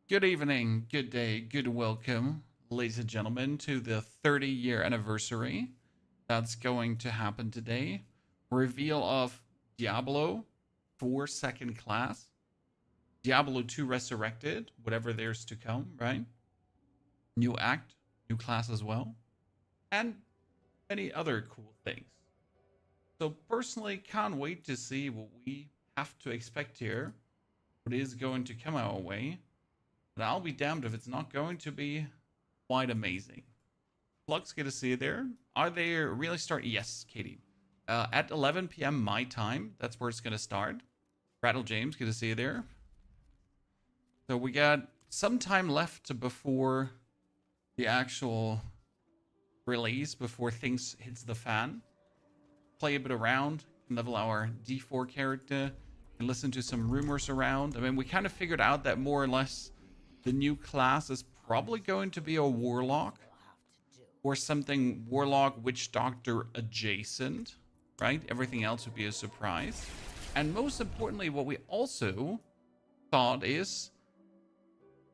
Good evening, good day, good welcome, ladies and gentlemen, to the 30-year anniversary that's going to happen today. Reveal of Diablo 4 Second Class, Diablo 2 Resurrected, whatever there's to come, right? New act, new class as well, and many other cool things. So personally, can't wait to see what we have to expect here, what is going to come our way. But I'll be damned if it's not going to be quite amazing. Flux, good to see you there. Are they really starting? Yes, Katie. At 11 p.m. my time, that's where it's going to start. Rattle James, good to see you there. So we got some time left before the actual release, before things hits the fan. Play a bit around, level our D4 character, and listen to some rumors around. I mean, we kind of figured out that more or less the new class is probably going to be a Warlock or something Warlock Witch Doctor adjacent, right? Everything else would be a surprise. And most importantly, what we also thought is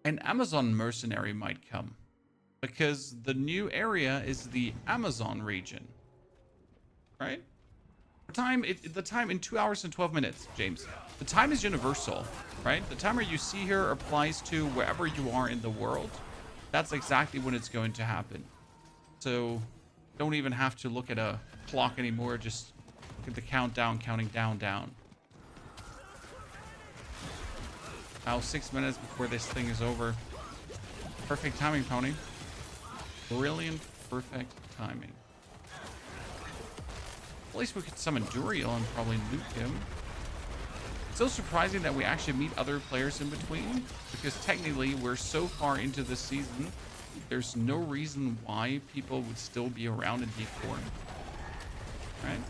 an Amazon mercenary might come, because the new area is the Amazon region, right? The time in 2 hours and 12 minutes, James. The time is universal, right? The timer you see here applies to wherever you are in the world. That's exactly when it's going to happen. So don't even have to look at a clock anymore. Just look at the countdown, counting down. Now 6 minutes before this thing is over. Perfect timing, Pony. Brilliant, perfect timing. At least we could summon Duriel and probably nuke him. It's so surprising that we actually meet other players in between, because technically we're so far into this season, there's no reason why people would still be around in D4. Right?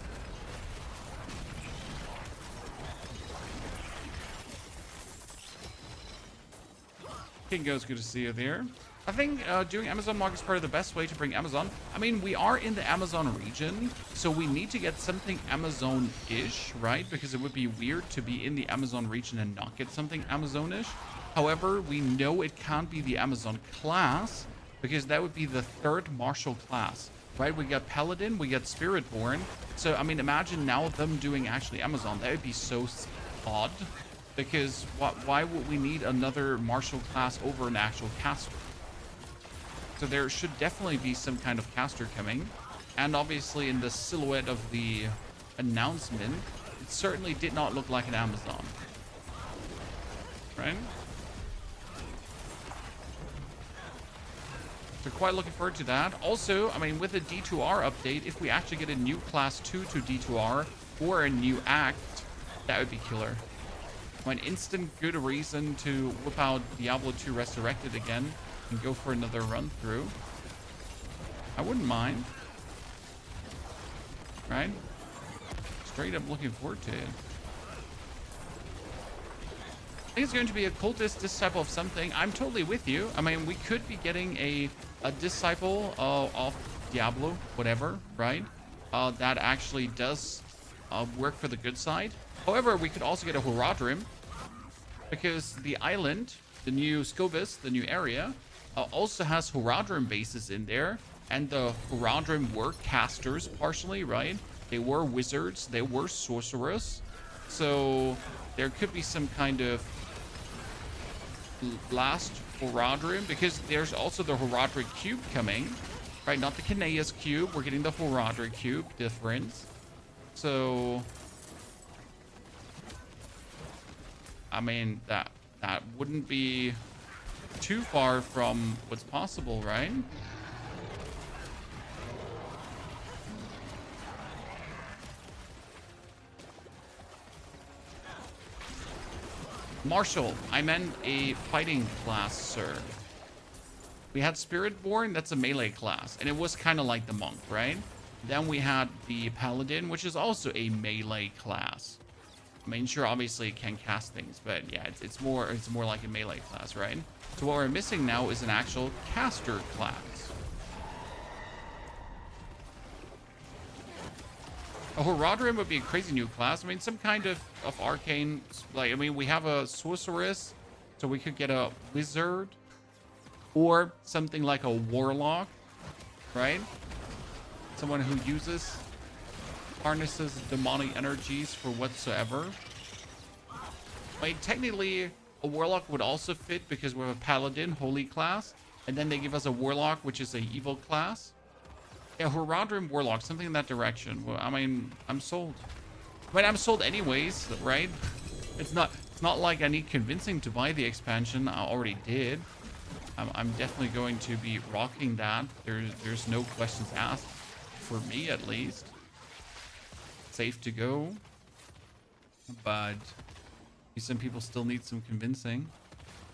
Kingo's good to see you there. I think doing Amazon Mark is probably the best way to bring Amazon. I mean, we are in the Amazon region, so we need to get something Amazon-ish, right? Because it would be weird to be in the Amazon region and not get something Amazon-ish. However, we know it can't be the Amazon class, because that would be the third martial class, right? We got Paladin, we got Spiritborn. So, I mean, imagine now them doing actually Amazon. That would be so odd, because why would we need another martial class over an actual caster? So there should definitely be some kind of caster coming. And obviously in the silhouette of the announcement, it certainly did not look like an Amazon. Right? So quite looking forward to that. Also, I mean, with the D2R update, if we actually get a new class 2 to D2R or a new act, that would be killer. An instant good reason to whip out Diablo 2 Resurrected again and go for another run through. I wouldn't mind. Right? Straight up looking forward to it. I think it's going to be a cultist disciple of something. I'm totally with you. I mean, we could be getting a disciple of Diablo, whatever, right? That actually does work for the good side. However, we could also get a Horadrim, because the island, the new Scobus, the new area, also has Horadrim bases in there, and the Horadrim were casters partially, right? They were wizards, they were sorcerers, so there could be some kind of last Horadrim, because there's also the Horadric cube coming, right? Not the Kineas cube, we're getting the Horadric cube difference. So I mean, that wouldn't be too far from what's possible, right? Marshall, I meant a fighting class, sir. We had Spiritborn, that's a melee class, and it was kind of like the monk, right? Then we had the Paladin, which is also a melee class. I mean, sure, obviously it can cast things, but yeah, it's more like a melee class, right? So what we're missing now is an actual caster class. A Horadrim would be a crazy new class. I mean, some kind of arcane, like, I mean, we have a sorceress So we could get a wizard or something like a warlock, right? Someone who harnesses demonic energies for whatsoever. I mean, technically, a warlock would also fit because we have a paladin, holy class, and then they give us a warlock, which is a evil class. Yeah, Horadrim warlock, something in that direction. Well, I mean, I'm sold. I mean, I'm sold anyways, right? It's not like I need convincing to buy the expansion. I already did. I'm definitely going to be rocking that. There's no questions asked, for me at least. Safe to go. But some people still need some convincing.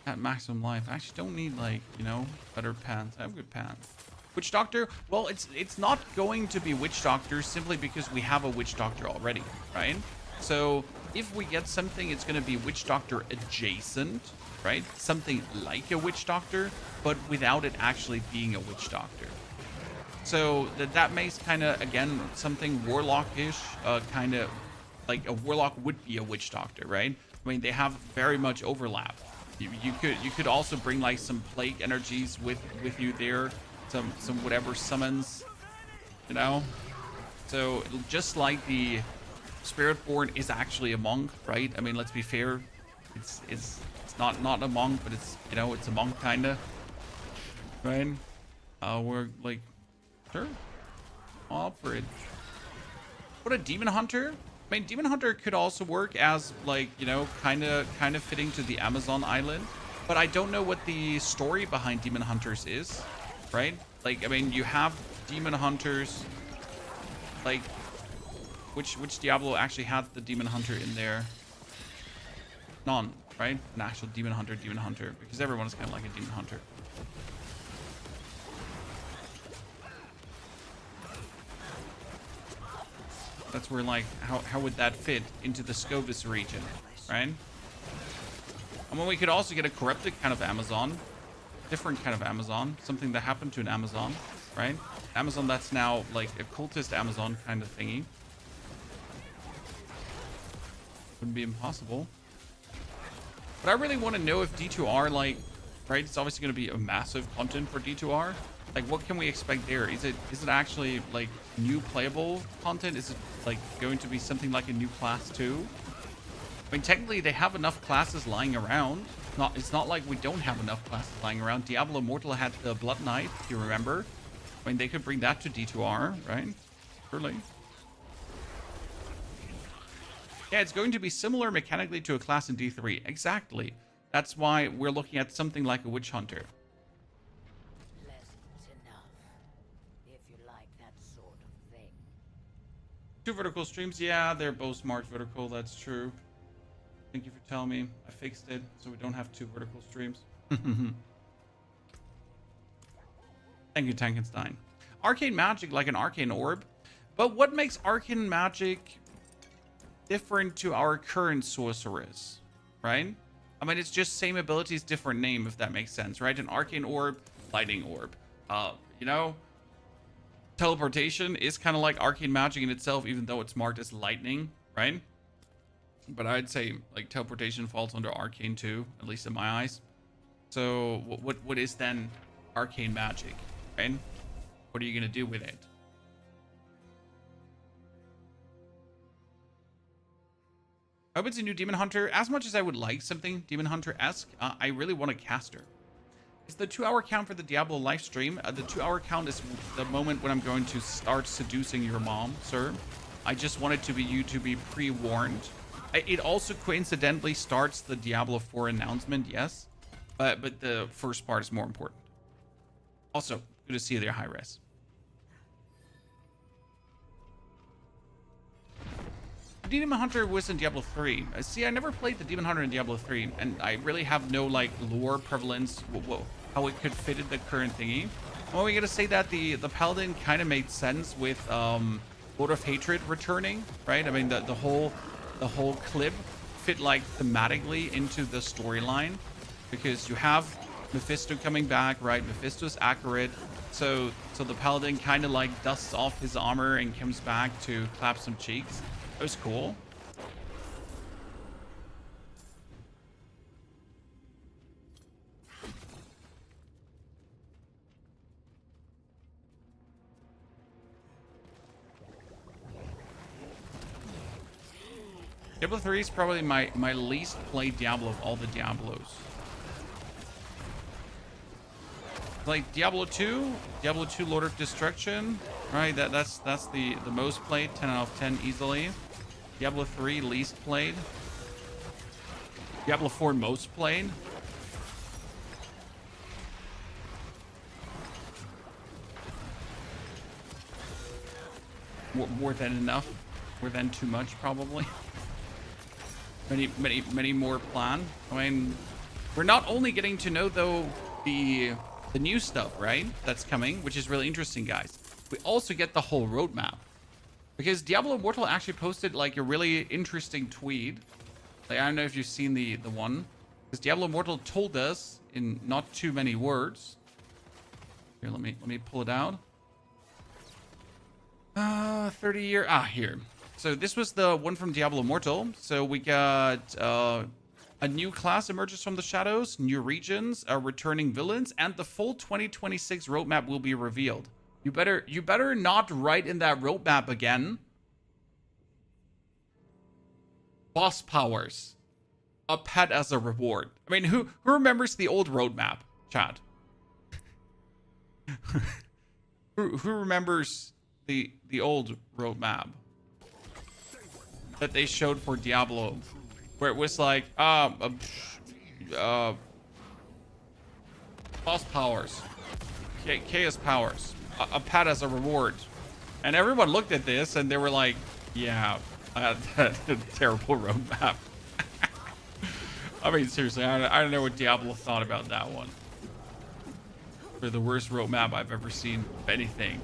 At maximum life, I actually don't need, like, you know, better pants. I have good pants. Witch Doctor? Well, it's not going to be Witch Doctor simply because we have a Witch Doctor already, right? So if we get something, it's going to be Witch Doctor adjacent, right? Something like a Witch Doctor, but without it actually being a Witch Doctor. So that makes kind of, again, something Warlock-ish, kind of like a Warlock would be a Witch Doctor, right? I mean, they have very much overlap. You could also bring like some plague energies with you there, some whatever summons, you know. So just like the Spiritborn is actually a monk, right? I mean, let's be fair, it's not a monk, but it's, you know, it's a monk kinda, right? We're like, sure, all up for it. What a Demon Hunter. I mean, Demon Hunter could also work as, like, you know, kind of fitting to the Amazon island, but I don't know what the story behind Demon Hunters is, right? Like, I mean, you have Demon Hunters, like, which Diablo actually had the Demon Hunter in there? None, right? An actual Demon Hunter, because everyone is kind of like a Demon Hunter. That's where, like, how would that fit into the Scovus region, right? And when we could also get a corrupted kind of Amazon, different kind of Amazon, something that happened to an Amazon, right? Amazon that's now like a cultist Amazon kind of thingy. Wouldn't be impossible. But I really want to know if D2R, like, right? It's obviously going to be a massive content for D2R. Like, what can we expect there? Is it actually like new playable content? Is it like going to be something like a new class too? I mean, technically they have enough classes lying around. It's not like we don't have enough classes lying around. Diablo Immortal had the Blood Knight, if you remember. I mean, they could bring that to D2R, right? Surely. Yeah, it's going to be similar mechanically to a class in D3. Exactly. That's why we're looking at something like a Witch Hunter. Two vertical streams, yeah, they're both marked vertical, that's true. Thank you for telling me. I fixed it, so we don't have two vertical streams. Thank you, Tankenstein. Arcane magic, like an arcane orb. But what makes arcane magic different to our current sorceress, right? I mean, it's just same abilities, different name, if that makes sense, right? An arcane orb, lightning orb. You know, teleportation is kind of like arcane magic in itself, even though it's marked as lightning, right? But I'd say like teleportation falls under arcane too, at least in my eyes. So what is then arcane magic, right? What are you gonna do with it? I hope it's a new Demon Hunter. As much as I would like something Demon Hunter-esque, I really want a caster. It's the 2-hour count for the Diablo live stream. The 2-hour count is the moment when I'm going to start seducing your mom, sir. I just wanted you to be pre-warned. It also coincidentally starts the Diablo 4 announcement, yes. But the first part is more important. Also, good to see you there, Hi-Res. The Demon Hunter was in Diablo 3. See, I never played the Demon Hunter in Diablo 3, and I really have no, like, lore prevalence, how it could fit in the current thingy. Well, we gotta say that the Paladin kind of made sense with Lord of Hatred returning, right? I mean, the whole clip fit, like, thematically into the storyline, because you have Mephisto coming back, right? Mephisto's accurate, so the Paladin kind of, like, dusts off his armor and comes back to clap some cheeks. That was cool. Diablo 3 is probably my least played Diablo of all the Diablos. Like Diablo 2, Lord of Destruction, right? That's the most played, 10 out of 10 easily. Diablo 3 least played. Diablo 4 most played. More than enough, more than too much probably. Many more planned. I mean, we're not only getting to know though the new stuff, right? That's coming, which is really interesting, guys. We also get the whole roadmap. Because Diablo Immortal actually posted like a really interesting tweet. Like, I don't know if you've seen the one. Because Diablo Immortal told us in not too many words. Here, let me pull it out. 30 year. Here. So this was the one from Diablo Immortal. So we got a new class emerges from the shadows, new regions, returning villains, and the full 2026 roadmap will be revealed. You better not write in that roadmap again. Boss powers. A pet as a reward. I mean, who remembers the old roadmap, chat? who remembers the old roadmap that they showed for Diablo, where it was like boss powers, chaos powers, a pet as a reward, and everyone looked at this and they were like, yeah, terrible roadmap. I mean, seriously, I don't know what Diablo thought about that one. For the worst roadmap I've ever seen of anything.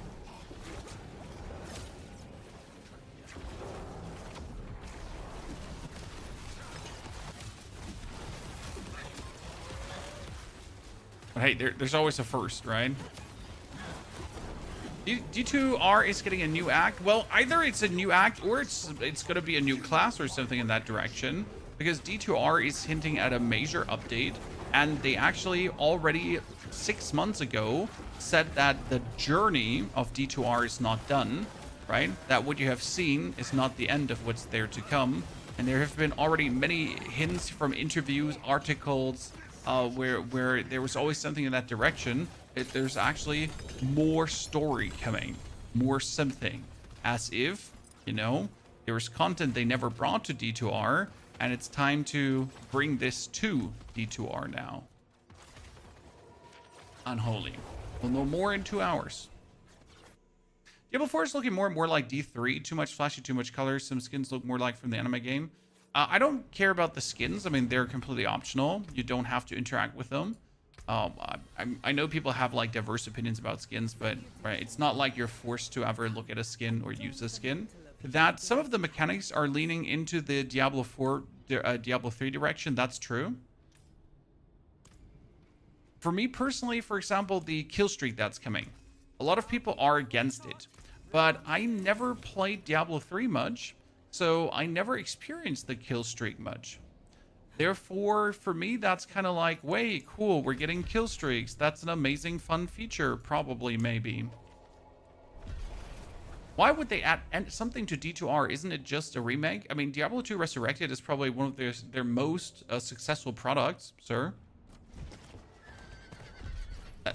But hey, there's always a first, right? D2R is getting a new act. Well, either it's a new act or it's going to be a new class or something in that direction. Because D2R is hinting at a major update. And they actually already 6 months ago said that the journey of D2R is not done, right? That what you have seen is not the end of what's there to come. And there have been already many hints from interviews, articles, where there was always something in that direction. There's actually more story coming, more something, as if, you know, there was content they never brought to D2R, and it's time to bring this to D2R now. Unholy. We'll know more in 2 hours. Diablo 4 is looking more and more like D3. Too much flashy, too much color. Some skins look more like from the anime game. I don't care about the skins. I mean, they're completely optional. You don't have to interact with them. I know people have like diverse opinions about skins, but right, it's not like you're forced to ever look at a skin or use a skin. That some of the mechanics are leaning into the Diablo 3 direction. That's true. For me personally, for example, the kill streak that's coming. A lot of people are against it, but I never played Diablo 3 much, so I never experienced the kill streak much. Therefore, for me, that's kind of like, way cool, we're getting kill streaks. That's an amazing, fun feature, probably, maybe. Why would they add something to D2R? Isn't it just a remake? I mean, Diablo 2 Resurrected is probably one of their most successful products, sir.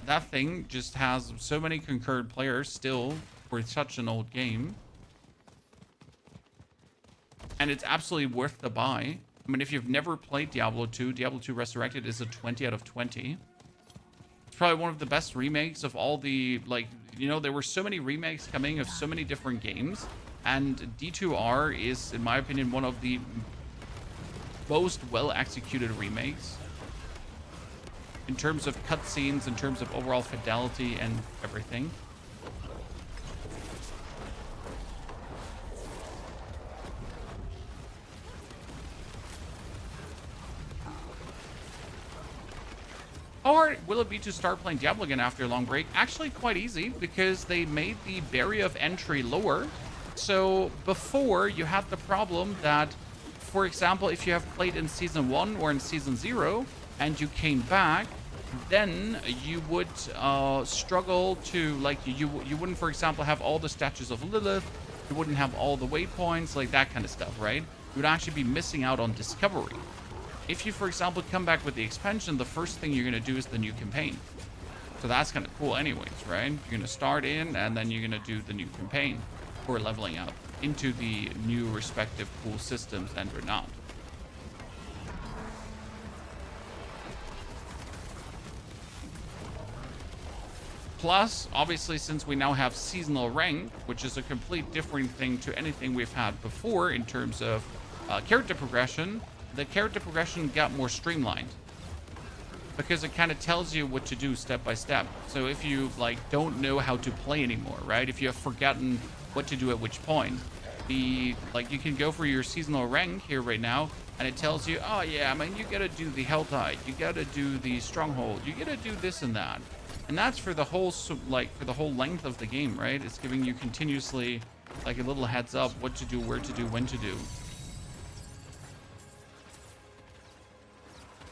That thing just has so many concurrent players still for such an old game. And it's absolutely worth the buy. I mean, if you've never played Diablo 2, Diablo 2 Resurrected is a 20 out of 20. It's probably one of the best remakes of all the, like, you know, there were so many remakes coming of so many different games. And D2R is, in my opinion, one of the most well-executed remakes. In terms of cutscenes, in terms of overall fidelity and everything. How hard will it be to start playing Diablo again after a long break? Actually, quite easy, because they made the barrier of entry lower. So before, you had the problem that, for example, if you have played in Season 1 or in Season 0, and you came back, then you would struggle to, like, you wouldn't, for example, have all the statues of Lilith, you wouldn't have all the waypoints, like that kind of stuff, right? you would actually be missing out on discovery. If you, for example, come back with the expansion, the first thing you're going to do is the new campaign. So that's kind of cool anyways, right? You're going to start in, and then you're going to do the new campaign for leveling up into the new respective pool systems and or not. Plus, obviously, since we now have seasonal rank, which is a complete different thing to anything we've had before in terms of character progression, the character progression got more streamlined. Because it kind of tells you what to do step by step. So if you like don't know how to play anymore, right? If you have forgotten what to do at which point, you can go for your seasonal rank here right now, and it tells you, oh yeah, man, you gotta do the Hell Tide, you gotta do the Stronghold, you gotta do this and that. And that's for the whole length of the game, right? It's giving you continuously like a little heads up what to do, where to do, when to do.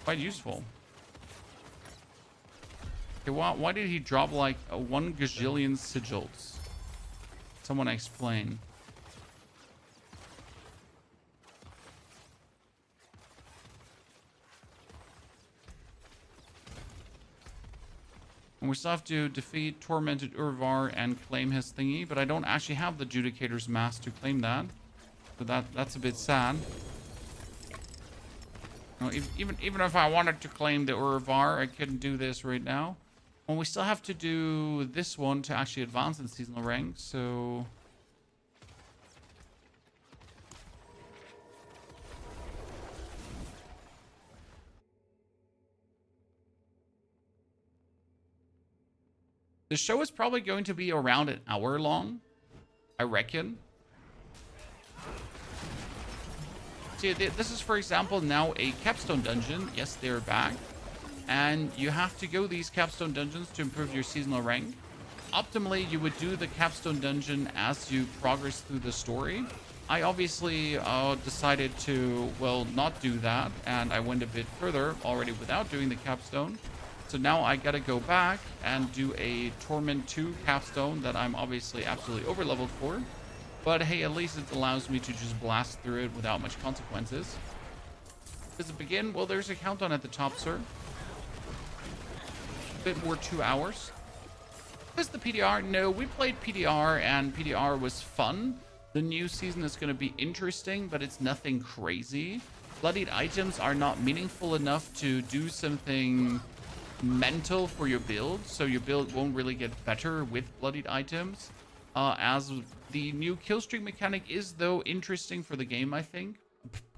Quite useful. Okay, why did he drop like 1 gazillion sigils? Someone explain. And we still have to defeat Tormented Urvar and claim his thingy, but I don't actually have the Judicator's Mask to claim that. So that's a bit sad. You know, even if I wanted to claim the Urvar, I couldn't do this right now. Well, we still have to do this one to actually advance in seasonal rank, so... The show is probably going to be around an hour long, I reckon. See, this is, for example, now a capstone dungeon. Yes, they're back. And you have to go these capstone dungeons to improve your seasonal rank. Optimally, you would do the capstone dungeon as you progress through the story. I obviously decided to, well, not do that, and I went a bit further already without doing the capstone. So now I gotta go back and do a Torment 2 capstone that I'm obviously absolutely over-leveled for. But hey, at least it allows me to just blast through it without much consequences. Does it begin? Well, there's a countdown at the top, sir. A bit more 2 hours. Is the PDR? No, we played PDR and PDR was fun. The new season is going to be interesting, but it's nothing crazy. Bloodied items are not meaningful enough to do something mental for your build, so your build won't really get better with bloodied items. As the new killstreak mechanic is, though, interesting for the game, I think,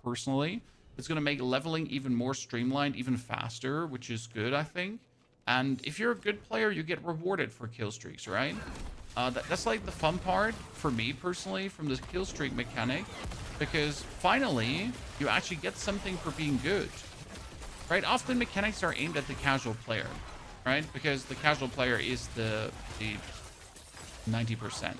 personally. It's going to make leveling even more streamlined, even faster, which is good, I think. And if you're a good player, you get rewarded for kill streaks, right? That's like the fun part for me personally from this kill streak mechanic, because finally you actually get something for being good, right? Often mechanics are aimed at the casual player, right? Because the casual player is the 90%.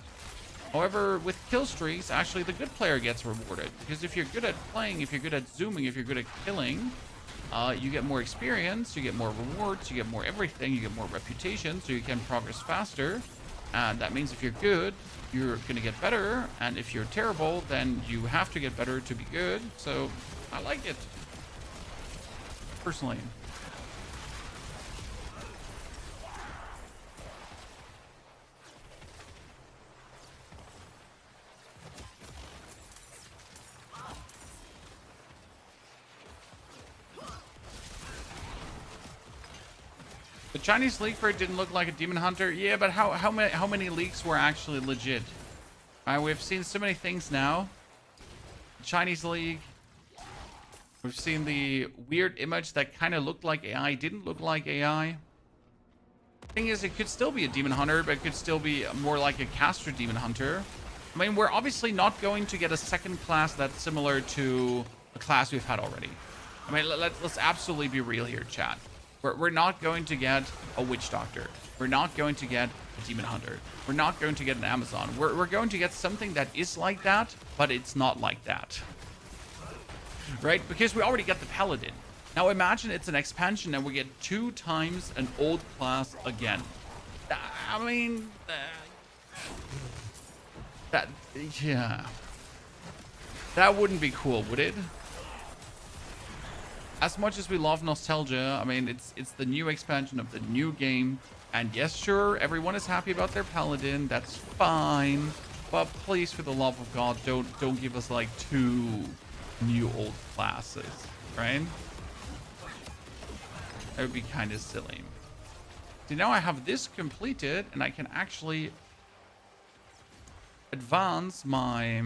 However, with kill streaks, actually the good player gets rewarded, because if you're good at playing, if you're good at zooming, if you're good at killing, you get more experience, you get more rewards, you get more everything, you get more reputation, so you can progress faster. And that means if you're good, you're gonna get better, and if you're terrible, then you have to get better to be good. So I like it personally. The Chinese leak for it didn't look like a demon hunter. Yeah, but how many leaks were actually legit? We've seen so many things now. Chinese leak. We've seen the weird image that kind of looked like AI, didn't look like AI. Thing is, it could still be a demon hunter, but it could still be more like a caster demon hunter. I mean, we're obviously not going to get a second class that's similar to a class we've had already. I mean, let's absolutely be real here, chat. We're not going to get a witch doctor. We're not going to get a demon hunter. We're not going to get an Amazon. We're going to get something that is like that, but it's not like that. Right? Because we already got the paladin. Now imagine it's an expansion and we get 2 times an old class again. I mean, yeah. That wouldn't be cool, would it? As much as we love nostalgia, I mean, it's the new expansion of the new game. And yes, sure, everyone is happy about their paladin. That's fine. But please, for the love of God, don't give us like 2 new old classes, right? That would be kind of silly. See, now I have this completed, and I can actually advance my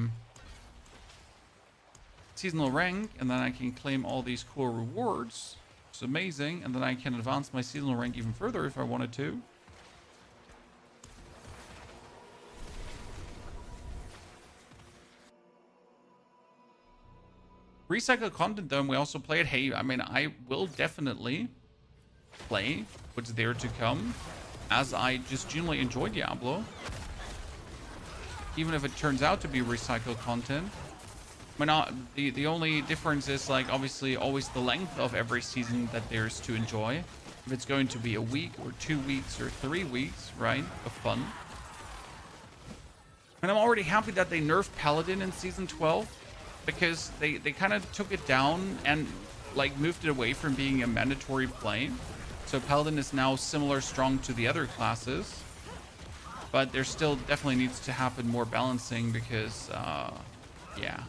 seasonal rank, and then I can claim all these cool rewards. It's amazing, and then I can advance my seasonal rank even further if I wanted to. Recycle content, though, and we also play it. Hey, I mean, I will definitely play what's there to come, as I just genuinely enjoy Diablo. Even if it turns out to be recycled content. I mean, the only difference is, like, obviously always the length of every season that there's to enjoy. If it's going to be a week or 2 weeks or 3 weeks, right, of fun. And I'm already happy that they nerfed Paladin in Season 12, because they kind of took it down and, like, moved it away from being a mandatory play. So Paladin is now similar strong to the other classes. But there still definitely needs to happen more balancing because, yeah.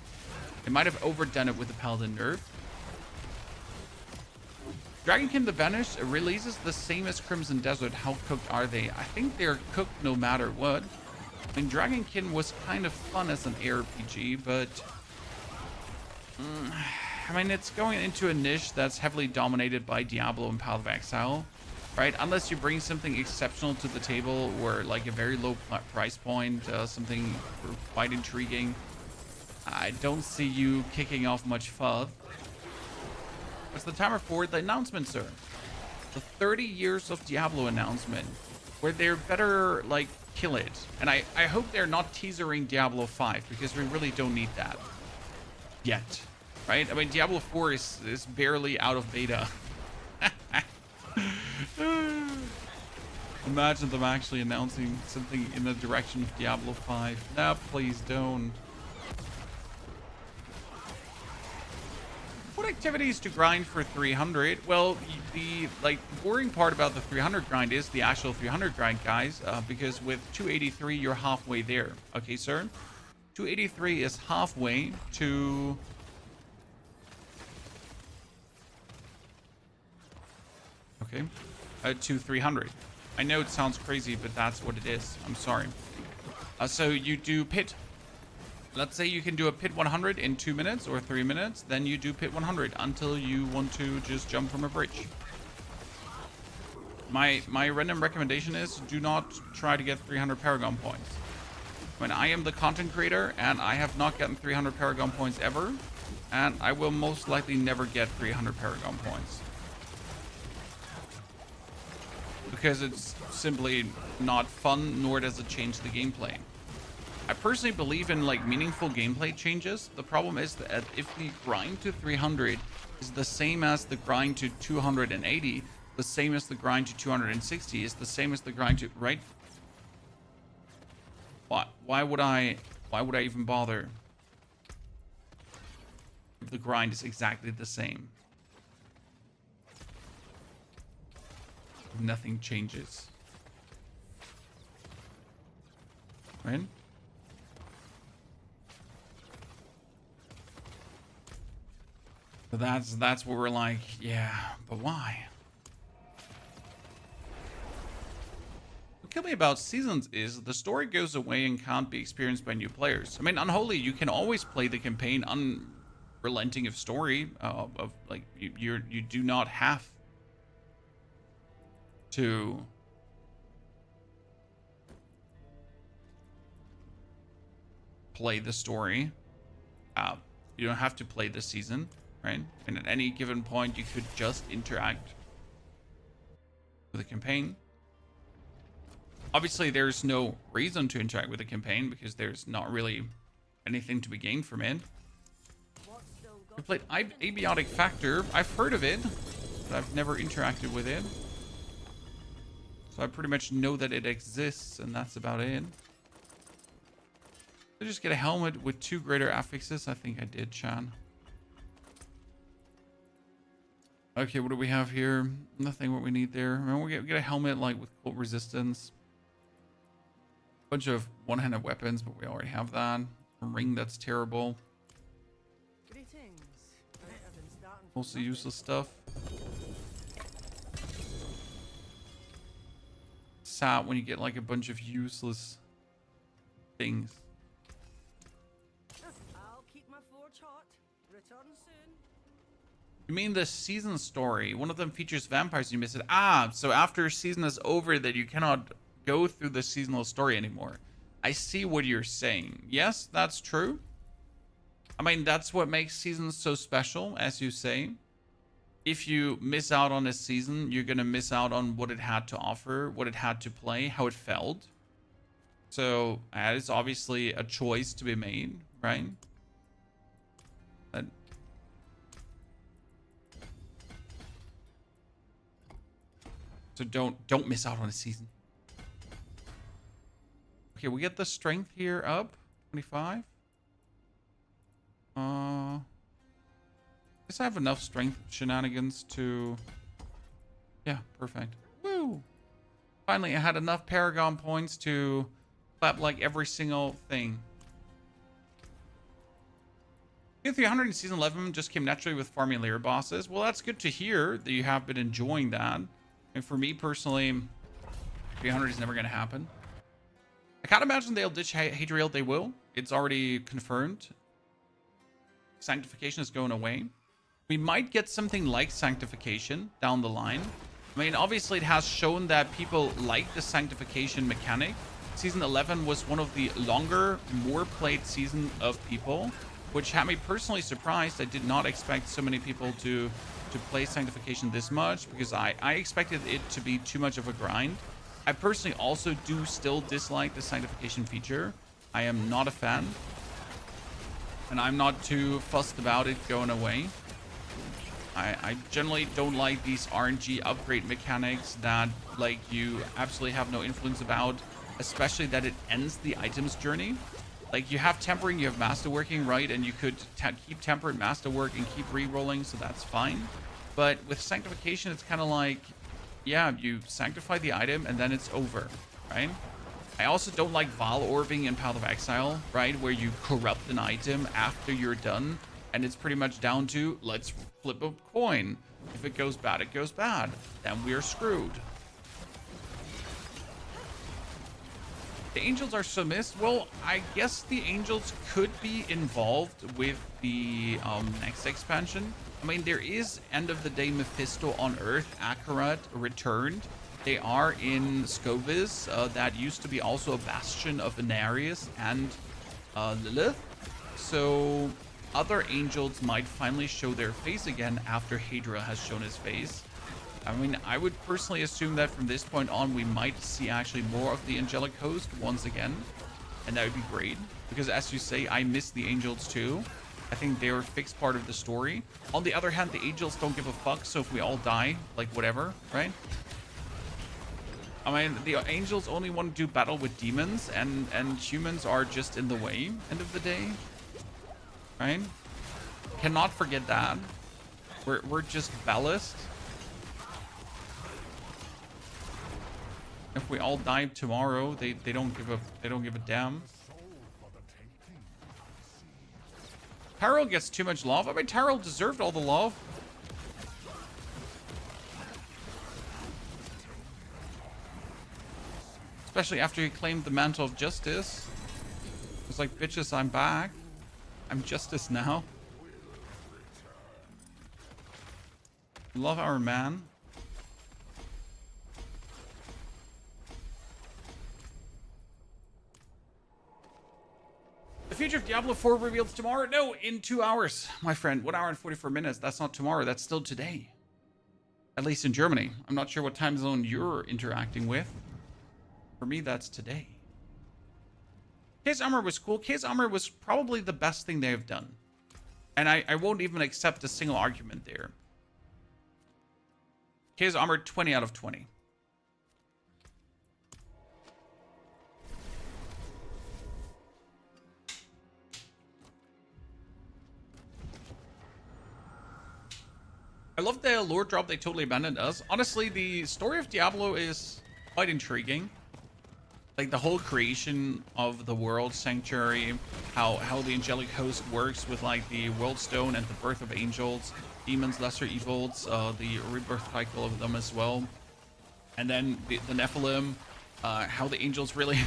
They might have overdone it with the Paladin nerf. Dragonkin the Vanished releases the same as Crimson Desert. How cooked are they? I think they're cooked no matter what. I mean, Dragonkin was kind of fun as an ARPG, but... I mean, it's going into a niche that's heavily dominated by Diablo and Path of Exile, right? Unless you bring something exceptional to the table or like a very low price point, something quite intriguing. I don't see you kicking off much fuss. What's the timer for the announcement, sir? The 30 Years of Diablo announcement, where they're better, like, kill it. And I hope they're not teasering Diablo 5, because we really don't need that. Yet. Right? I mean, Diablo 4 is barely out of beta. Imagine them actually announcing something in the direction of Diablo 5. Nah, please don't. What activities to grind for 300? Well, the boring part about the 300 grind is the actual 300 grind, guys, because with 283 you're halfway there. Okay, sir? 283 is halfway to... Okay, to 300. I know it sounds crazy, but that's what it is. I'm sorry. So you do pit. Let's say you can do a pit 100 in 2 minutes or 3 minutes. Then you do pit 100 until you want to just jump from a bridge. My random recommendation is do not try to get 300 Paragon points. When I am the content creator and I have not gotten 300 Paragon points ever, and I will most likely never get 300 Paragon points. Because it's simply not fun, nor does it change the gameplay. I personally believe in like meaningful gameplay changes. The problem is that if the grind to 300 is the same as the grind to 280, the same as the grind to 260, is the same as the grind to, right? Why would I even bother if the grind is exactly the same? If nothing changes. Right? So that's what we're like, yeah, but why? What killed me about Seasons is the story goes away and can't be experienced by new players. I mean, Unholy, you can always play the campaign unrelenting of story, of like you do not have to play the story. You don't have to play the season. Right? And at any given point, you could just interact with the campaign. Obviously, there's no reason to interact with the campaign because there's not really anything to be gained from it. We played Abiotic Factor. I've heard of it, but I've never interacted with it. So I pretty much know that it exists, and that's about it. Did I just get a helmet with 2 greater affixes? I think I did, Chan. Okay, what do we have here? Nothing what we need there. Remember, we get a helmet like with cold resistance. Bunch of one-handed weapons, but we already have that. A ring that's terrible. Mostly useless stuff. Sad when you get like a bunch of useless things. I'll keep my forge hot. Return soon. You mean the season story? One of them features vampires. You miss it. Ah, so after season is over, that you cannot go through the seasonal story anymore. I see what you're saying. Yes, that's true. I mean, that's what makes seasons so special, as you say. If you miss out on a season, you're gonna miss out on what it had to offer, what it had to play, how it felt. So it's obviously a choice to be made, right? So don't miss out on a season. Okay, we get the strength here up 25. I guess I have enough strength shenanigans to... Yeah, perfect. Woo! Finally, I had enough Paragon points to clap like every single thing. 300 in Season 11 just came naturally with farming layer bosses. Well, that's good to hear that you have been enjoying that. And for me personally, 300 is never going to happen. I can't imagine they'll ditch Hadriel. They will. It's already confirmed. Sanctification is going away. We might get something like Sanctification down the line. I mean, obviously it has shown that people like the Sanctification mechanic. Season 11 was one of the longer, more played season of people, which had me personally surprised. I did not expect so many people to play Sanctification this much, because I expected it to be too much of a grind. I personally also do still dislike the Sanctification feature. I am not a fan, and I'm not too fussed about it going away. I generally don't like these RNG upgrade mechanics that like you absolutely have no influence about, especially that it ends the item's journey. Like, you have tempering, you have masterworking, right? And you could keep temper and masterwork and keep re-rolling, so that's fine. But with Sanctification, it's kind of like, yeah, you sanctify the item and then it's over, right? I also don't like Val Orbing in Path of Exile, right? Where you corrupt an item after you're done, and it's pretty much down to, let's flip a coin. If it goes bad, it goes bad. Then we are screwed. The angels are so missed. Well, I guess the angels could be involved with the next expansion. I mean, there is End of the Day Mephisto on Earth, Akarat returned. They are in Scovis. That used to be also a bastion of Inarius and Lilith. So other angels might finally show their face again after Hydra has shown his face. I mean, I would personally assume that from this point on, we might see actually more of the angelic host once again. And that would be great, because as you say, I miss the angels too. I think they are a fixed part of the story. On the other hand, the angels don't give a fuck, so if we all die, like whatever, right? I mean, the angels only want to do battle with demons, and humans are just in the way, end of the day. Right? Cannot forget that. We're just ballast. If we all die tomorrow, they don't give a damn. Tyrell gets too much love. I mean, Tyrell deserved all the love. Especially after he claimed the mantle of justice. It's like, bitches, I'm back. I'm justice now. Love our man. The future of Diablo 4 revealed tomorrow? No, in 2 hours, my friend. 1 hour and 44 minutes. That's not tomorrow. That's still today. At least in Germany. I'm not sure what time zone you're interacting with. For me, that's today. Case Armor was cool. Case Armor was probably the best thing they have done. And I won't even accept a single argument there. Case Armor, 20 out of 20. I love the lore drop. They totally abandoned us. Honestly, the story of Diablo is quite intriguing. Like the whole creation of the world sanctuary, how the angelic host works with like the world stone and the birth of angels, demons, lesser evils, the rebirth cycle of them as well, and then the Nephilim, how the angels really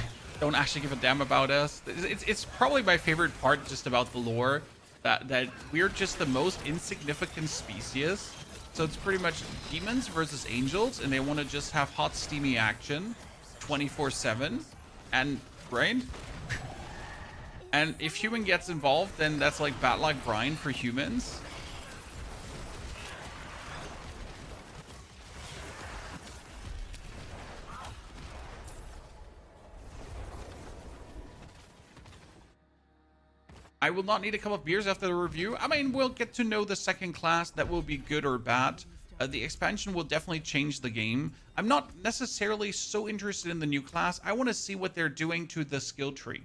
don't actually give a damn about us. It's probably my favorite part just about the lore, that we're just the most insignificant species. So it's pretty much demons versus angels, and they want to just have hot steamy action 24/7, and right, and if human gets involved, then that's like bad luck grind for humans. I will not need a couple of beers after the review. I mean, we'll get to know the second class. That will be good or bad. The expansion will definitely change the game. I'm not necessarily so interested in the new class. I want to see what they're doing to the skill tree,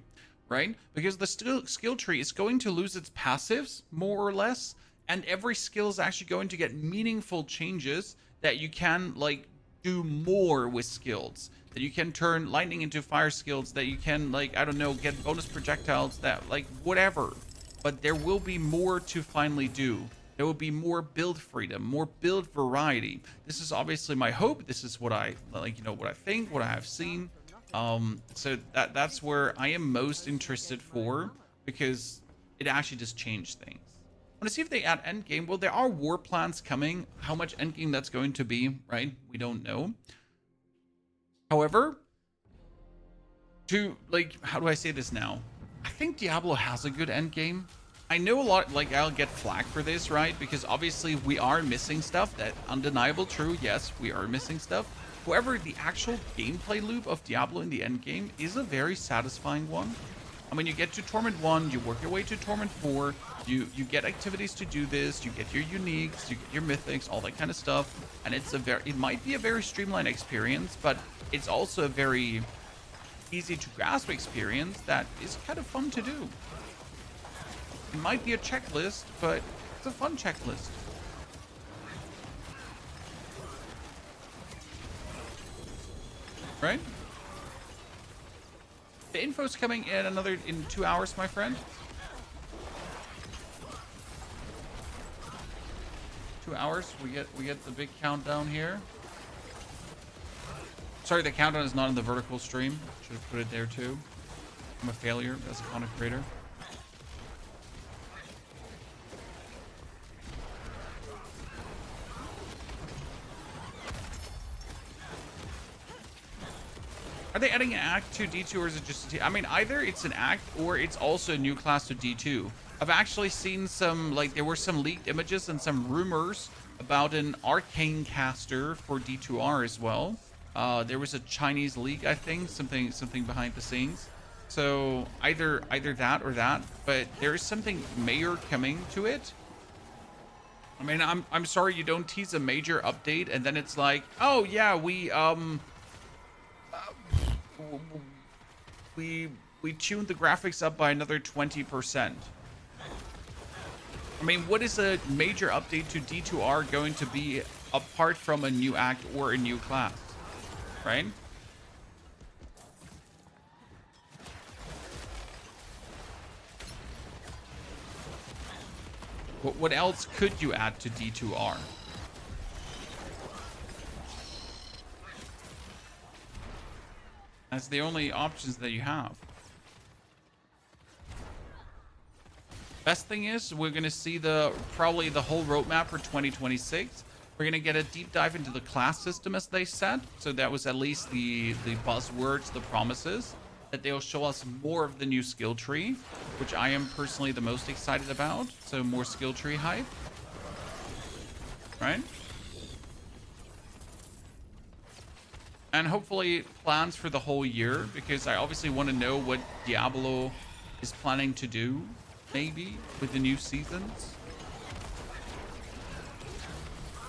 right? Because the skill tree is going to lose its passives, more or less, and every skill is actually going to get meaningful changes that you can, like, do more with skills. That you can turn lightning into fire skills, that you can, like, I don't know, get bonus projectiles, that, like, whatever. But there will be more to finally do. There will be more build freedom, more build variety. This is obviously my hope. This is what I, like, you know, what I think, what I have seen. So that's where I am most interested for, because it actually just changed things. I want to see if they add endgame. Well, there are war plans coming. How much endgame that's going to be, right? We don't know. However, how do I say this now? I think Diablo has a good endgame. I know a lot, like, I'll get flack for this, right? Because obviously we are missing stuff. That undeniable true. Yes, we are missing stuff. However, the actual gameplay loop of Diablo in the endgame is a very satisfying one. I mean, you get to Torment 1, you work your way to Torment 4, you get activities to do this, you get your uniques, you get your mythics, all that kind of stuff. And it might be a very streamlined experience, but it's also a very easy to grasp experience that is kind of fun to do. It might be a checklist, but it's a fun checklist. Right? The info's coming in 2 hours, my friend. 2 hours. We get the big countdown here. Sorry, the countdown is not in the vertical stream. Should have put it there too. I'm a failure as a content creator. Are they adding an act to D2, or is it just I mean, either it's an act or it's also a new class to D2. I've actually seen some, like, there were some leaked images and some rumors about an arcane caster for D2R as well. There was a Chinese leak, I think, something behind the scenes. So either that or that, but there is something major coming to it. I mean, I'm sorry you don't tease a major update and then it's like, oh yeah, we tuned the graphics up by another 20%. I mean, what is a major update to D2R going to be apart from a new act or a new class, right? What else could you add to D2R? That's the only options that you have. Best thing is we're going to see probably the whole roadmap for 2026. We're going to get a deep dive into the class system, as they said. So that was at least the buzzwords, the promises, that they'll show us more of the new skill tree, which I am personally the most excited about. So more skill tree hype, right? And hopefully plans for the whole year, because I obviously want to know what Diablo is planning to do, maybe, with the new seasons.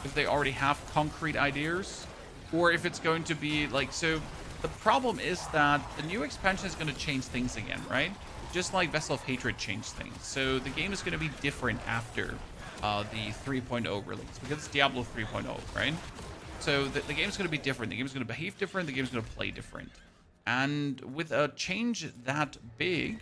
If they already have concrete ideas, or if it's going to be like, so the problem is that the new expansion is going to change things again, right? Just like Vessel of Hatred changed things. So the game is going to be different after. the 3.0 release, because it's Diablo 3.0, right? So the game's going to be different. The game's going to behave different. The game's going to play different. And with a change that big,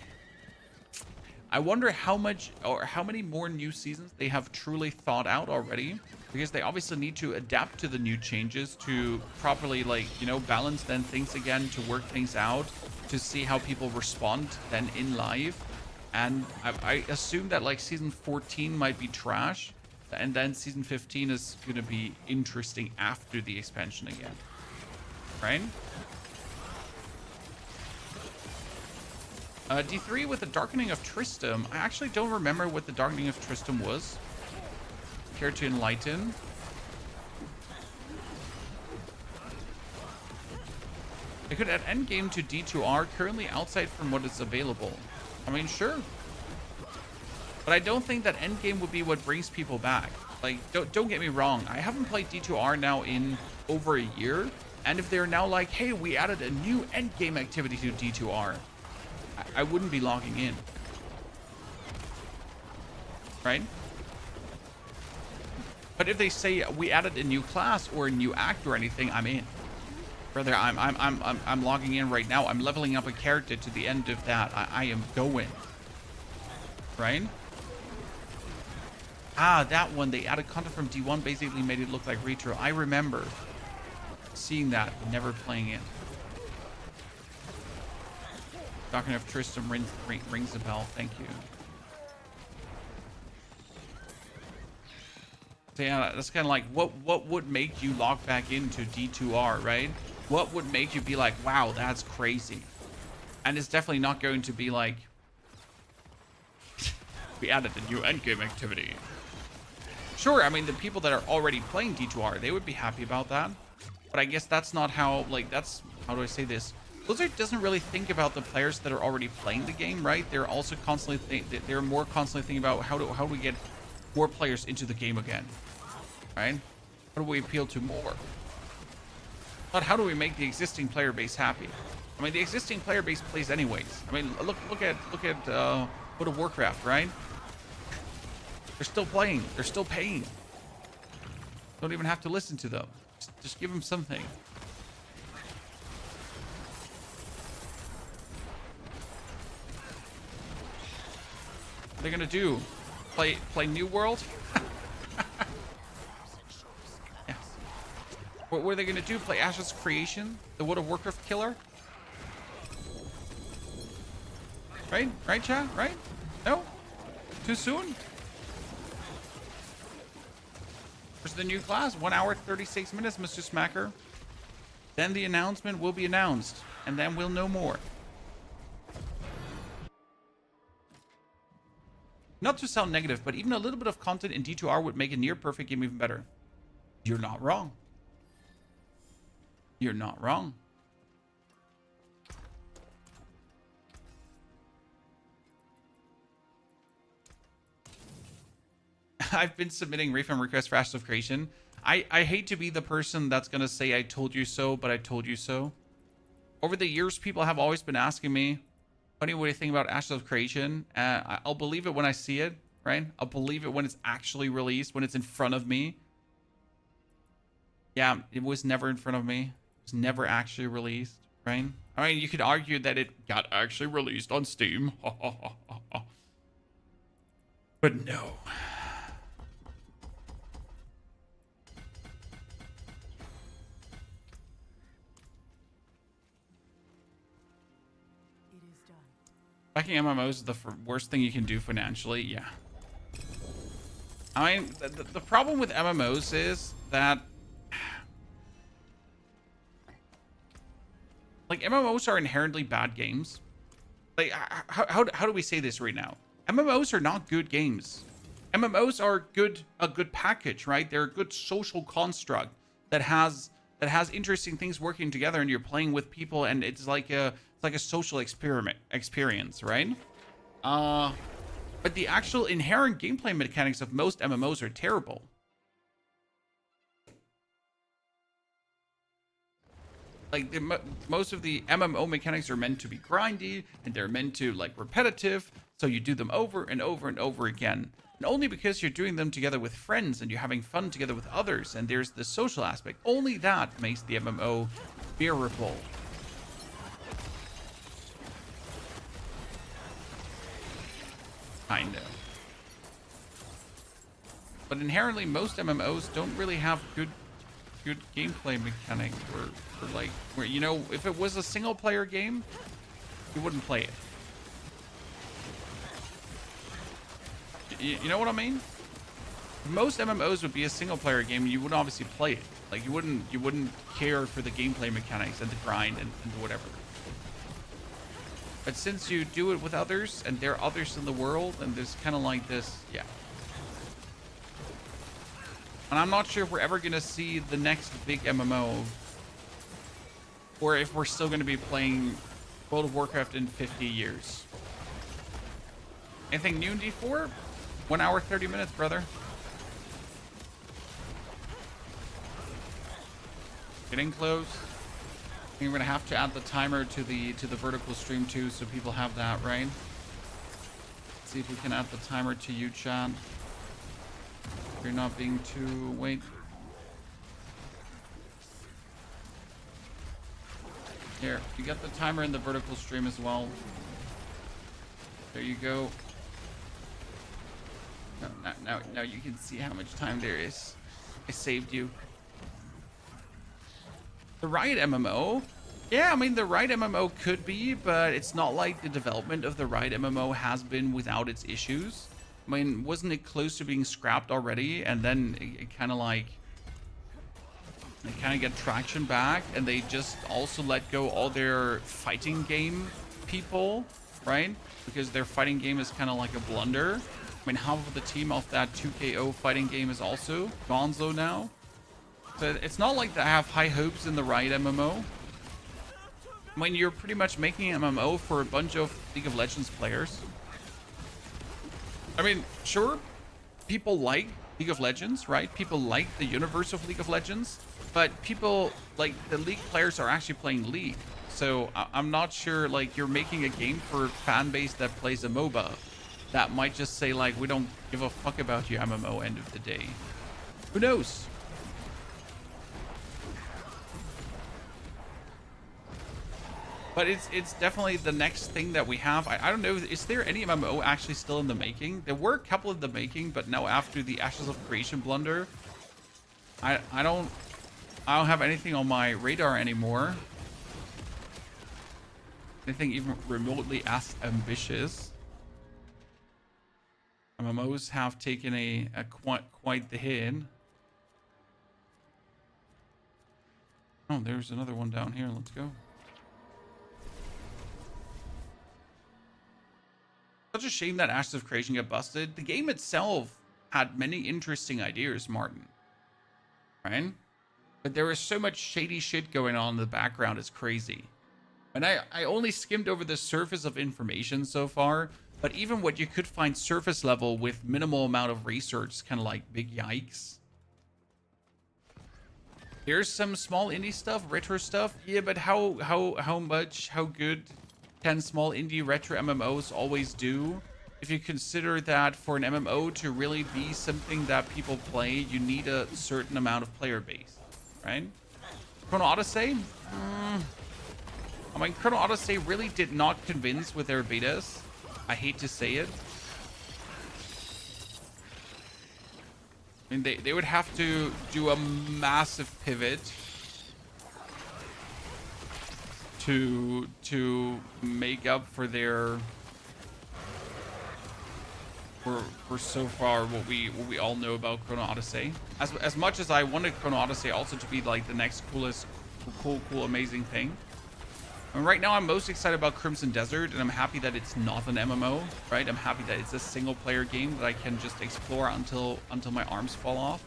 I wonder how much or how many more new seasons they have truly thought out already, because they obviously need to adapt to the new changes to properly, like, you know, balance then things again, to work things out, to see how people respond then in live. And I assume that like season 14 might be trash, and then season 15 is going to be interesting after the expansion again, right? D3 with the Darkening of Tristram. I actually don't remember what the Darkening of Tristram was. Care to enlighten? They could add endgame to D2R, currently outside from what is available. I mean, sure. But I don't think that endgame would be what brings people back. Like, don't get me wrong. I haven't played D2R now in over a year. And if they're now like, hey, we added a new endgame activity to D2R, I wouldn't be logging in. Right? But if they say we added a new class or a new act or anything, I'm in. Brother, I'm logging in right now. I'm leveling up a character to the end of that. I am going. Right? Ah, that one. They added content from D1, basically made it look like retro. I remember seeing that, but never playing it. Talking of Tristram rings a bell. Thank you. So yeah, that's kind of like what would make you log back into D2R, right? What would make you be like, wow, that's crazy? And it's definitely not going to be like, we added a new endgame activity. Sure, I mean, the people that are already playing D2R, they would be happy about that. But I guess that's not how, like, that's, how do I say this? Blizzard doesn't really think about the players that are already playing the game, right? They're also constantly, they're more constantly thinking about how do we get more players into the game again, right? How do we appeal to more? But how do we make the existing player base happy? I mean, the existing player base plays anyways. I mean, look at World of Warcraft, right? They're still playing. They're still paying. Don't even have to listen to them. Just give them something. What are they gonna do? Play New World? Yeah. What are they gonna do? Play Ash's Creation? The World of Warcraft killer? Right? Right, chat? Right? No? Too soon? Where's the new class? 1 hour, 36 minutes, Mr. Smacker. Then the announcement will be announced, and then we'll know more. Not to sound negative, but even a little bit of content in D2R would make a near perfect game even better. You're not wrong. You're not wrong. I've been submitting refund requests for Ashes of Creation. I hate to be the person that's going to say I told you so, but I told you so. Over the years, people have always been asking me, Tony, what do you think about Ashes of Creation? I'll believe it when I see it, right? I'll believe it when it's actually released, when it's in front of me. Yeah, it was never in front of me. It was never actually released, right? I mean, you could argue that it got actually released on Steam. But no. Backing MMOs is the worst thing you can do financially. Yeah. I mean, the problem with MMOs is that, like, MMOs are inherently bad games. Like, how do we say this right now? MMOs are not good games. MMOs are a good package, right? They're a good social construct that has interesting things working together, and you're playing with people, and it's like a social experience, right? But the actual inherent gameplay mechanics of most MMOs are terrible. Like, most of the MMO mechanics are meant to be grindy, and they're meant to, like, repetitive, so you do them over and over and over again. And only because you're doing them together with friends and you're having fun together with others, and there's the social aspect. Only that makes the MMO bearable. Kind of. But inherently, most MMOs don't really have good gameplay mechanics, or like, where, you know, if it was a single player game, you wouldn't play it. You know what I mean? Most MMOs would be a single player game, and you would obviously play it. Like, you wouldn't care for the gameplay mechanics and the grind and whatever. But since you do it with others, and there are others in the world, and there's kind of like this, yeah. And I'm not sure if we're ever going to see the next big MMO, or if we're still going to be playing World of Warcraft in 50 years. Anything new in D4? 1 hour, 30 minutes, brother. Getting close. I think we're going to have to add the timer to the vertical stream too, so people have that, right? Let's see if we can add the timer to you, chat. You're not being too... Wait. Here, you got the timer in the vertical stream as well. There you go. Now you can see how much time there is. I saved you. The Riot MMO? Yeah, I mean, the Riot MMO could be, but it's not like the development of the Riot MMO has been without its issues. I mean, wasn't it close to being scrapped already? And then it kind of like... They kind of get traction back, and they just also let go all their fighting game people, right? Because their fighting game is kind of like a blunder. I mean, half of the team of that 2KO fighting game is also Gonzo now. So it's not like they have high hopes in the Riot MMO. I mean, you're pretty much making an MMO for a bunch of League of Legends players. I mean, sure, people like League of Legends, right? People like the universe of League of Legends. But people, like, the League players are actually playing League. So I'm not sure, like, you're making a game for a fan base that plays a MOBA. That might just say, like, we don't give a fuck about your MMO end of the day. Who knows? But it's definitely the next thing that we have. I don't know, is there any MMO actually still in the making? There were a couple in the making, but now after the Ashes of Creation blunder, I don't have anything on my radar anymore. Anything even remotely as ambitious. MMOs have taken a quite the hit. Oh, there's another one down here. Let's go. Such a shame that Ashes of Creation got busted. The game itself had many interesting ideas, Martin. Right? But there was so much shady shit going on in the background, it's crazy. And I only skimmed over the surface of information so far, but even what you could find surface level with minimal amount of research is kind of like big yikes. Here's some small indie stuff, retro stuff. Yeah, but how good can small indie retro MMOs always do? If you consider that for an MMO to really be something that people play, you need a certain amount of player base, right? Chrono Odyssey? I mean, Chrono Odyssey really did not convince with their betas. I hate to say it. I mean, they would have to do a massive pivot to make up for their for so far what we all know about Chrono Odyssey. As much as I wanted Chrono Odyssey also to be like the next cool amazing thing. And right now I'm most excited about Crimson Desert, and I'm happy that it's not an MMO, right? I'm happy that it's a single player game that I can just explore until my arms fall off.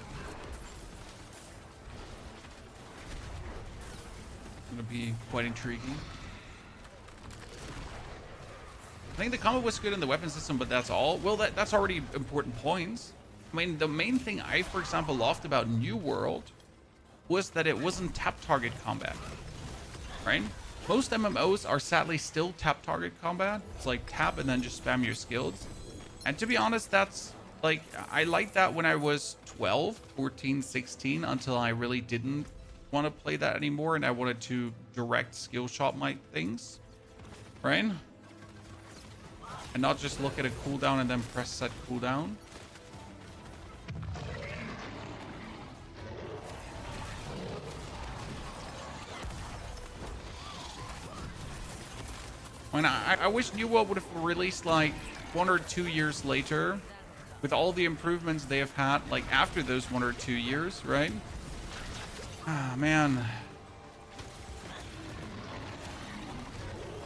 It's gonna be quite intriguing. I think the combat was good in the weapon system, but that's all. Well, that's already important points. I mean, the main thing I, for example, loved about New World was that it wasn't tap target combat, right? Most MMOs are sadly still tap target combat. It's like tap and then just spam your skills. And to be honest, that's Like, I liked that when I was 12, 14, 16, until I really didn't want to play that anymore, and I wanted to direct skill shot my things, right? And not just look at a cooldown and then press set cooldown. When I wish New World would have released like 1 or 2 years later, with all the improvements they have had, like after those 1 or 2 years, right? Ah, man.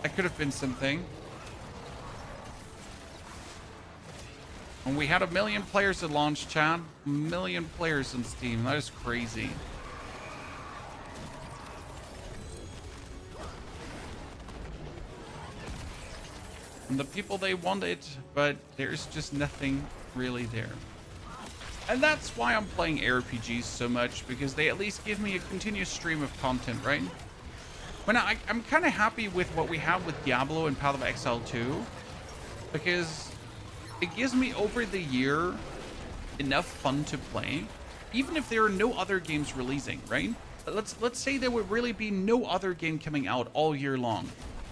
That could have been something. When we had 1 million players at launch, chat. 1 million players on Steam. That is crazy. And the people they wanted, but there's just nothing really there. And that's why I'm playing RPGs so much, because they at least give me a continuous stream of content, right? When I'm kind of happy with what we have with Diablo and Path of Exile 2, because it gives me over the year enough fun to play, even if there are no other games releasing, right? Let's say there would really be no other game coming out all year long.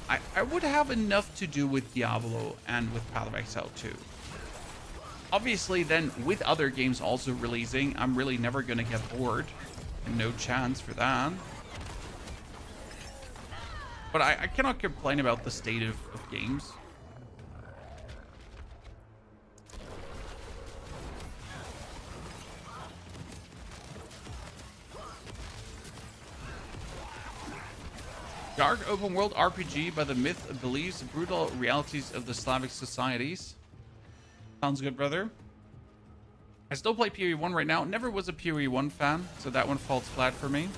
I would have enough to do with Diablo and with Path of Exile 2. Obviously, then, with other games also releasing, I'm really never going to get bored. And no chance for that. But I cannot complain about the state of games. Dark open world RPG by the myth believes the brutal realities of the Slavic societies. Sounds good, brother. I still play PoE 1 right now. Never was a PoE 1 fan, so that one falls flat for me.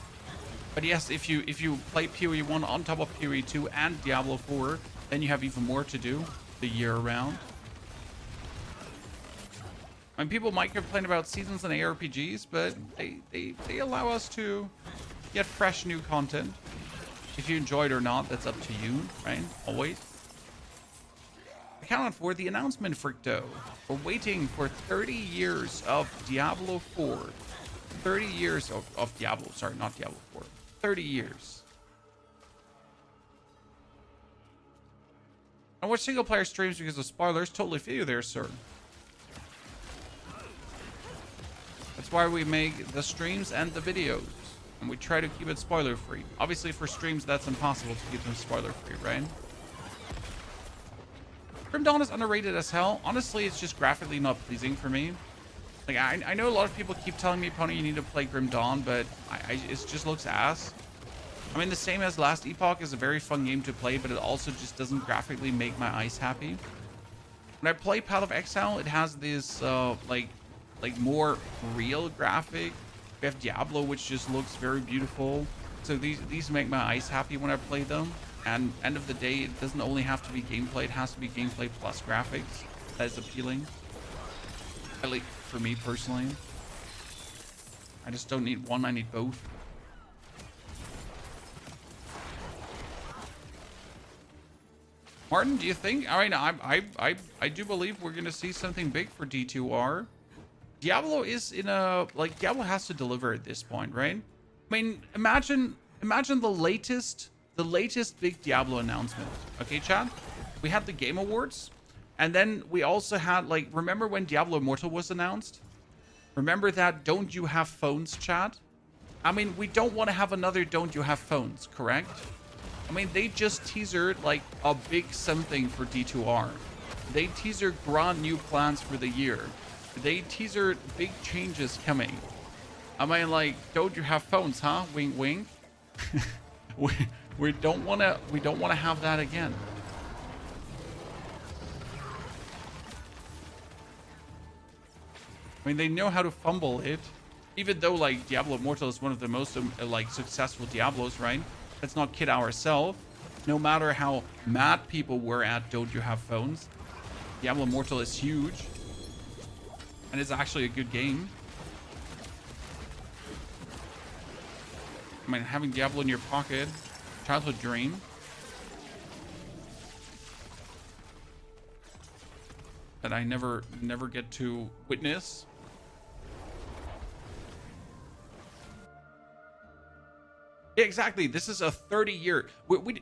But yes, if you play PoE 1 on top of PoE 2 and Diablo 4, then you have even more to do the year round. I mean, people might complain about seasons and ARPGs, but they allow us to get fresh new content. If you enjoy it or not, that's up to you, right? Always. I cannot afford the announcement, Fricto. We're waiting for 30 years of Diablo 4. 30 years of Diablo. Sorry, not Diablo 4. 30 years. I watch single player streams because of spoilers. Totally feel you there, sir. That's why we make the streams and the videos. And we try to keep it spoiler free. Obviously for streams that's impossible to keep them spoiler free, right? Grim Dawn is underrated as hell. Honestly, it's just graphically not pleasing for me. Like I know a lot of people keep telling me, Pony, you need to play Grim Dawn, but it just looks ass. I mean, the same as Last Epoch is a very fun game to play, but it also just doesn't graphically make my eyes happy. When I play Path of Exile, it has this like more real graphic. We have Diablo, which just looks very beautiful. So these make my eyes happy when I play them. And end of the day, it doesn't only have to be gameplay. It has to be gameplay plus graphics. That is appealing. At least for me personally. I just don't need one. I need both. Martin, do you think? I mean, I do believe we're gonna see something big for D2R. Diablo is in a, like, Diablo has to deliver at this point, right? I mean, imagine the latest big Diablo announcement. Okay, chat? We had the Game Awards, and then we also had, like, remember when Diablo Immortal was announced? Remember that Don't You Have Phones, chat? I mean, we don't want to have another Don't You Have Phones, correct? I mean, they just teasered, like, a big something for D2R. They teasered grand new plans for the year. They teasered big changes coming. I mean, like, don't you have phones, huh? Wink, wink. we don't want to have that again. I mean, they know how to fumble it, even though like Diablo Immortal is one of the most like successful Diablos, right? Let's not kid ourselves. No matter how mad people were at Don't You Have Phones, Diablo Immortal is huge. And it's actually a good game. I mean, having Diablo in your pocket, childhood dream. that I never get to witness. Yeah, exactly. This is a 30-year.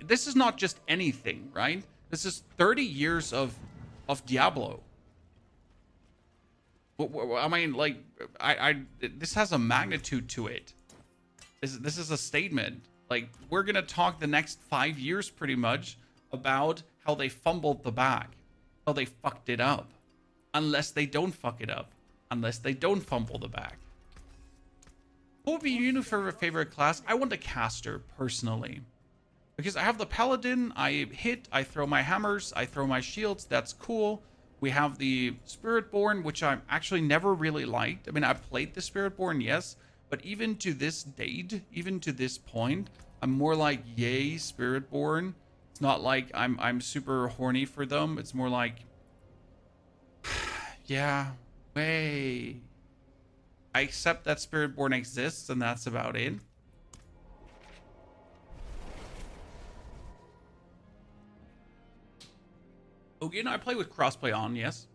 This is not just anything, right? This is 30 years of Diablo. I mean, like, this has a magnitude to it. This is a statement. Like, we're gonna talk the next 5 years pretty much about how they fumbled the bag, how they fucked it up, unless they don't fuck it up, unless they don't fumble the bag. What would be your new favorite class? I want a caster personally, because I have the paladin. I hit, I throw my hammers, I throw my shields. That's cool. We have the Spiritborn, which I actually never really liked. I mean, I played the Spiritborn, yes, but even to this date, even to this point, I'm more like, yay, Spiritborn. It's not like I'm super horny for them. It's more like, yeah, way. I accept that Spiritborn exists, and that's about it. Ogian, I play with crossplay on, yes.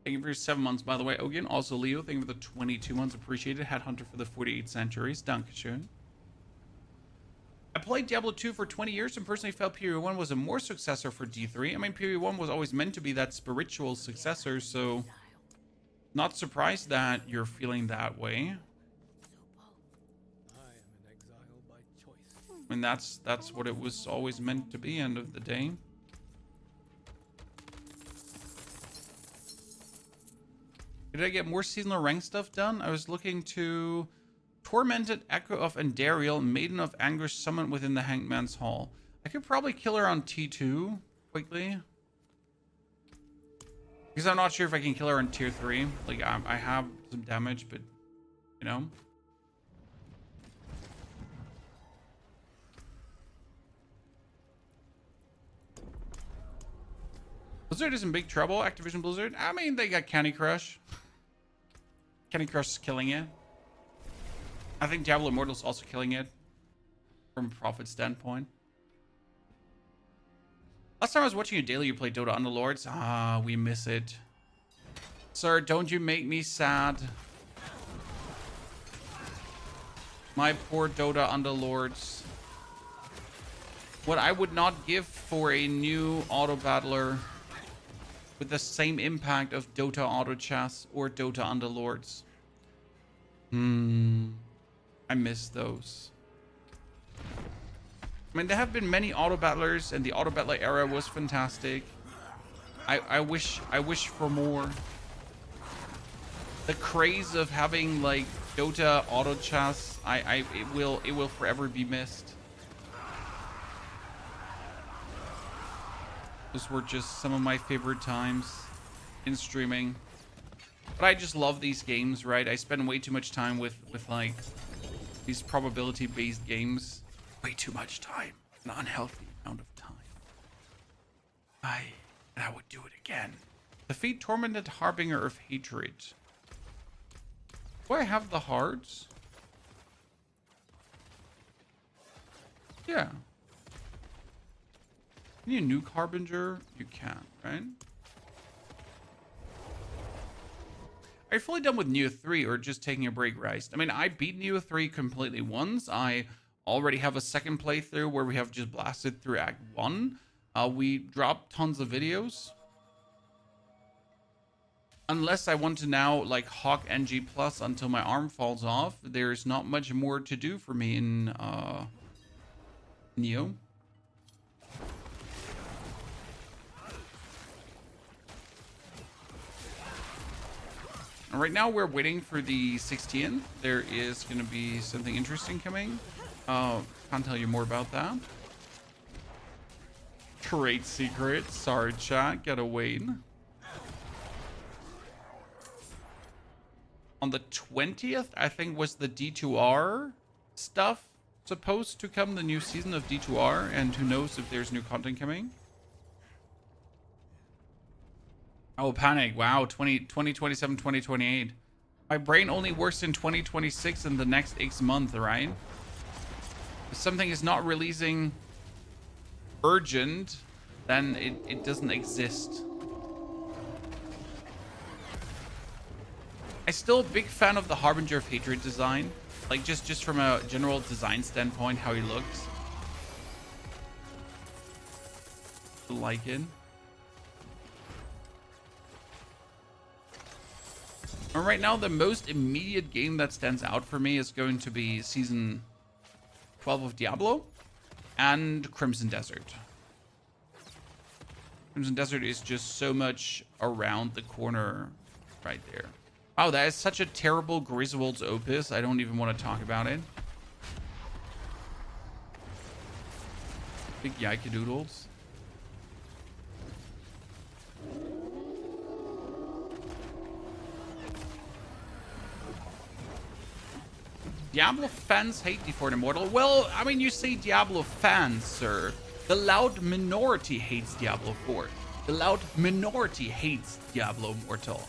Thank you for your 7 months, by the way, Ogian. Also, Leo, thank you for the 22 months. Appreciated. Headhunter for the 48 centuries. Dankeschön. I played Diablo 2 for 20 years and personally felt Period 1 was a more successor for D3. I mean, Period 1 was always meant to be that spiritual successor, so not surprised that you're feeling that way. I mean, that's what it was always meant to be, end of the day. Did I get more seasonal rank stuff done? I was looking to Tormented Echo of Andariel, Maiden of Anguish, summoned within the Hangman's Hall. I could probably kill her on T2 quickly, because I'm not sure if I can kill her on tier 3. Like, I have some damage, but, you know. Blizzard is in big trouble. Activision Blizzard. I mean, they got Candy Crush. Candy Crush is killing it. I think Diablo Immortal's also killing it from a profit standpoint. Last time I was watching you daily, you played Dota Underlords. Ah, we miss it. Sir, don't you make me sad. My poor Dota Underlords. What I would not give for a new auto battler with the same impact of Dota Auto Chess or Dota Underlords. I miss those. I mean, there have been many auto battlers, and the auto battler era was fantastic. I wish for more. The craze of having like Dota auto chess, it will forever be missed. Those were just some of my favorite times in streaming. But I just love these games, right? I spend way too much time with like these probability-based games. Way too much time. An unhealthy amount of time. I would do it again. Defeat Tormented Harbinger of Hatred. Do I have the hearts? Yeah. Can you nuke Harbinger? You can, right? Are you fully done with Neo 3 or just taking a break, Rice? I mean, I beat Neo 3 completely once. I already have a second playthrough where we have just blasted through Act 1. We dropped tons of videos. Unless I want to now like hawk NG Plus until my arm falls off, there's not much more to do for me in Neo. And right now we're waiting for the 16th. There is going to be something interesting coming. Can't tell you more about that. Trade secret. Sorry, chat. Gotta wait. On the 20th, I think, was the D2R stuff supposed to come, the new season of D2R, and who knows if there's new content coming. Oh, panic. Wow, 2027, 2028. My brain only works in 2026 and the next X month, right? If something is not releasing urgent, then it doesn't exist. I'm still a big fan of the Harbinger of Hatred design. Like, just from a general design standpoint, how he looks. I like it. And right now, the most immediate game that stands out for me is going to be Season 12 of Diablo and Crimson Desert. Crimson Desert is just so much around the corner right there. Wow, that is such a terrible Griswold's Opus. I don't even want to talk about it. Big yikedoodles. Diablo fans hate D2R Immortal. Well, I mean, you say Diablo fans, sir. The loud minority hates Diablo 4. The loud minority hates Diablo Immortal.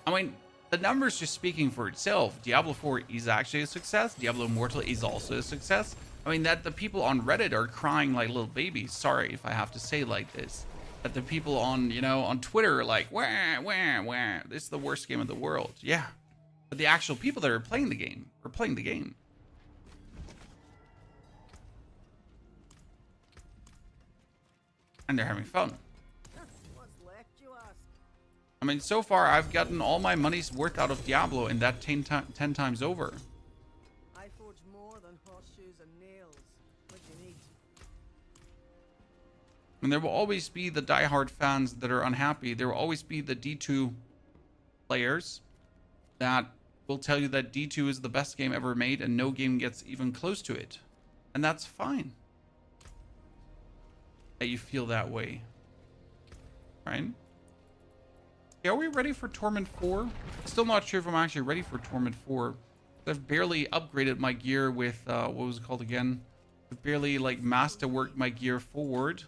I mean, the numbers just speaking for itself. Diablo 4 is actually a success. Diablo Immortal is also a success. I mean, that the people on Reddit are crying like little babies. Sorry if I have to say like this. That the people on, on Twitter are like, wah, wah, wah. This is the worst game in the world. Yeah. But the actual people that are playing the game are playing the game. And they're having fun. What's left, you ask? I mean, so far, I've gotten all my money's worth out of Diablo, and that 10 times over. I forge more than horseshoes and nails. What you need? And there will always be the diehard fans that are unhappy. There will always be the D2 players that will tell you that D2 is the best game ever made, and no game gets even close to it. And that's fine. That you feel that way. Right? Yeah, are we ready for Torment 4? Still not sure if I'm actually ready for Torment 4. I've barely upgraded my gear with, what was it called again? I've barely, like, masterworked my gear forward.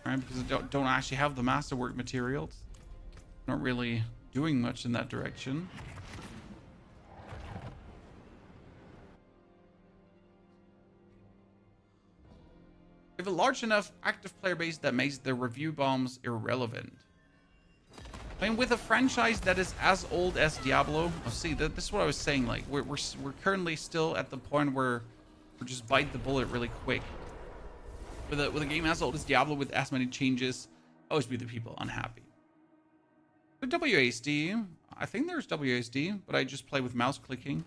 Right? Because I don't actually have the masterwork materials. Not really doing much in that direction. We have a large enough active player base that makes the review bombs irrelevant. I mean, with a franchise that is as old as Diablo, oh, see, this is what I was saying. Like, we're currently still at the point where we just bite the bullet really quick. With a game as old as Diablo, with as many changes, always be the people unhappy. The WASD, I think there's WASD, but I just play with mouse clicking.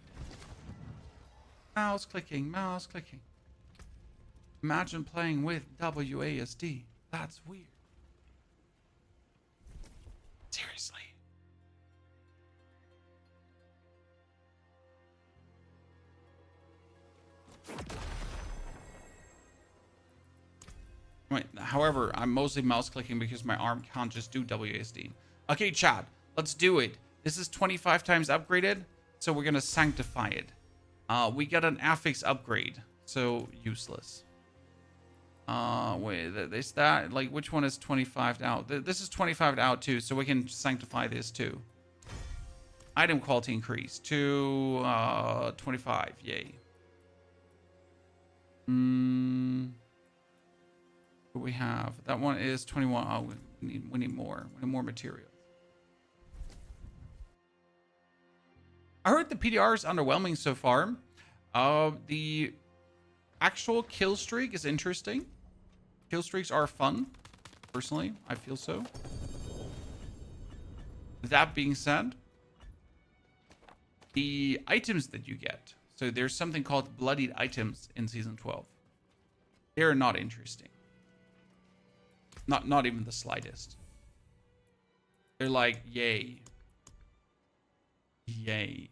Mouse clicking, mouse clicking. Imagine playing with WASD. That's weird. Seriously. Right. However, I'm mostly mouse clicking because my arm can't just do WASD. Okay, chat, let's do it. This is 25 times upgraded, so we're gonna sanctify it. We got an affix upgrade, so useless. Wait, is that, like, which one is 25 out? This is 25 out too, so we can sanctify this too. Item quality increase to 25, yay. What we have? That one is 21. Oh, we need more. We need more material. I heard the PDR is underwhelming so far. The actual kill streak is interesting. Kill streaks are fun. Personally, I feel so. That being said, the items that you get. So there's something called bloodied items in Season 12. They're not interesting. Not even the slightest. They're like, yay. Yay.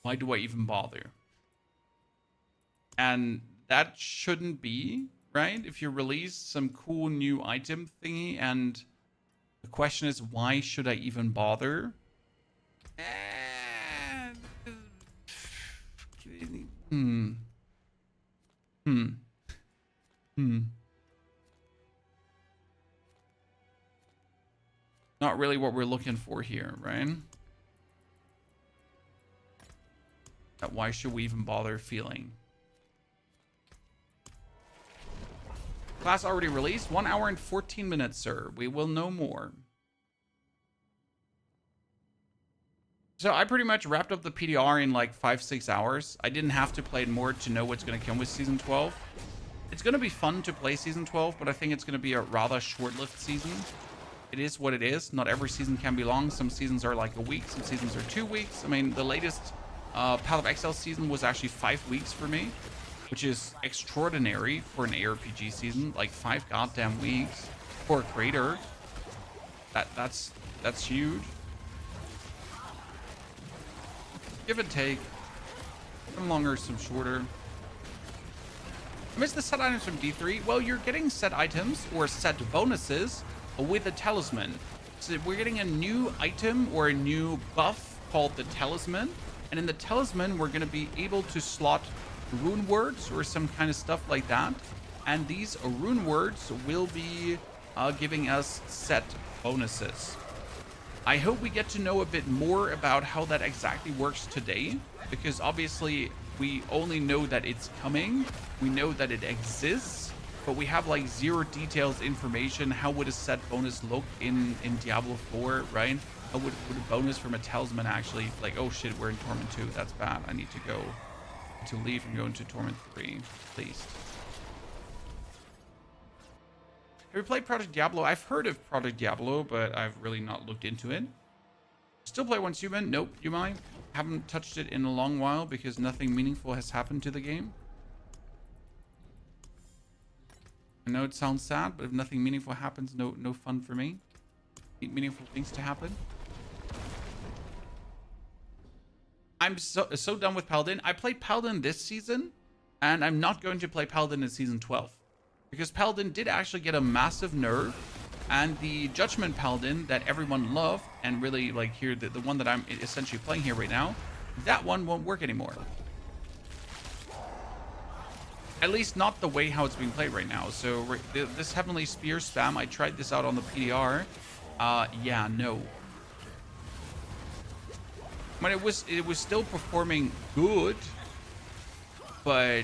Why do I even bother? And that shouldn't be, right? If you release some cool new item thingy and the question is, why should I even bother? Not really what we're looking for here, right? That why should we even bother feeling? Class already released. 1 hour and 14 minutes, sir. We will know more. So I pretty much wrapped up the PDR in like 5-6 hours. I didn't have to play it more to know what's going to come with Season 12. It's going to be fun to play Season 12, but I think it's going to be a rather short-lived season. It is what it is. Not every season can be long. Some seasons are like a week. Some seasons are 2 weeks. I mean, the latest Path of Exile season was actually 5 weeks for me, which is extraordinary for an ARPG season. Like 5 goddamn weeks for a creator. That's huge. Give and take. Some longer, some shorter. I miss the set items from D3. Well, you're getting set items or set bonuses with a talisman. So we're getting a new item or a new buff called the talisman. And in the talisman, we're going to be able to slot rune words or some kind of stuff like that. And these rune words will be giving us set bonuses. I hope we get to know a bit more about how that exactly works today, because obviously we only know that it's coming. We know that it exists, but we have like zero details information. How would a set bonus look in Diablo 4, right? How would a bonus from a talisman actually, like, oh shit, we're in Torment 2. That's bad. I need to leave and go into Torment 3, please. Have you played Project Diablo? I've heard of Project Diablo, but I've really not looked into it. Still play Once Human? Nope. You mind? Haven't touched it in a long while because nothing meaningful has happened to the game. I know it sounds sad, but if nothing meaningful happens, no fun for me. Need meaningful things to happen. I'm so done with Paladin. I played Paladin this season, and I'm not going to play Paladin in Season 12. Because Paladin did actually get a massive nerf, and the Judgment Paladin that everyone loved, and really like here, the one that I'm essentially playing here right now, that one won't work anymore. At least not the way how it's being played right now. So this Heavenly Spear spam, I tried this out on the PDR. Yeah, no. I mean, it was still performing good, but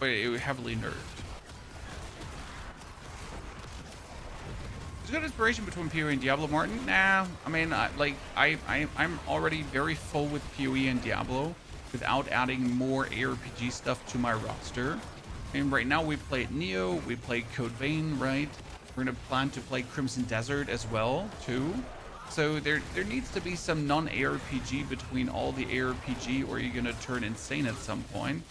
it was heavily nerfed. There's good inspiration between PoE and Diablo, Martin. Nah, I mean, I'm already very full with PoE and Diablo without adding more ARPG stuff to my roster. I mean, right now we played Neo, we played Code Vein, right? We're gonna plan to play Crimson Desert as well, too. So there needs to be some non-ARPG between all the ARPG, or you're gonna turn insane at some point.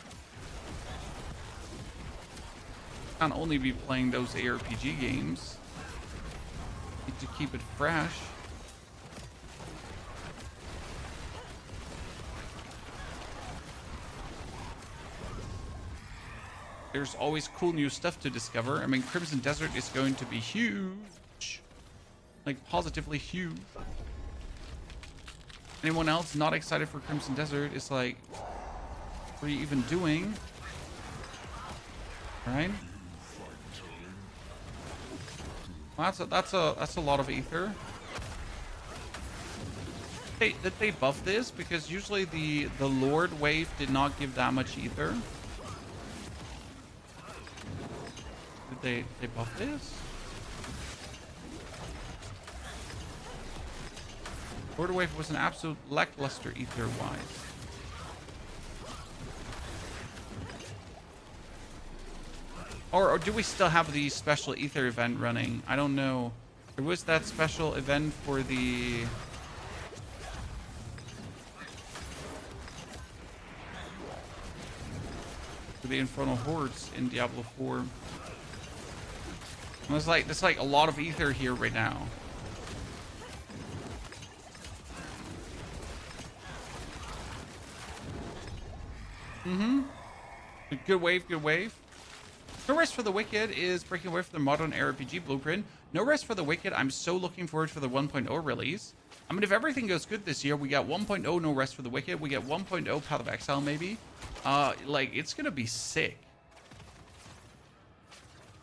Can't only be playing those ARPG games. Need to keep it fresh. There's always cool new stuff to discover. I mean, Crimson Desert is going to be huge. Like, positively huge. Anyone else not excited for Crimson Desert is like, what are you even doing? Right? Well, that's a lot of ether. Did they buff this? Because usually the Lord wave did not give that much ether. Did they buff this? Lord wave was an absolute lackluster ether-wise. Or do we still have the special ether event running? I don't know. There was that special event for the... Infernal Hordes in Diablo 4. There's like a lot of ether here right now. Good wave, good wave. No Rest for the Wicked is breaking away from the modern RPG blueprint. No Rest for the Wicked, I'm so looking forward for the 1.0 release. I mean, if everything goes good this year, we got 1.0 No Rest for the Wicked, we get 1.0 Path of Exile maybe. Like, it's gonna be sick.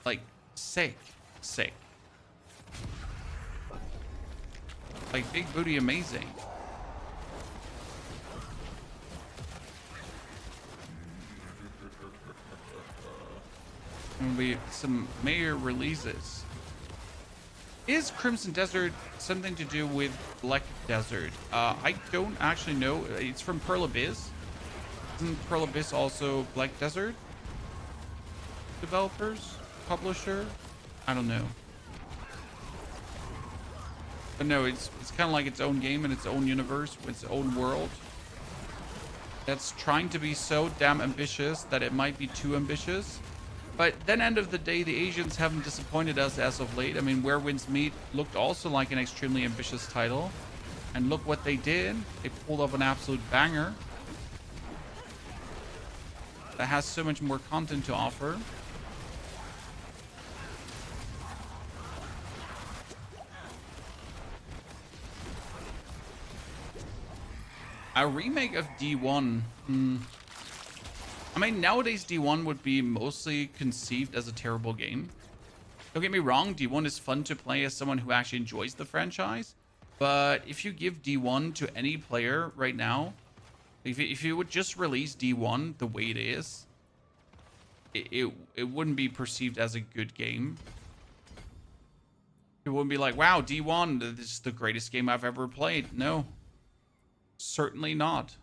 Like, sick. Like, big booty amazing. And we some major releases. Is Crimson Desert something to do with Black Desert? I don't actually know. It's from Pearl Abyss. Isn't Pearl Abyss also Black Desert? Developers? Publisher? I don't know. But no, it's kind of like its own game and its own universe, with its own world. That's trying to be so damn ambitious that it might be too ambitious. But then end of the day, the Asians haven't disappointed us as of late. I mean, Where Winds Meet looked also like an extremely ambitious title. And look what they did. They pulled up an absolute banger that has so much more content to offer. A remake of D1. I mean, nowadays D1 would be mostly conceived as a terrible game. Don't get me wrong, D1 is fun to play as someone who actually enjoys the franchise. But if you give D1 to any player right now, if you would just release D1 the way it is, it wouldn't be perceived as a good game. It wouldn't be like, wow, D1, this is the greatest game I've ever played. No, certainly not.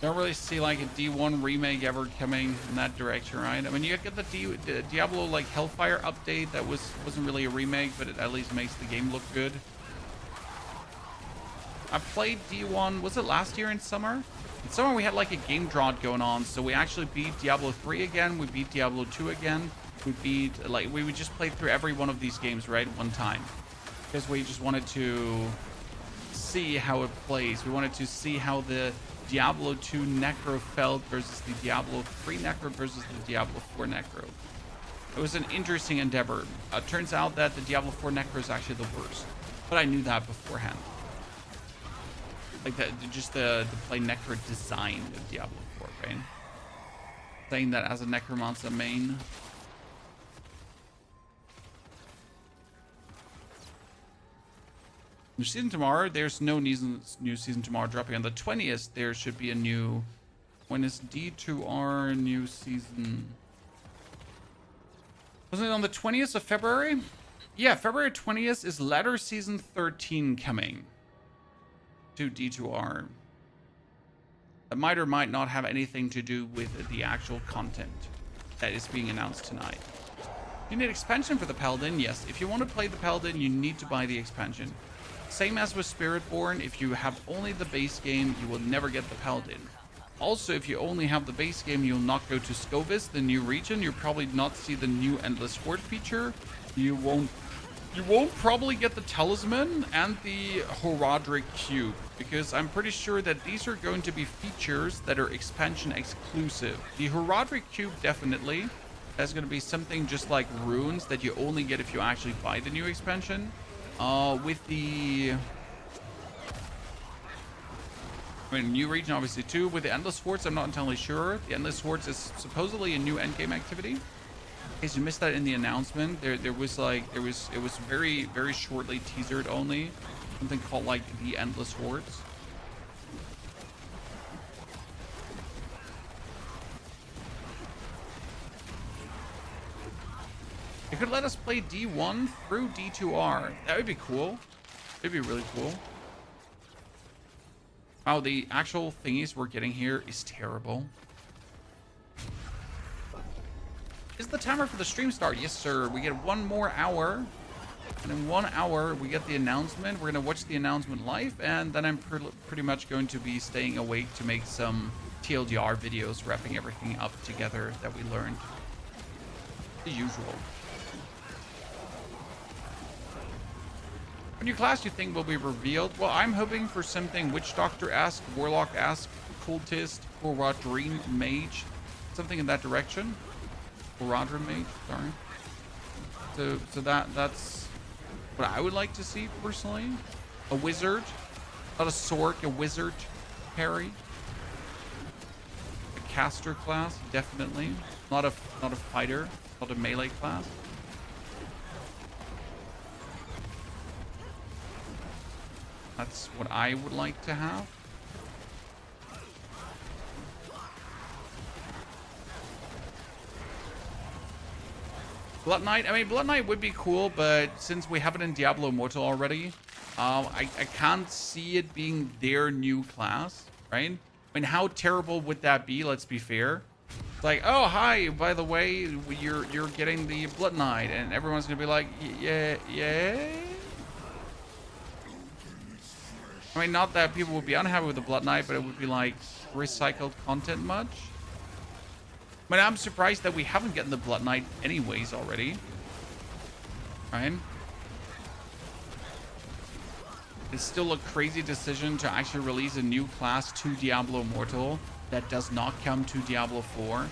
Don't really see like a D1 remake ever coming in that direction, right? I mean, you get the Diablo like Hellfire update that wasn't really a remake, but it at least makes the game look good. I played D1, was it last year in summer? In summer we had like a game drought going on, so we actually beat Diablo 3 again, we beat Diablo 2 again, we would just play through every one of these games, right, one time. Because we just wanted to see how it plays. We wanted to see how the Diablo 2 Necro felt versus the Diablo 3 Necro versus the Diablo 4 Necro. It was an interesting endeavor. Turns out that the Diablo 4 Necro is actually the worst, but I knew that beforehand. Like that, just the play Necro design of Diablo 4, right? Saying that as a Necromancer main. New season tomorrow. There's no new season tomorrow dropping on the 20th. There should be a new. When is D2R new season? Wasn't it on the 20th of February? Yeah, February 20th is Ladder Season 13 coming to D2R. That might or might not have anything to do with the actual content that is being announced tonight. You need expansion for the Paladin? Yes. If you want to play the Paladin, you need to buy the expansion. Same as with Spiritborn, if you have only the base game, you will never get the Paladin. Also, if you only have the base game, you'll not go to Scovis, the new region. You'll probably not see the new Endless Horde feature. You won't probably get the Talisman and the Horadric Cube, because I'm pretty sure that these are going to be features that are expansion exclusive. The Horadric Cube definitely. That's going to be something just like runes that you only get if you actually buy the new expansion. With the new region obviously too. With the Endless Hordes, I'm not entirely sure. The Endless Hordes is supposedly a new endgame activity. In case you missed that in the announcement, it was very, very shortly teasered only. Something called like the Endless Hordes. It could let us play D1 through D2R. That would be cool. It'd be really cool. Oh, the actual thingies we're getting here is terrible. Is the timer for the stream start? Yes, sir. We get 1 more hour. And in 1 hour, we get the announcement. We're going to watch the announcement live. And then I'm pretty much going to be staying awake to make some TLDR videos, wrapping everything up together that we learned. The usual. What new class do you think will be revealed? Well, I'm hoping for something Witch Doctor-esque, Warlock-esque, Cultist, Horadrim Mage. Something in that direction. Horadrim Mage, sorry. So that's what I would like to see, personally. A wizard. Not a sword, a wizard. Parry. A caster class, definitely. Not a fighter, not a melee class. That's what I would like to have. Blood Knight, I mean, Blood Knight would be cool, but since we have it in Diablo Immortal already, I can't see it being their new class, right? I mean, how terrible would that be? Let's be fair. It's like, oh, hi, by the way, you're getting the Blood Knight, and everyone's gonna be like, yeah, yeah. I mean, not that people would be unhappy with the Blood Knight, but it would be like recycled content much. I mean, I'm surprised that we haven't gotten the Blood Knight anyways already. Right? It's still a crazy decision to actually release a new class to Diablo Immortal that does not come to Diablo 4.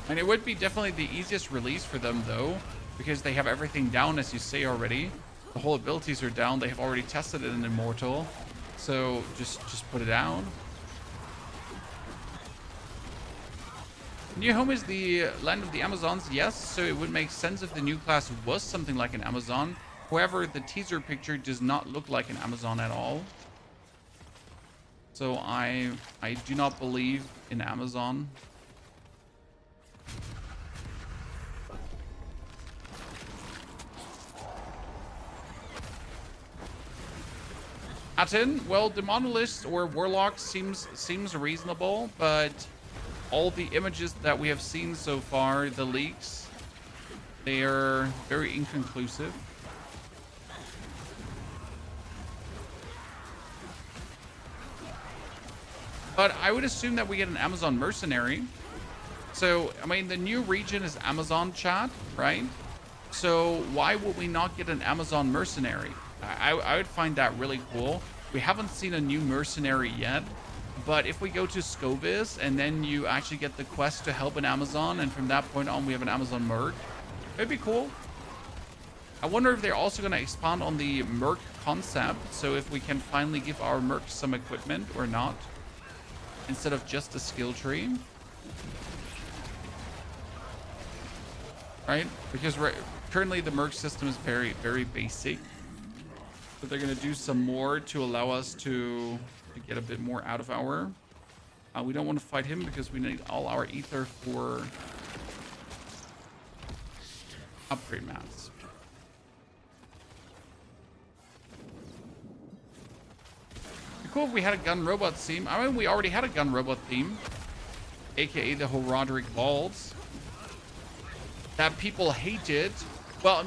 And it would be definitely the easiest release for them, though, because they have everything down, as you say already. The whole abilities are down. They have already tested it in Immortal. So just put it down. New home is the land of the Amazons, yes. So it would make sense if the new class was something like an Amazon. However, the teaser picture does not look like an Amazon at all. So I do not believe in Amazon. Atin, well, the Monolith or Warlock seems reasonable, but all the images that we have seen so far, the leaks, they are very inconclusive. But I would assume that we get an Amazon mercenary. So, I mean, the new region is Amazon, chat, right? So why would we not get an Amazon mercenary? I would find that really cool. We haven't seen a new mercenary yet, but if we go to Scovis and then you actually get the quest to help an Amazon, and from that point on we have an Amazon merc, it'd be cool. I wonder if they're also going to expand on the merc concept, so if we can finally give our merc some equipment or not, instead of just a skill tree. Right? Because currently the merc system is very, very basic. But they're going to do some more to allow us to get a bit more out of our... we don't want to fight him because we need all our ether for upgrade mats. It'd be cool if we had a gun robot theme. I mean, we already had a gun robot theme, aka the Horadric Balls, that people hated. Well,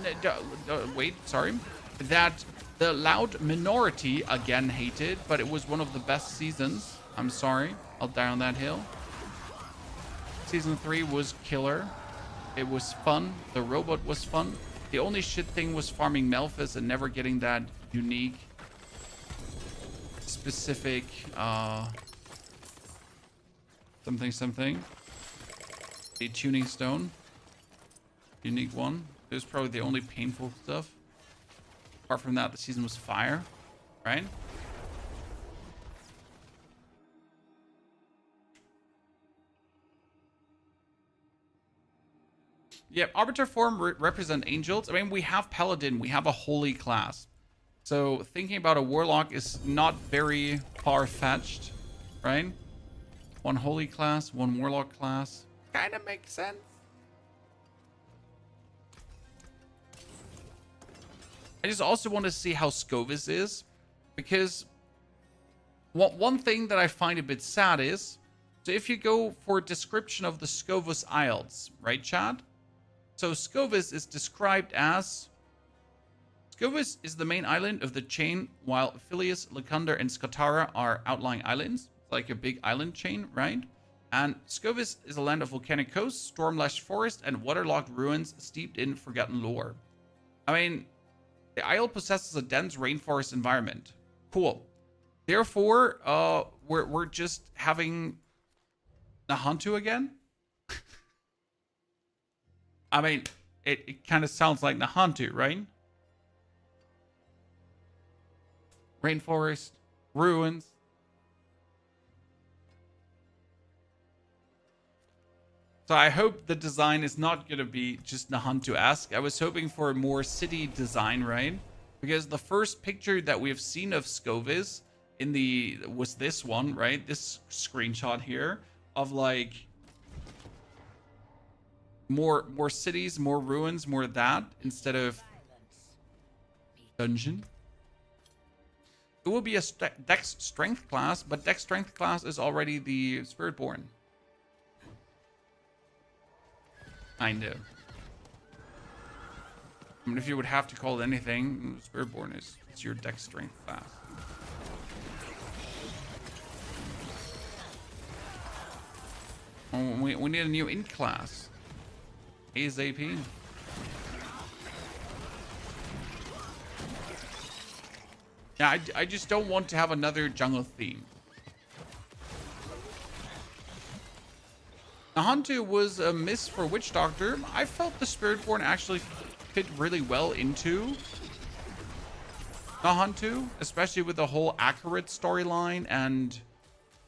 wait, sorry. That the loud minority again hated, but it was one of the best seasons. I'm sorry, I'll die on that hill. Season 3 was killer. It was fun. The robot was fun. The only shit thing was farming Melphis and never getting that unique, specific, something. A tuning stone. Unique one. It was probably the only painful stuff. Apart from that, the season was fire, right? Yeah, Arbiter form represent angels. I mean, we have Paladin, we have a holy class. So thinking about a Warlock is not very far-fetched, right? One holy class, one Warlock class. Kind of makes sense. I just also want to see how Scovis is, because one thing that I find a bit sad is, so if you go for a description of the Scovis Isles, right, Chad? So Scovis is described as, Scovis is the main island of the chain, while Phileas, Lacunda, and Skatara are outlying islands, like a big island chain, right? And Scovis is a land of volcanic coasts, storm-lashed forest, and waterlogged ruins steeped in forgotten lore. I mean, the isle possesses a dense rainforest environment. Cool. Therefore, we're just having Nahantu again? I mean, it kind of sounds like Nahantu, right? Rainforest, ruins. So I hope the design is not going to be just Nahantu-esque. I was hoping for a more city design, right? Because the first picture that we've seen of Scovis was this one, right? This screenshot here of like more cities, more ruins, more of that instead of dungeon. It will be a Dex Strength class, but Dex Strength class is already the Spiritborn. Kind of. I mean, if you would have to call it anything, Spiritborn it's your Dex Strength class. Oh, we need a new int class. ASAP. Yeah, I just don't want to have another jungle theme. Nahantu was a miss for Witch Doctor. I felt the Spiritborn actually fit really well into Nahantu, especially with the whole accurate storyline and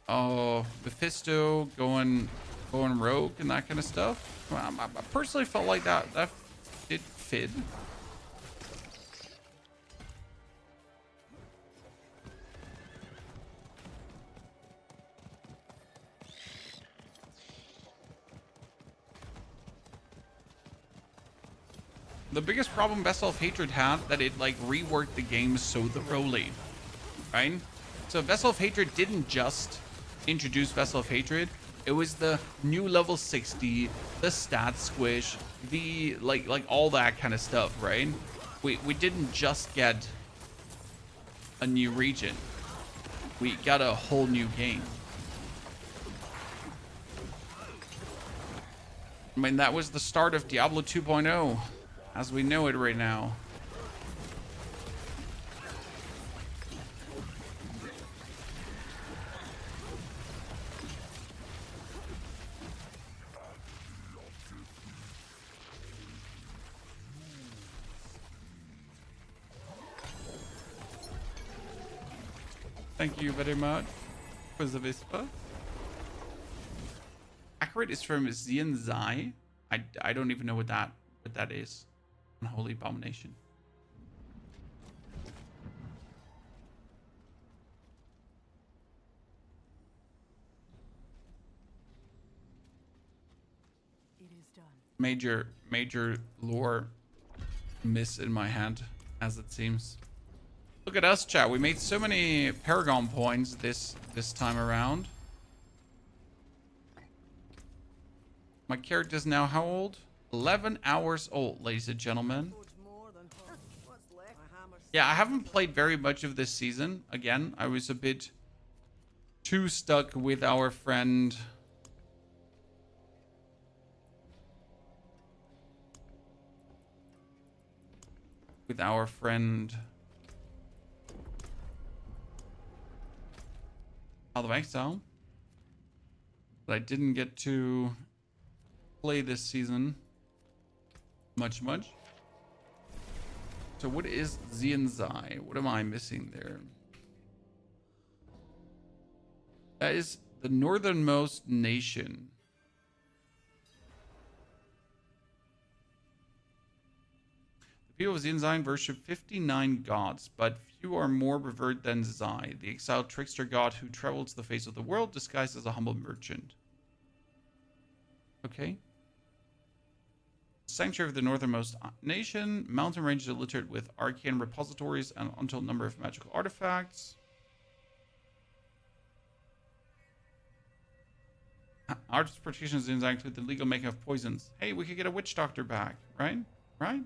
Mephisto going rogue and that kind of stuff. I personally felt like that did fit. The biggest problem Vessel of Hatred had, that it like reworked the game so thoroughly, right? So Vessel of Hatred didn't just introduce Vessel of Hatred. It was the new level 60, the stat squish, the like all that kind of stuff, right? We didn't just get a new region. We got a whole new game. I mean, that was the start of Diablo 2.0. As we know it right now. Thank you very much for the whisper. Accurate is from Xian Zai. I don't even know what that is. Unholy abomination. It is done. Major lore miss in my hand, as it seems. Look at us, chat. We made so many Paragon points this time around. My character's now how old? 11 hours old, ladies and gentlemen. Yeah, I haven't played very much of this season. Again, I was a bit too stuck with our friend. Out of Exile. But I didn't get to play this season much. So what is Xianzai? What am I missing there? That is the northernmost nation. The people of Xianzai worship 59 gods, but few are more revered than Zai, the exiled trickster god who travels the face of the world disguised as a humble merchant. Okay. Sanctuary of the northernmost nation. Mountain ranges are littered with arcane repositories and untold number of magical artifacts. Arts practitioners include the legal making of poisons. Hey, we could get a witch doctor back, right? Right?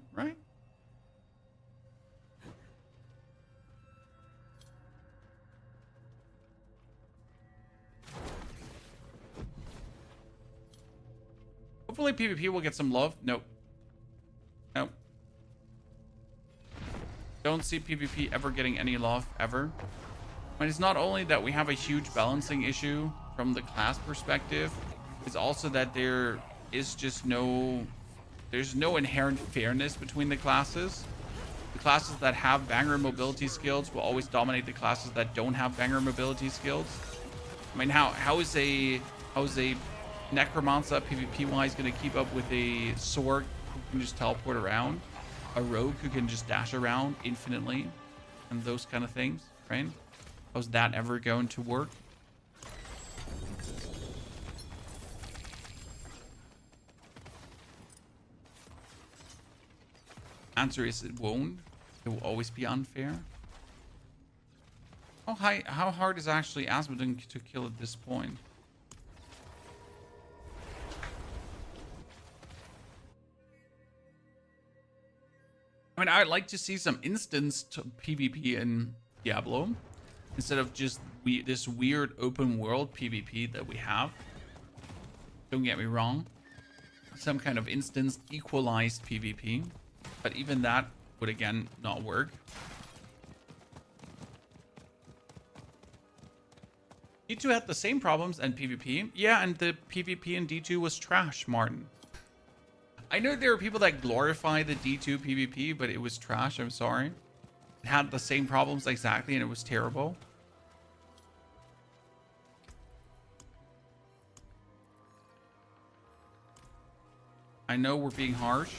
Hopefully PvP will get some love. Nope. Don't see PvP ever getting any love, ever. I mean, it's not only that we have a huge balancing issue from the class perspective, is also that there is just there's no inherent fairness between the classes. The classes that have banger mobility skills will always dominate the classes that don't have banger mobility skills. I mean, how is a necromancer PvP wise going to keep up with a sword who can just teleport around, a rogue who can just dash around infinitely, and those kind of things, right? How's that ever going to work? Answer is it won't. It will always be unfair. How hard is actually Asmodon to kill at this point? I mean, I'd like to see some instanced PvP in Diablo instead of just this weird open world PvP that we have. Don't get me wrong. Some kind of instanced equalized PvP. But even that would, again, not work. D2 had the same problems in PvP. Yeah, and the PvP in D2 was trash, Martin. I know there are people that glorify the D2 PvP, but it was trash, I'm sorry. It had the same problems exactly, and it was terrible. I know we're being harsh.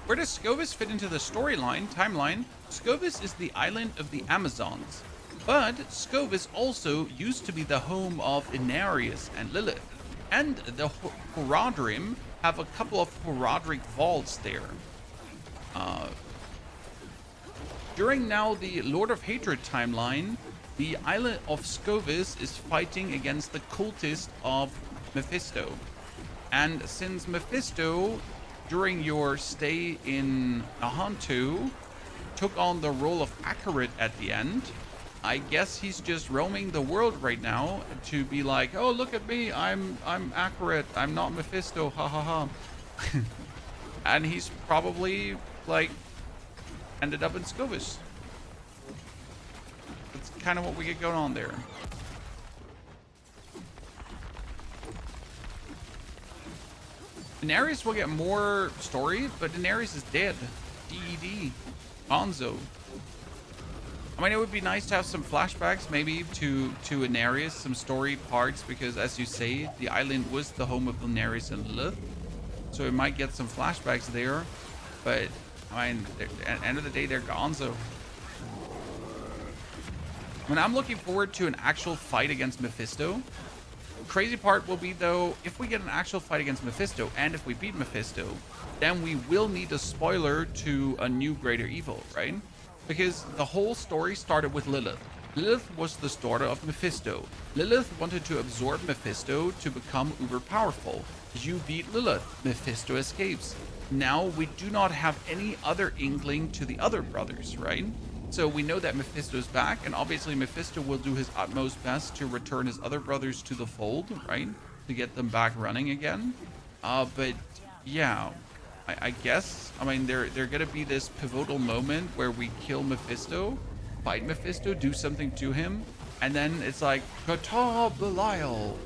Where does Scovis fit into the timeline? Scovis is the island of the Amazons. But Scovis also used to be the home of Inarius and Lilith. And the Horadrim have a couple of Horadric vaults there. During now the Lord of Hatred timeline, the island of Scovis is fighting against the cultist of Mephisto. And since Mephisto, during your stay in Nahantu, took on the role of Akarit at the end, I guess he's just roaming the world right now to be like, oh, look at me, I'm Akarit, I'm not Mephisto, ha ha ha. And he's probably, like, ended up in Scovis. That's kind of what we get going on there. Daenerys will get more story, but Daenerys is dead. DED. Gonzo. I mean, it would be nice to have some flashbacks, maybe, to Daenerys, some story parts, because as you say, the island was the home of Daenerys and Lilith. So we might get some flashbacks there. But, I mean, at the end of the day, they're Gonzo. I mean, I'm looking forward to an actual fight against Mephisto. Crazy part will be, though, if we get an actual fight against Mephisto, and if we beat Mephisto, then we will need a spoiler to a new greater evil, right? Because the whole story started with Lilith. Lilith was the daughter of Mephisto. Lilith wanted to absorb Mephisto to become uber powerful. You beat Lilith. Mephisto escapes. Now we do not have any other inkling to the other brothers, right? So we know that Mephisto is back, and obviously Mephisto will do his utmost best to return his other brothers to the fold, right? To get them back running again. But yeah, I guess, I mean, there gonna be this pivotal moment where we kill Mephisto, fight Mephisto, do something to him, and then it's like, Kata Belial,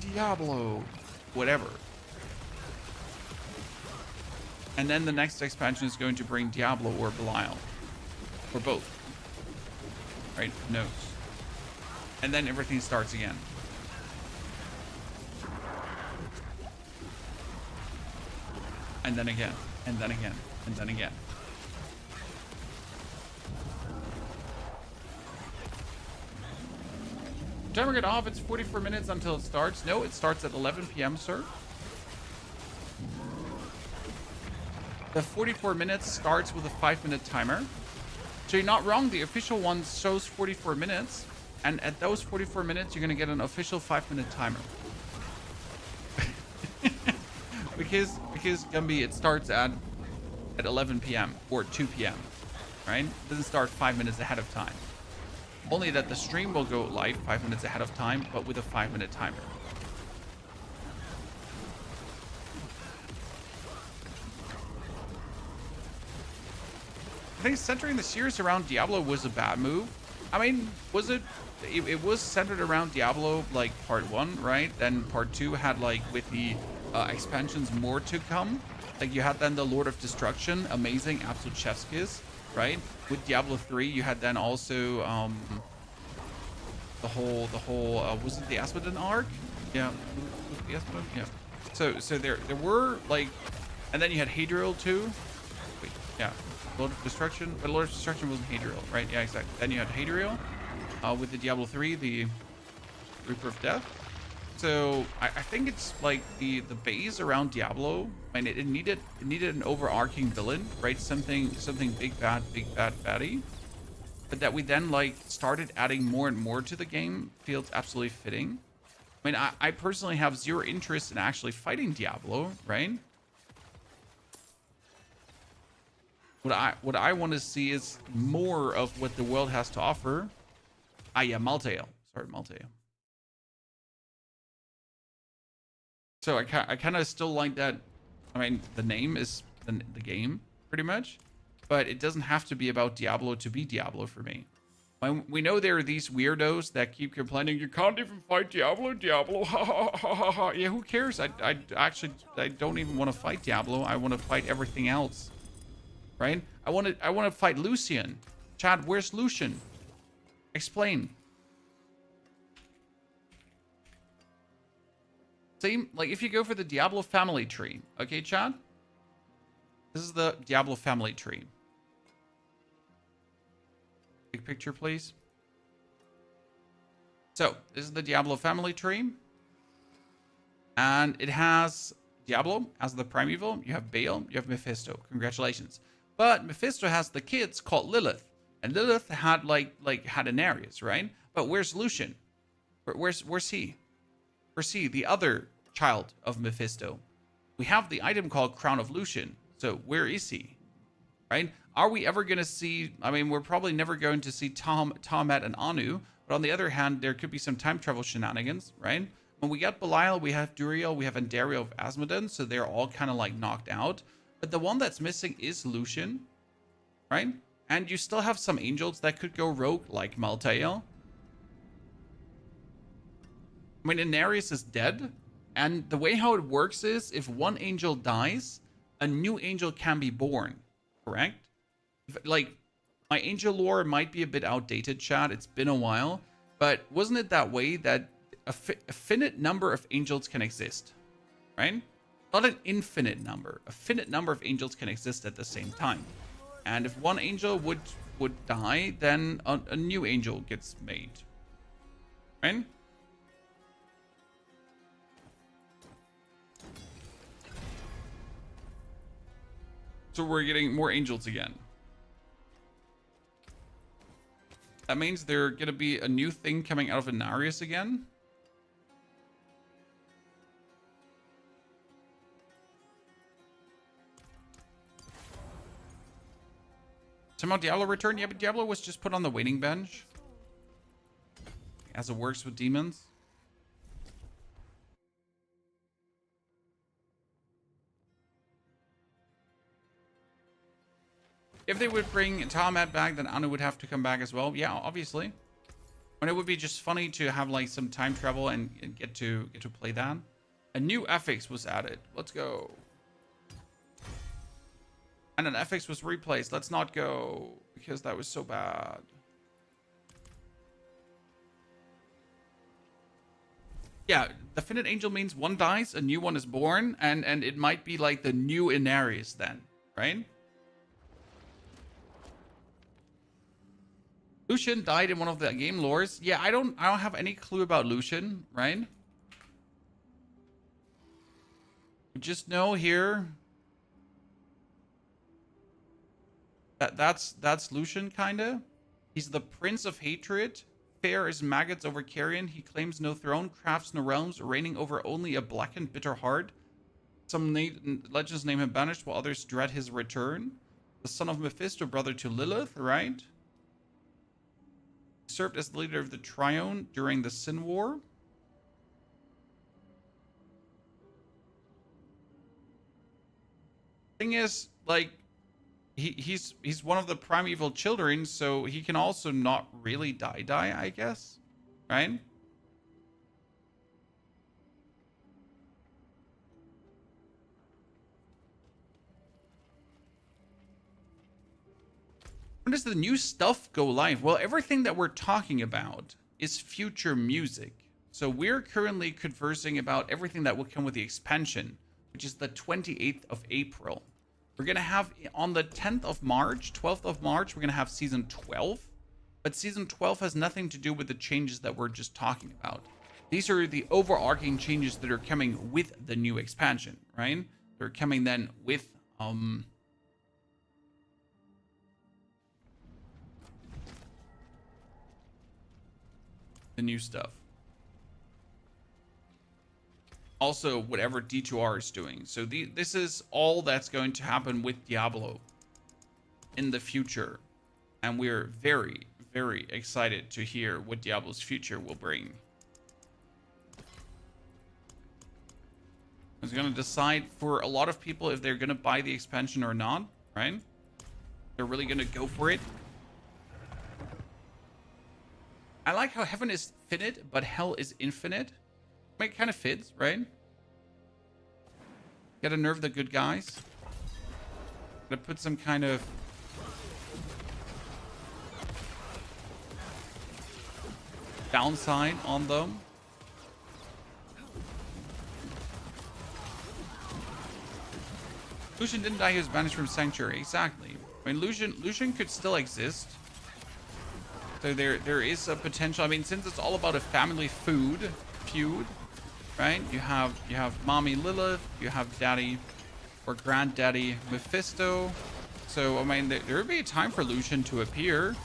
Diablo, whatever. And then the next expansion is going to bring Diablo or Belial. Or both. Right? Who knows? And then everything starts again. And then again. And then again. And then again. Timer get off. It's 44 minutes until it starts. No, it starts at 11 p.m., sir. The 44 minutes starts with a 5-minute timer. So you're not wrong, the official one shows 44 minutes, and at those 44 minutes, you're gonna get an official 5-minute timer. because Gumby, it starts at 11 p.m. or 2 p.m., right? It doesn't start 5 minutes ahead of time. Only that the stream will go live 5 minutes ahead of time, but with a 5-minute timer. I think centering the series around Diablo was a bad move. I mean, was it? It was centered around Diablo, like part 1, right? Then part 2 had, like, with the expansions, more to come. Like, you had then the Lord of Destruction, amazing, absolute chef's kiss, right? With Diablo 3, you had then also the whole was it the Asmodon arc? Yeah, was it the Asmodon? Yeah. So there were, like, and then you had Hadriel too. Wait, yeah, Lord of Destruction, but Lord of Destruction wasn't Hadriel, right? Yeah, exactly. Then you had Hadriel with the Diablo 3, the Reaper of Death. So I think it's like the base around Diablo. I mean, it needed an overarching villain, right? Something big bad baddie. But that we then, like, started adding more and more to the game feels absolutely fitting. I mean, I personally have zero interest in actually fighting Diablo, right? What I want to see is more of what the world has to offer. Ah, yeah, Maltail. Sorry, Maltail. So I kind of still like that. I mean, the name is the game, pretty much. But it doesn't have to be about Diablo to be Diablo for me. We know there are these weirdos that keep complaining, you can't even fight Diablo, ha ha ha ha ha. Yeah, who cares? I don't even want to fight Diablo. I want to fight everything else. Right? I want to fight Lucian. Chad, where's Lucian? Explain. Same, like, if you go for the Diablo family tree. Okay, Chad? This is the Diablo family tree. Big picture, please. So, this is the Diablo family tree. And it has Diablo as the primeval. You have Baal, you have Mephisto. Congratulations. But Mephisto has the kids called Lilith. And Lilith had, had an Ares, right? But where's Lucian? Where's he? Where's he, the other child of Mephisto? We have the item called Crown of Lucian. So where is he? Right? Are we ever going to see... I mean, we're probably never going to see Tiamat and Anu. But on the other hand, there could be some time travel shenanigans, right? When we get Belial, we have Duriel, we have Andario of Asmodon. So they're all kind of, like, knocked out. But the one that's missing is Lucian, right? And you still have some angels that could go rogue, like Maltael. I mean, Inarius is dead. And the way how it works is, if one angel dies, a new angel can be born. Correct? Like, my angel lore might be a bit outdated, Chad. It's been a while. But wasn't it that way that a finite number of angels can exist? Right? Not an infinite number. A finite number of angels can exist at the same time. And if one angel would die, then a new angel gets made. Right? So we're getting more angels again. That means there's going to be a new thing coming out of Inarius again. Somehow Diablo returned? Yeah, but Diablo was just put on the waiting bench. As it works with demons. If they would bring Tiamat back, then Anu would have to come back as well. Yeah, obviously. And it would be just funny to have, like, some time travel and get to play that. A new affix was added. Let's go. And an affix was replaced. Let's not go, because that was so bad. Yeah, the finite angel means one dies, a new one is born, and it might be like the new Inarius then, right? Lucian died in one of the game lores. Yeah, I don't have any clue about Lucian, right? We just know here that that's Lucian, kinda. He's the Prince of Hatred. Fair as maggots over carrion. He claims no throne, crafts no realms, reigning over only a black and bitter heart. Some legends name him banished, while others dread his return. The son of Mephisto, brother to Lilith, right? Served as the leader of the Trione during the Sin War. Thing is, like, he's one of the primeval children, so he can also not really die, I guess, right? When does the new stuff go live? Well, everything that we're talking about is future music. So we're currently conversing about everything that will come with the expansion, which is the 28th of April. We're going to have on the 10th of March, 12th of March, we're going to have season 12. But season 12 has nothing to do with the changes that we're just talking about. These are the overarching changes that are coming with the new expansion, right? They're coming then with the new stuff. Also, whatever D2R is doing. So this is all that's going to happen with Diablo in the future. And we're very, very excited to hear what Diablo's future will bring. I was going to decide for a lot of people if they're going to buy the expansion or not, right? They're really going to go for it. I like how heaven is finite, but hell is infinite. It kind of fits, right? Gotta nerve the good guys. Gotta put some kind of downside on them. Lucian didn't die, he was banished from Sanctuary. Exactly. I mean, Lucian could still exist. So there is a potential. I mean, since it's all about a family feud, right? You have Mommy Lilith, you have Daddy or Granddaddy Mephisto. So I mean, there would be a time for Lucian to appear.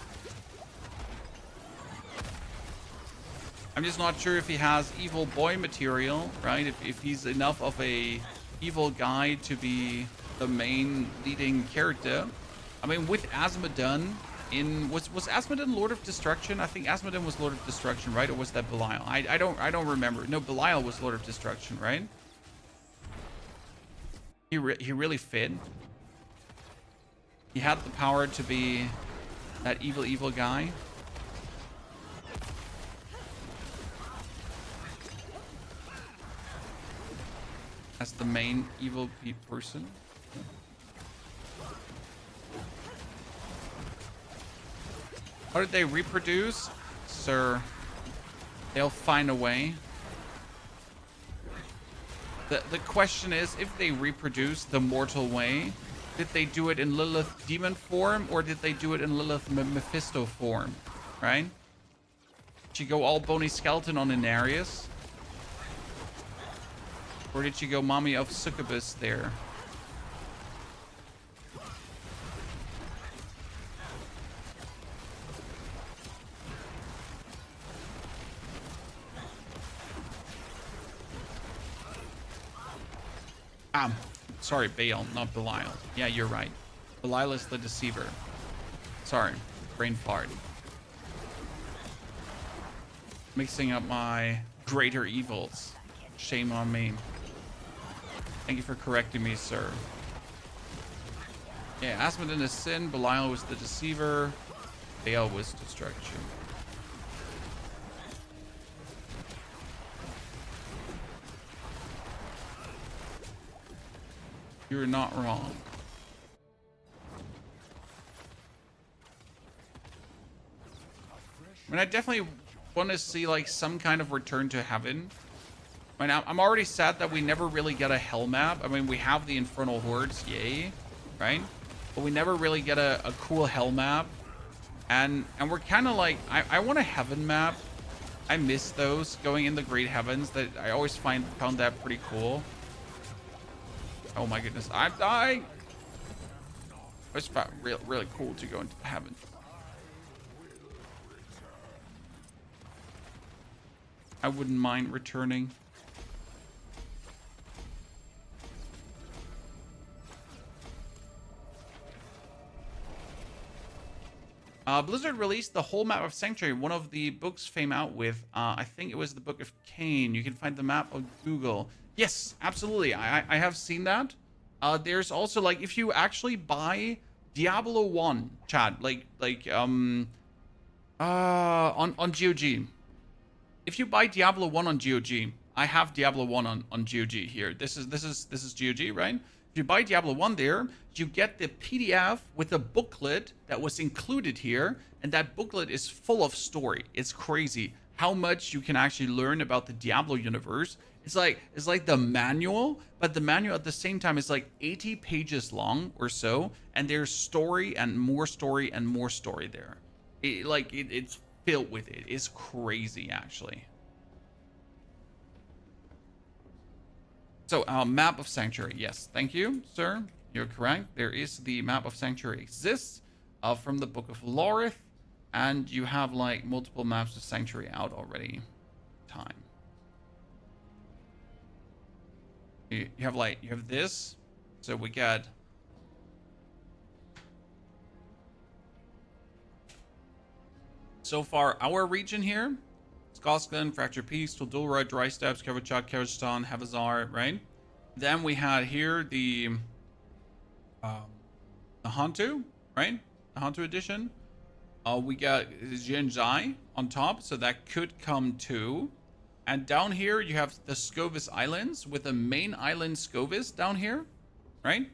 I'm just not sure if he has evil boy material, right? If he's enough of a evil guy to be the main leading character. I mean, with Asmodun was Asmodun Lord of Destruction? I think Asmodun was Lord of Destruction, right? Or was that Belial? I don't remember. No, Belial was Lord of Destruction, right? He really fit. He had the power to be that evil guy. As the main evil person. How did they reproduce? Sir, they'll find a way. The question is, if they reproduce the mortal way, did they do it in Lilith demon form, or did they do it in Lilith Mephisto form, right? Did she go all bony skeleton on Inarius? Or did she go mommy of Succubus there? Sorry, Baal, not Belial. Yeah, you're right. Belial is the deceiver. Sorry, brain fart. Mixing up my greater evils. Shame on me. Thank you for correcting me, sir. Yeah, Asmodun is sin, Belial was the deceiver, Baal was destruction. You're not wrong. I mean, I definitely want to see like some kind of return to heaven. I mean, I'm already sad that we never really get a hell map. I mean, we have the Infernal Hordes, yay, right? But we never really get a cool hell map. And we're kind of like, I want a heaven map. I miss those going in the Great Heavens. That I always found that pretty cool. Oh my goodness, I'm dying. It's really cool to go into heaven. I wouldn't mind returning. Blizzard released the whole map of Sanctuary. One of the books came out with, I think it was the Book of Cain. You can find the map on Google. Yes, absolutely. I have seen that. There's also, like, if you actually buy Diablo 1, chat, on GOG. If you buy Diablo 1 on GOG, I have Diablo 1 on GOG here. This is GOG, right? If you buy Diablo 1 there, you get the PDF with a booklet that was included here, and that booklet is full of story. It's crazy how much you can actually learn about the Diablo universe. It's like the manual, but the manual at the same time is like 80 pages long or so, and there's story and more story and more story there. It's filled with it. It's crazy, actually. So, map of Sanctuary. Yes, thank you, sir. You're correct. There is the map of Sanctuary exists from the Book of Lorith, and you have like multiple maps of Sanctuary out already. Time. You have this. So we got. So far, our region here. Scotland, Fractured Peace, Tuldulra, Dry Steppes, Kavachak, Kazakhstan, Havazar, right? Then we had here the Hantu, right? The Hantu edition. We got Zhenjai on top, so that could come too. And down here you have the Scovis Islands with the main island Scovis down here, right?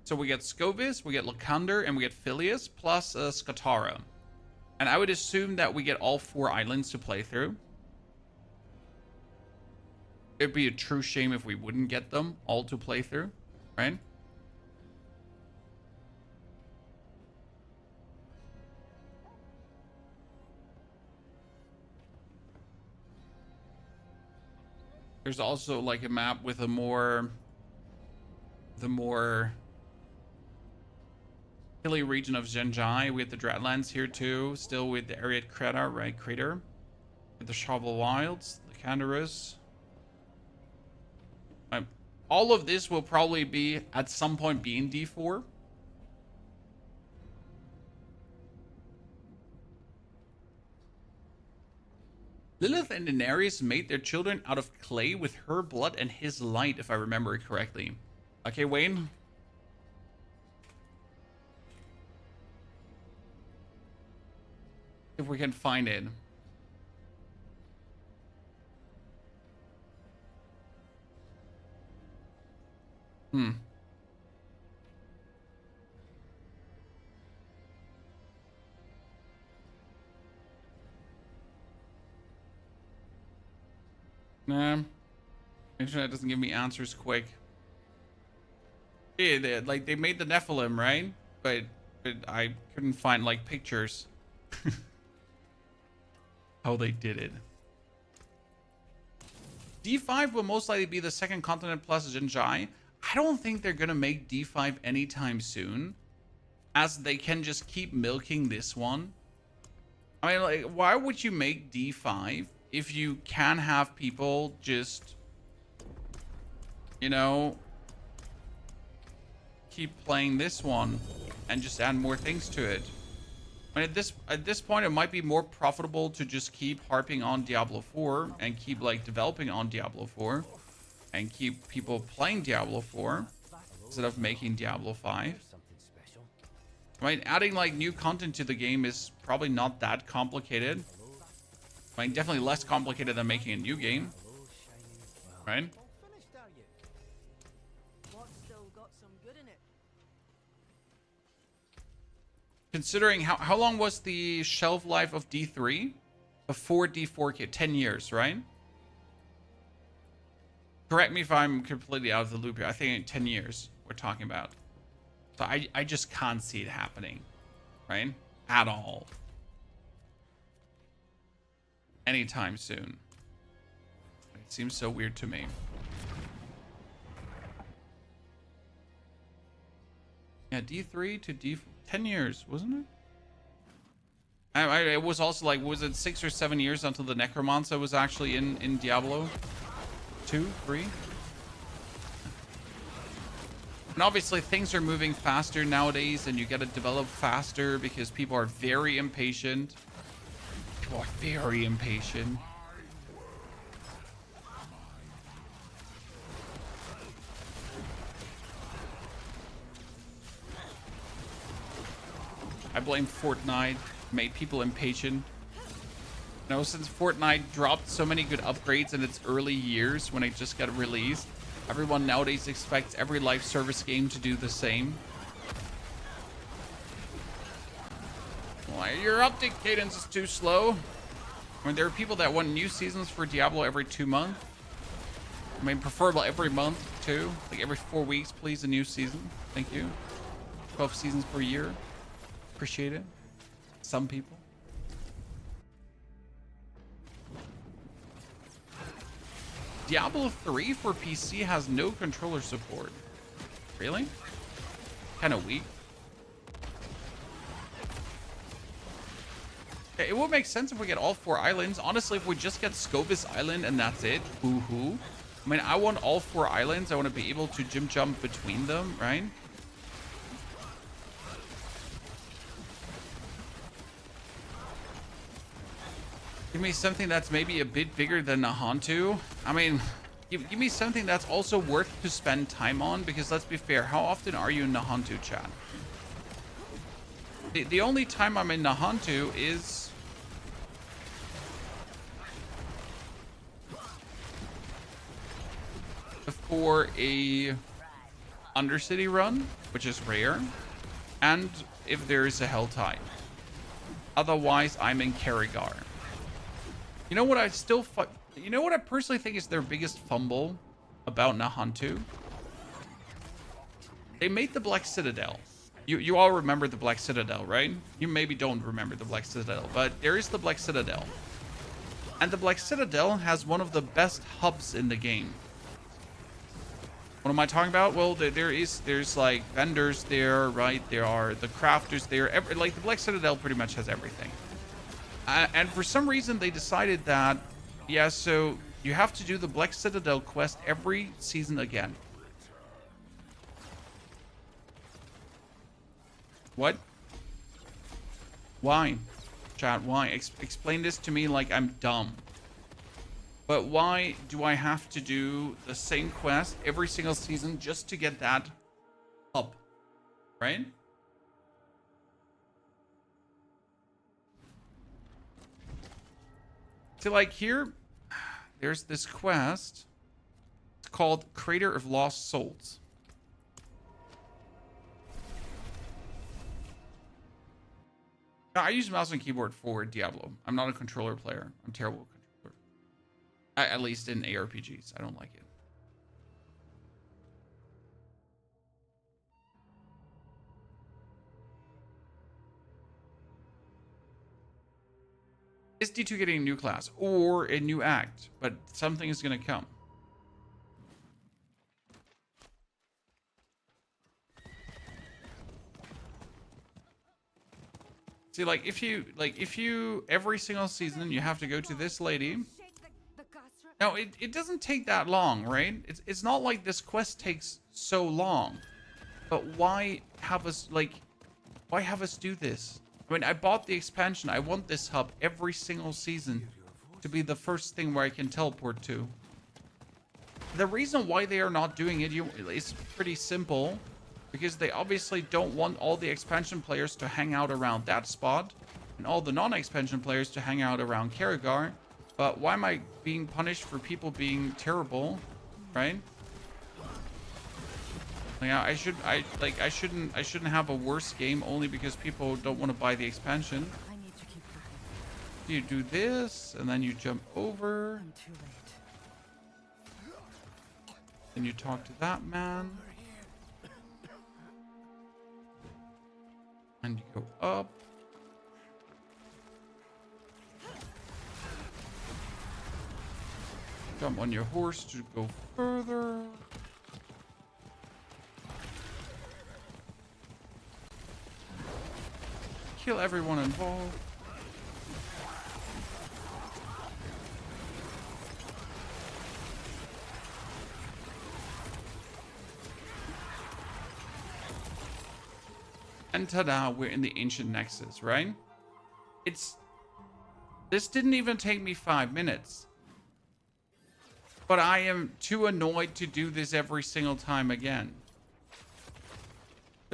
So we get Scovis, we get Lakander, and we get Phileas plus Skatara. And I would assume that we get all 4 islands to play through. It'd be a true shame if we wouldn't get them all to play through, right? There's also like a map with the more hilly region of Zhenjai. We have the Dreadlands here too, still with the Ariad Crater, right? Crater. With the Shovel Wilds, the Canderous. All of this will probably be at some point be in D4. Lilith and Daenerys made their children out of clay with her blood and his light, if I remember it correctly. Okay, Wayne. If we can find it. Nah. Internet doesn't give me answers quick. Yeah, they made the Nephilim, right? But I couldn't find like pictures. How they did it. D5 will most likely be the second continent plus Zhenjai. I don't think they're gonna make D5 anytime soon, as they can just keep milking this one. I mean, like, why would you make D5 if you can have people just, you know, keep playing this one and just add more things to it? I mean, at this point, it might be more profitable to just keep harping on Diablo 4 and keep like developing on Diablo 4 and keep people playing Diablo 4 instead of making Diablo 5. I mean, adding like new content to the game is probably not that complicated. I mean, definitely less complicated than making a new game, right? Considering how long was the shelf life of D3 before D4 10 years, right? Correct me if I'm completely out of the loop here. I think 10 years we're talking about. So I just can't see it happening, right? At all. Anytime soon. It seems so weird to me. Yeah, D3 to D4. 10 years, wasn't it? It was also like, was it 6 or 7 years until the Necromancer was actually in Diablo 2, 3? And obviously things are moving faster nowadays, and you gotta develop faster because people are very impatient. People are very impatient. I blame Fortnite, made people impatient. You know, since Fortnite dropped so many good upgrades in its early years when it just got released, everyone nowadays expects every live service game to do the same. Why your update cadence is too slow? I mean, there are people that want new seasons for Diablo every 2 months. I mean, preferable every month too. Like every 4 weeks, please, a new season. Thank you. 12 seasons per year. Appreciate it. Some people. Diablo 3 for PC has no controller support. Really? Kind of weak. It would make sense if we get all 4 islands. Honestly, if we just get Scobus Island and that's it, hoo-hoo. I mean, I want all 4 islands. I want to be able to jump between them, right? Give me something that's maybe a bit bigger than Nahantu. I mean, give me something that's also worth to spend time on, because let's be fair, how often are you in Nahantu, chat? The only time I'm in Nahantu is for a Undercity run, which is rare, and if there is a Helltide. Otherwise, I'm in Karigar. You know what I still you know what I personally think is their biggest fumble about Nahantu? They made the Black Citadel. You all remember the Black Citadel, right? You maybe don't remember the Black Citadel, but there is the Black Citadel. And the Black Citadel has one of the best hubs in the game. What am I talking about? Well, there's like vendors there, right? There are the crafters there. Like the Black Citadel pretty much has everything. And for some reason they decided that, yeah, so you have to do the Black Citadel quest every season again. What? Why? Chat, why? Explain this to me like I'm dumb. But why do I have to do the same quest every single season just to get that up? Right? So like here, there's this quest. It's called Crater of Lost Souls. Now, I use mouse and keyboard for Diablo. I'm not a controller player. I'm terrible at controller. At least in ARPGs. I don't like it. Is D2 getting a new class or a new act? But something is going to come. See, like if you every single season you have to go to this lady. No, it doesn't take that long, right? It's not like this quest takes so long. But why have us do this? I mean, I bought the expansion. I want this hub every single season to be the first thing where I can teleport to. The reason why they are not doing it is pretty simple. Because they obviously don't want all the expansion players to hang out around that spot. And all the non-expansion players to hang out around Karigar. But why am I being punished for people being terrible? Right? Yeah, I shouldn't have a worse game only because people don't want to buy the expansion. I need to keep going. You do this, and then you jump over. I'm too late. Then you talk to that man. And you go up. Jump on your horse to go further. Kill everyone involved. And ta-da, we're in the Ancient Nexus, right? This didn't even take me 5 minutes. But I am too annoyed to do this every single time again.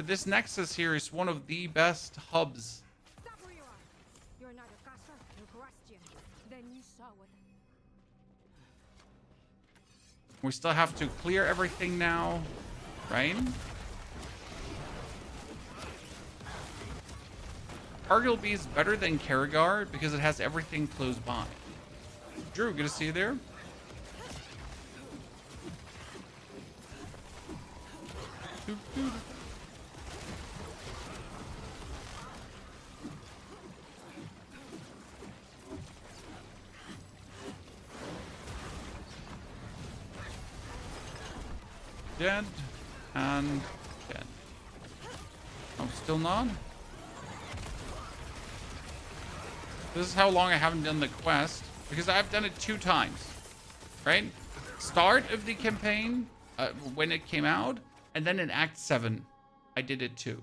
But this Nexus here is one of the best hubs. Stop where you are. You're neither caster nor Christian. Then you saw what. We still have to clear everything now, right? Arguably is better than Karragar because it has everything close by. Drew, good to see you there. Dead and dead. I'm still not. This is how long I haven't done the quest because I've done it 2 times, right? Start of the campaign when it came out, and then in Act 7, I did it too.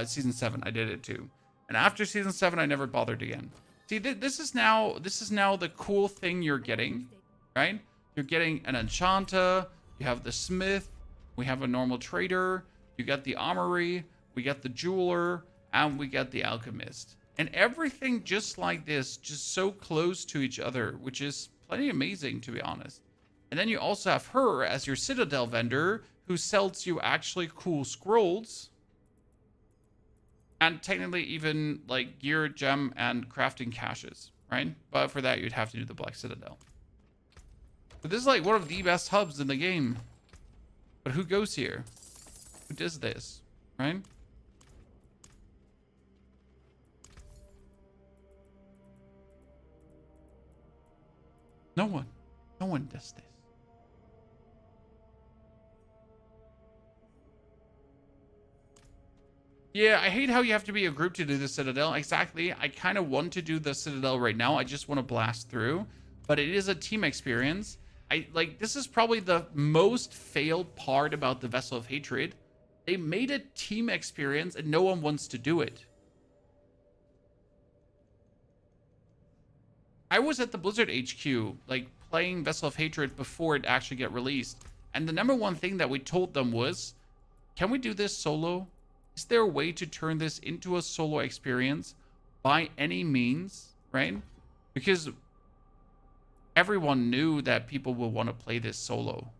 Season 7, I did it too. And after Season 7, I never bothered again. See, this is now the cool thing you're getting, right? You're getting an Enchanta, you have the Smith, we have a normal trader, you get the Armory, we get the Jeweler, and we get the Alchemist. And everything just like this, just so close to each other, which is plenty amazing, to be honest. And then you also have her as your Citadel vendor, who sells you actually cool scrolls. And technically even like gear, gem, and crafting caches, right? But for that, you'd have to do the Black Citadel. But this is like one of the best hubs in the game. But who goes here? Who does this, right? No one. No one does this. Yeah, I hate how you have to be a group to do the Citadel. Exactly. I kind of want to do the Citadel right now. I just want to blast through. But it is a team experience. This is probably the most failed part about the Vessel of Hatred. They made a team experience and no one wants to do it. I was at the Blizzard HQ, like, playing Vessel of Hatred before it actually got released. And the number one thing that we told them was, can we do this solo? Is there a way to turn this into a solo experience by any means, right? Because everyone knew that people will want to play this solo.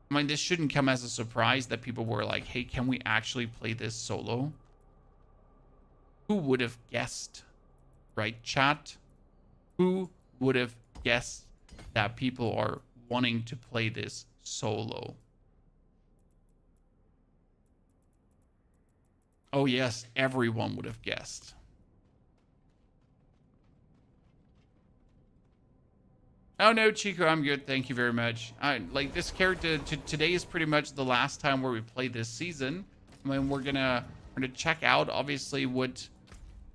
I mean, this shouldn't come as a surprise that people were like, hey, can we actually play this solo? Who would have guessed? Right, chat? Who would have guessed that people are wanting to play this solo? Oh yes, everyone would have guessed. Oh no, Chico, I'm good. Thank you very much. Like this character today is pretty much the last time where we play this season. I mean, we're gonna check out obviously what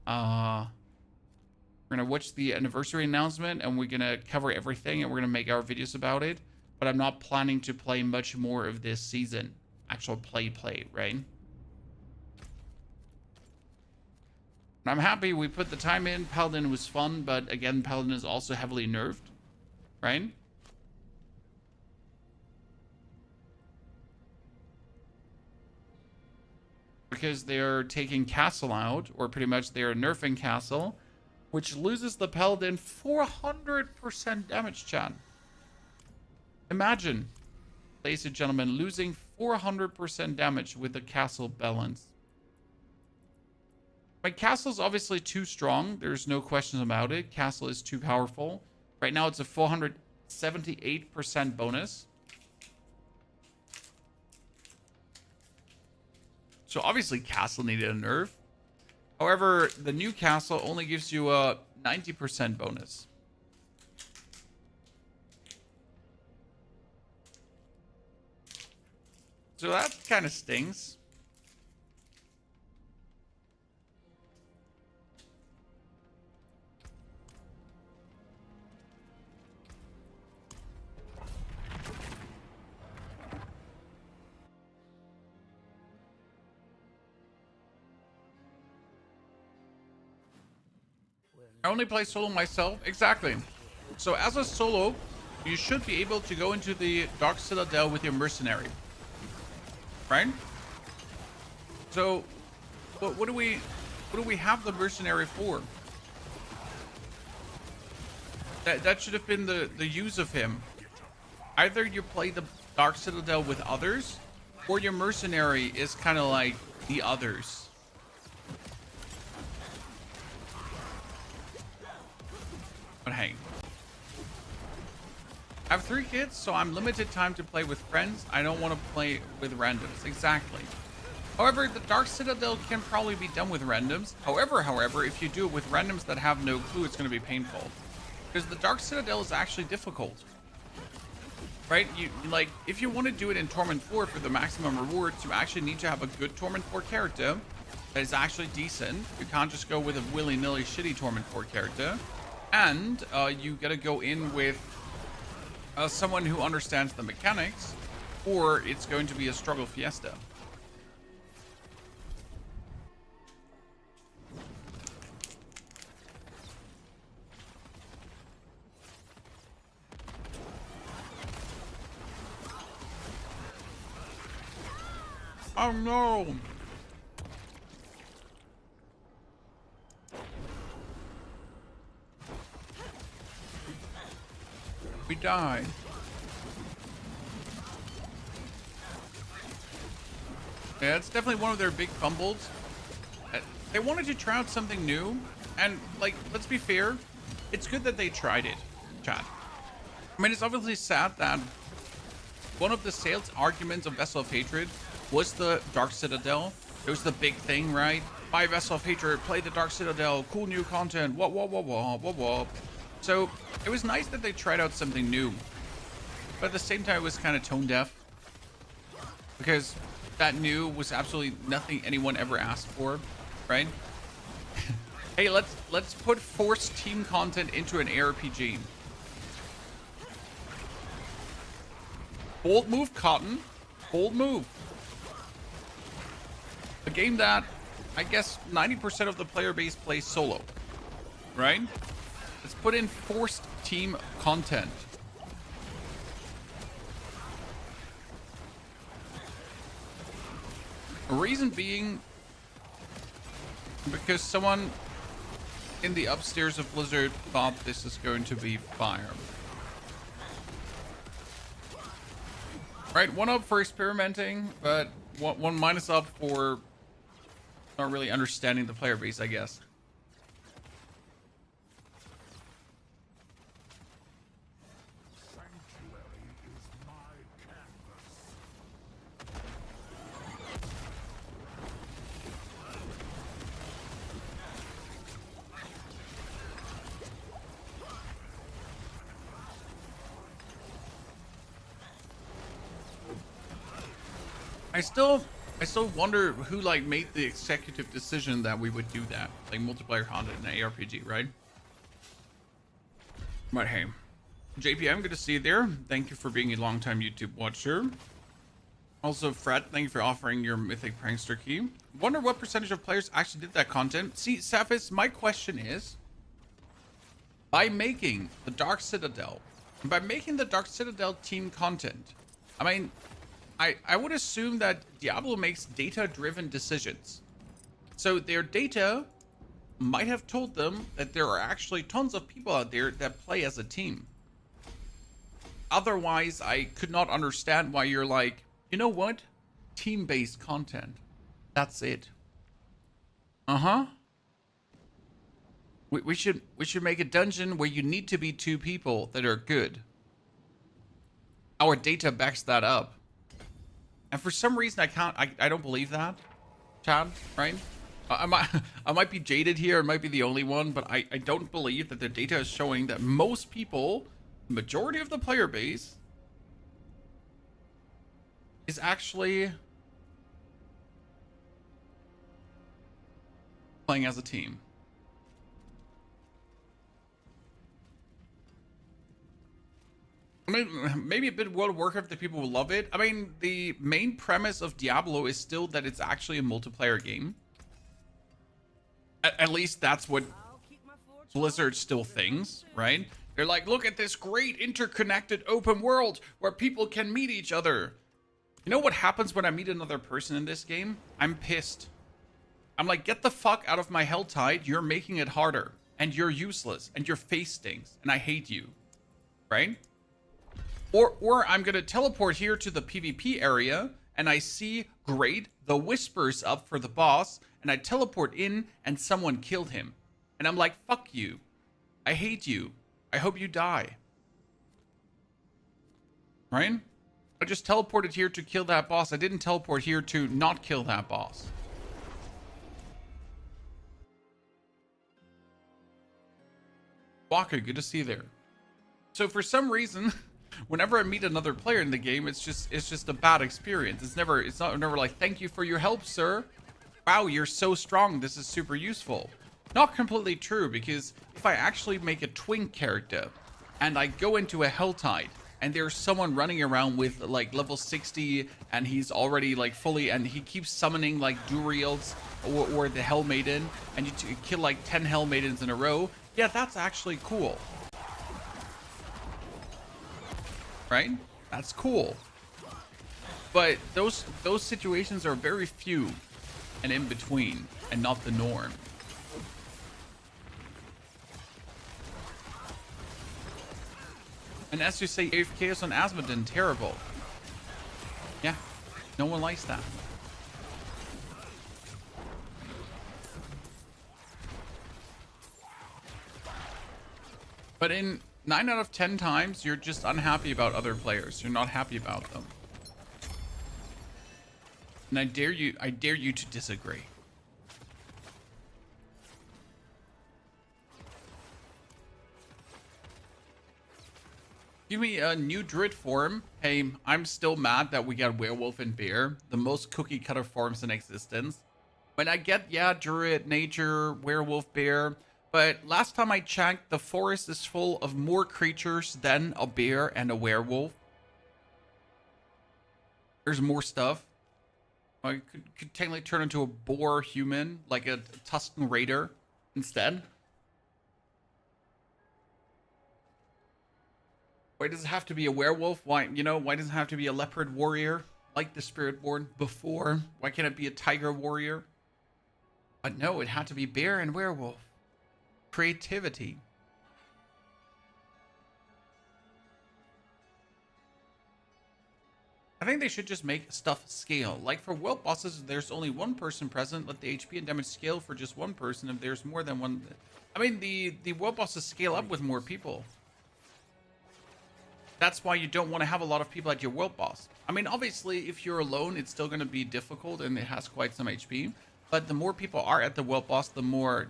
we're gonna watch the anniversary announcement and we're gonna cover everything and we're gonna make our videos about it. But I'm not planning to play much more of this season. Actual play, right? I'm happy we put the time in. Paladin was fun, but again, Paladin is also heavily nerfed, right? Because they're taking Castle out, or pretty much they're nerfing Castle, which loses the Paladin 400% damage, chat. Imagine, ladies and gentlemen, losing 400% damage with the Castle balance. My Castle's obviously too strong. There's no questions about it. Castle is too powerful. Right now it's a 478% bonus. So obviously Castle needed a nerf. However, the new Castle only gives you a 90% bonus. So that kind of stings. I only play solo myself. Exactly. So as a solo, you should be able to go into the Dark Citadel with your mercenary. Right? So, what do we have the mercenary for? That should have been the use of him. Either you play the Dark Citadel with others, or your mercenary is kind of like the others. But hey, I have 3 kids, so I'm limited time to play with friends. I don't want to play with randoms. Exactly. However, the Dark Citadel can probably be done with randoms. However, if you do it with randoms that have no clue, it's going to be painful. Because the Dark Citadel is actually difficult. Right? Like, if you want to do it in Torment 4 for the maximum rewards, you actually need to have a good Torment 4 character that is actually decent. You can't just go with a willy-nilly shitty Torment 4 character. And you gotta go in with someone who understands the mechanics, or it's going to be a struggle fiesta. Oh no! We died. Yeah, it's definitely one of their big fumbles. They wanted to try out something new, and like, let's be fair, it's good that they tried it, chat. I mean, it's obviously sad that one of the sales arguments of Vessel of Hatred was the Dark Citadel. It was the big thing, right? Buy Vessel of Hatred, play the Dark Citadel, cool new content, whoa. So it was nice that they tried out something new, but at the same time, it was kind of tone deaf, because that new was absolutely nothing anyone ever asked for, right? Hey, let's put forced team content into an ARPG. Bold move, Cotton. Bold move. A game that I guess 90% of the player base plays solo, right? Let's put in forced team content. A reason being because someone in the upstairs of Blizzard thought this is going to be fire. Right, 1 up for experimenting, but 1 minus up for not really understanding the player base, I guess. I still wonder who like made the executive decision that we would do that, like multiplayer content in an ARPG, right? But hey, JPM, good to see you there. Thank you for being a longtime YouTube watcher. Also, Fred, thank you for offering your Mythic Prankster key. Wonder what percentage of players actually did that content. See, Cephas, my question is, by making the Dark Citadel, team content, I mean, I would assume that Diablo makes data-driven decisions. So their data might have told them that there are actually tons of people out there that play as a team. Otherwise, I could not understand why you're like, you know what? Team-based content. That's it. Uh-huh. We should make a dungeon where you need to be 2 people that are good. Our data backs that up. And for some reason, I don't believe that, Chad, right? I might be jaded here, I might be the only one, but I don't believe that the data is showing that most people, majority of the player base, is actually playing as a team. I mean, maybe a bit World of Warcraft that people will love it. I mean, the main premise of Diablo is still that it's actually a multiplayer game. At least that's what Blizzard still thinks, right? They're like, look at this great interconnected open world where people can meet each other. You know what happens when I meet another person in this game? I'm pissed. I'm like, get the fuck out of my hell tide. You're making it harder. And you're useless. And your face stinks. And I hate you. Right? Or I'm going to teleport here to the PvP area. And I see, great, the Whisper's up for the boss. And I teleport in and someone killed him. And I'm like, fuck you. I hate you. I hope you die. Right? I just teleported here to kill that boss. I didn't teleport here to not kill that boss. Waka, good to see you there. So for some reason, whenever I meet another player in the game, it's just a bad experience. It's never like, thank you for your help, sir. Wow, you're so strong. This is super useful. Not completely true, because if I actually make a twink character and I go into a Helltide and there's someone running around with like level 60 and he's already like fully, and he keeps summoning like Duriels or the Hell Maiden, and you kill like 10 Hell Maidens in a row, yeah, that's actually cool. Right? That's cool. But those situations are very few and in between, and not the norm. And as you say, AFK on Asmodin, terrible. Yeah, no one likes that. But in 9 out of 10 times, you're just unhappy about other players. You're not happy about them. And I dare you to disagree. Give me a new druid form. Hey, I'm still mad that we got werewolf and bear, the most cookie cutter forms in existence. When I get, yeah, druid, nature, werewolf, bear, but last time I checked, the forest is full of more creatures than a bear and a werewolf. There's more stuff. I could technically turn into a boar human, like a Tusken Raider instead. Why does it have to be a werewolf? Why does it have to be a leopard warrior like the Spiritborn before? Why can't it be a tiger warrior? But no, it had to be bear and werewolf. Creativity. I think they should just make stuff scale. Like for world bosses, if there's only one person present, let the HP and damage scale for just one person. If there's more than one, I mean, the world bosses scale up with more people. That's why you don't want to have a lot of people at your world boss. I mean, obviously, if you're alone, it's still going to be difficult and it has quite some HP. But the more people are at the world boss, the more,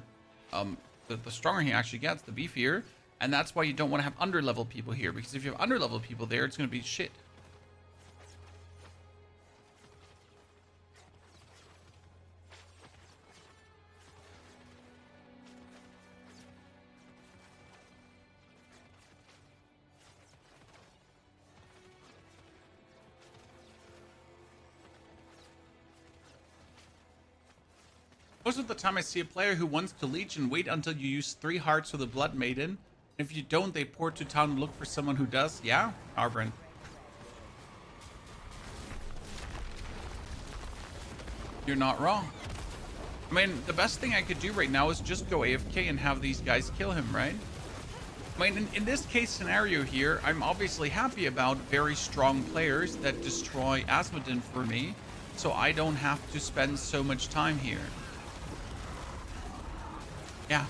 the stronger he actually gets, the beefier. And that's why you don't want to have under-level people here. Because if you have under-level people there, it's going to be shit. Most of the time I see a player who wants to leech and wait until you use 3 hearts with a Blood Maiden. If you don't, they port to town and look for someone who does. Yeah, Arbrin. You're not wrong. I mean, the best thing I could do right now is just go AFK and have these guys kill him, right? I mean, in this case scenario here, I'm obviously happy about very strong players that destroy Asmodin for me, so I don't have to spend so much time here. Yeah.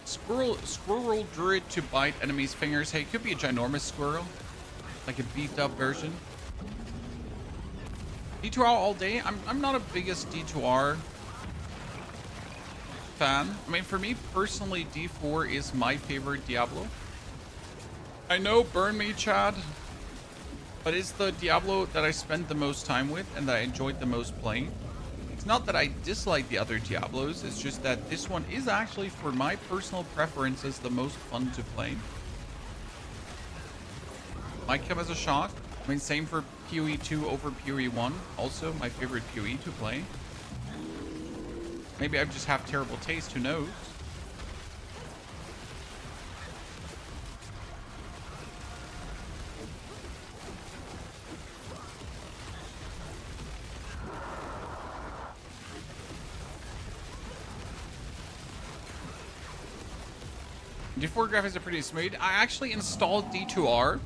Squirrel druid to bite enemies' fingers. Hey, it could be a ginormous squirrel. Like a beefed up version. D2R all day. I'm not a biggest D2R fan. I mean, for me personally, D4 is my favorite Diablo. I know, burn me, Chad. But it's the Diablo that I spent the most time with and that I enjoyed the most playing. It's not that I dislike the other Diablos, it's just that this one is actually, for my personal preferences, the most fun to play. Might come as a shock. I mean, same for PoE 2 over PoE 1. Also, my favorite PoE to play. Maybe I just have terrible taste, who knows? D4 graphics are pretty smooth. I actually installed D2R.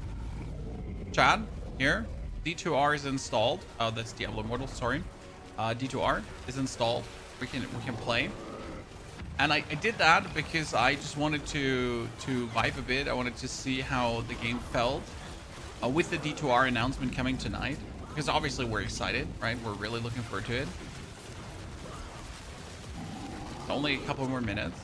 Chad, here. D2R is installed. Oh, that's Diablo Immortal, sorry. D2R is installed. We can play. And I did that because I just wanted to vibe a bit. I wanted to see how the game felt with the D2R announcement coming tonight. Because obviously we're excited, right? We're really looking forward to it. Only a couple more minutes.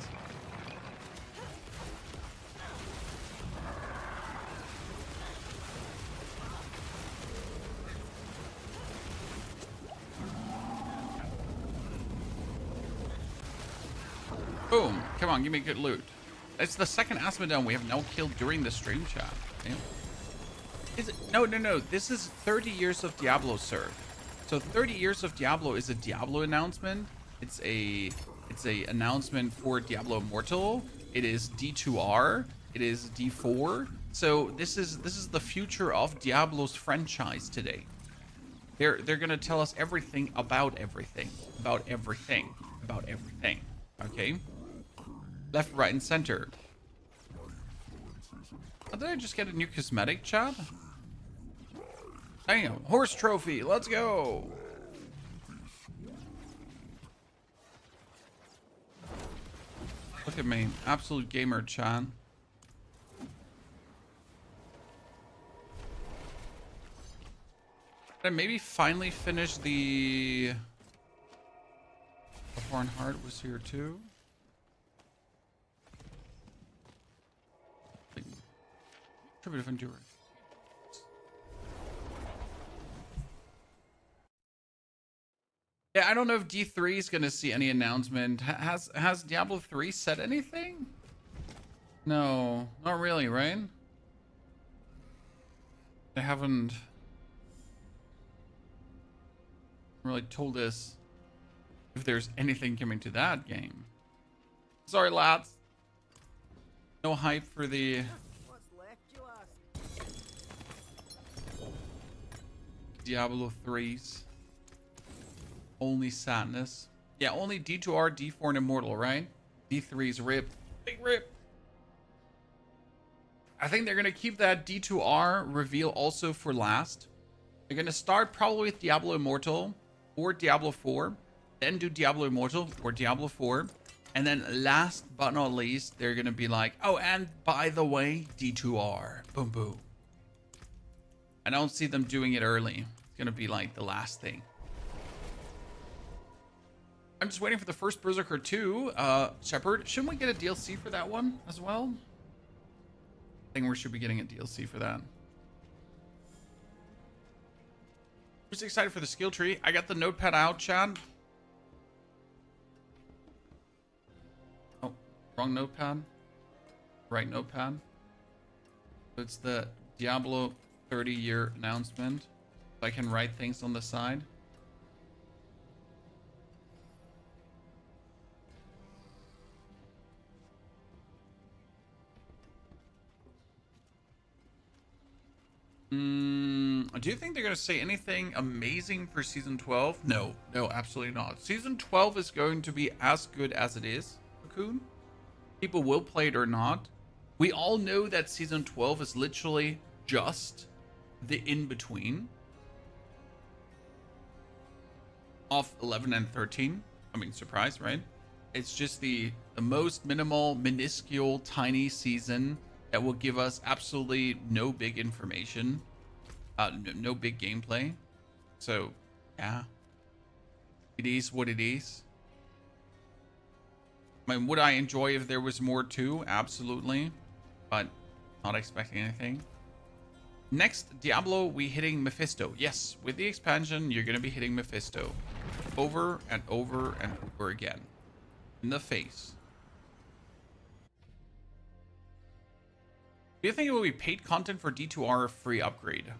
Boom. Come on, give me good loot. It's the second Asmodon we have now killed during the stream chat. Okay. Is it? No. This is 30 Years of Diablo, sir. So 30 Years of Diablo is a Diablo announcement. It's a announcement for Diablo Immortal. It is D2R. It is D4. So this is the future of Diablo's franchise today. They're gonna tell us everything about everything. Okay. Left, right, and center. Oh, did I just get a new cosmetic, Chad? Damn, horse trophy. Let's go. Look at me, absolute gamer, Chad. Did I maybe finally finish the Foreign Heart was here too? Tribute of Endurance. Yeah, I don't know if D3 is gonna see any announcement. Has Diablo 3 said anything? No, not really, right? They haven't really told us if there's anything coming to that game. Sorry, lads. No hype for the Diablo 3s. Only sadness. Yeah, only D2R, D4, and Immortal, right? D3's rip. Big rip. I think they're going to keep that D2R reveal also for last. They're going to start probably with Diablo Immortal or Diablo 4. Then do Diablo Immortal or Diablo 4. And then last but not least, they're going to be like, oh, and by the way, D2R. Boom, boom. I don't see them doing it early. It's going to be like the last thing. I'm just waiting for the first Berserker 2. Shepard, shouldn't we get a DLC for that one as well? I think we should be getting a DLC for that. Just excited for the skill tree. I got the notepad out, Chad. Oh, wrong notepad. Right notepad. So it's the Diablo 30-year announcement. So I can write things on the side. Do you think they're going to say anything amazing for Season 12? No, absolutely not. Season 12 is going to be as good as it is, Cocoon. People will play it or not. We all know that Season 12 is literally just the in-between of 11 and 13. I mean, surprise, right? It's just the most minimal, minuscule, tiny season that will give us absolutely no big information, no big gameplay. So, yeah, it is what it is. I mean, would I enjoy if there was more too? Absolutely, but not expecting anything. Next, Diablo, we hitting Mephisto. Yes, with the expansion, you're gonna be hitting Mephisto over and over and over again in the face. Do you think it will be paid content for D2R or free upgrade?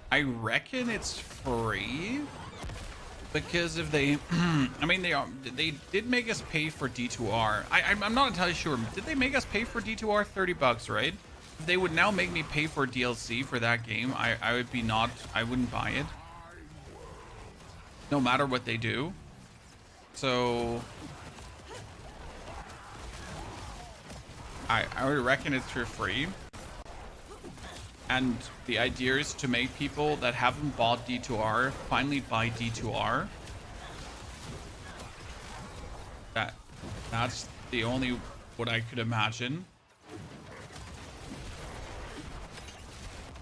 I reckon it's free, because if they, I mean, they did make us pay for D2R. I'm not entirely sure. Did they make us pay for D2R? $30, right? If they would now make me pay for DLC for that game, I would be not, I wouldn't buy it. No matter what they do. So I would reckon it's for free. And the idea is to make people that haven't bought D2R finally buy D2R. That's the only what I could imagine.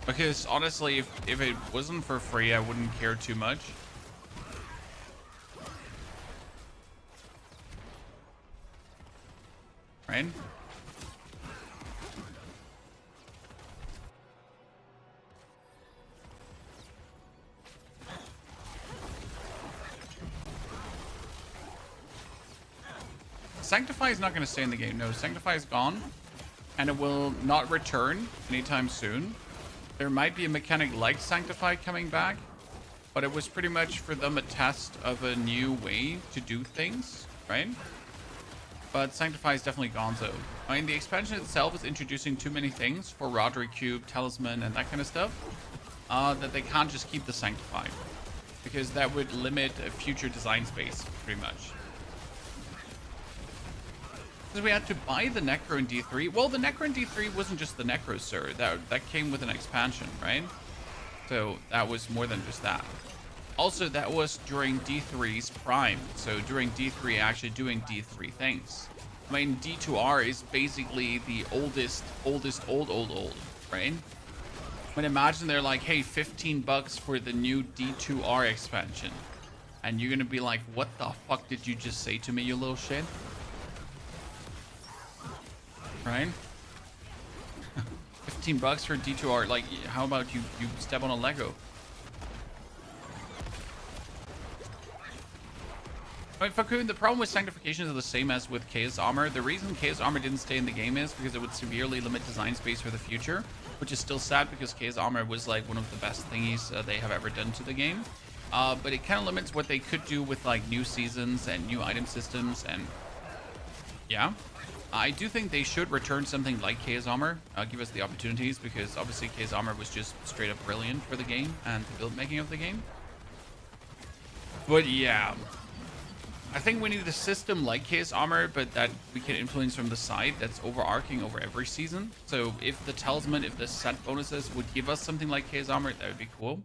Because honestly, if it wasn't for free, I wouldn't care too much. Right? Sanctify is not going to stay in the game. No, Sanctify is gone, and it will not return anytime soon. There might be a mechanic like Sanctify coming back, but it was pretty much for them a test of a new way to do things, right? But Sanctify is definitely gone, though. I mean, the expansion itself is introducing too many things for Roderick Cube, Talisman, and that kind of stuff, that they can't just keep the Sanctify, because that would limit a future design space, pretty much. Because we had to buy the Necro in D3. Well, the Necro in D3 wasn't just the Necro, sir. That came with an expansion, right? So that was more than just that. Also, that was during D3's prime. So during D3 actually doing D3 things. I mean, D2R is basically the oldest, right? I mean, imagine they're like, hey, $15 for the new D2R expansion. And you're gonna be like, what the fuck did you just say to me, you little shit? Right? $15 for D2R. Like, how about you step on a Lego? I mean, Fakun, the problem with Sanctification is the same as with Chaos Armor. The reason Chaos Armor didn't stay in the game is because it would severely limit design space for the future, which is still sad because Chaos Armor was like one of the best thingies they have ever done to the game. But it kind of limits what they could do with like new seasons and new item systems, and yeah. I do think they should return something like Chaos Armor, give us the opportunities, because obviously Chaos Armor was just straight up brilliant for the game and the build making of the game. But yeah, I think we need a system like Chaos Armor, but that we can influence from the side that's overarching over every season. So if the Talisman, if the set bonuses would give us something like Chaos Armor, that would be cool.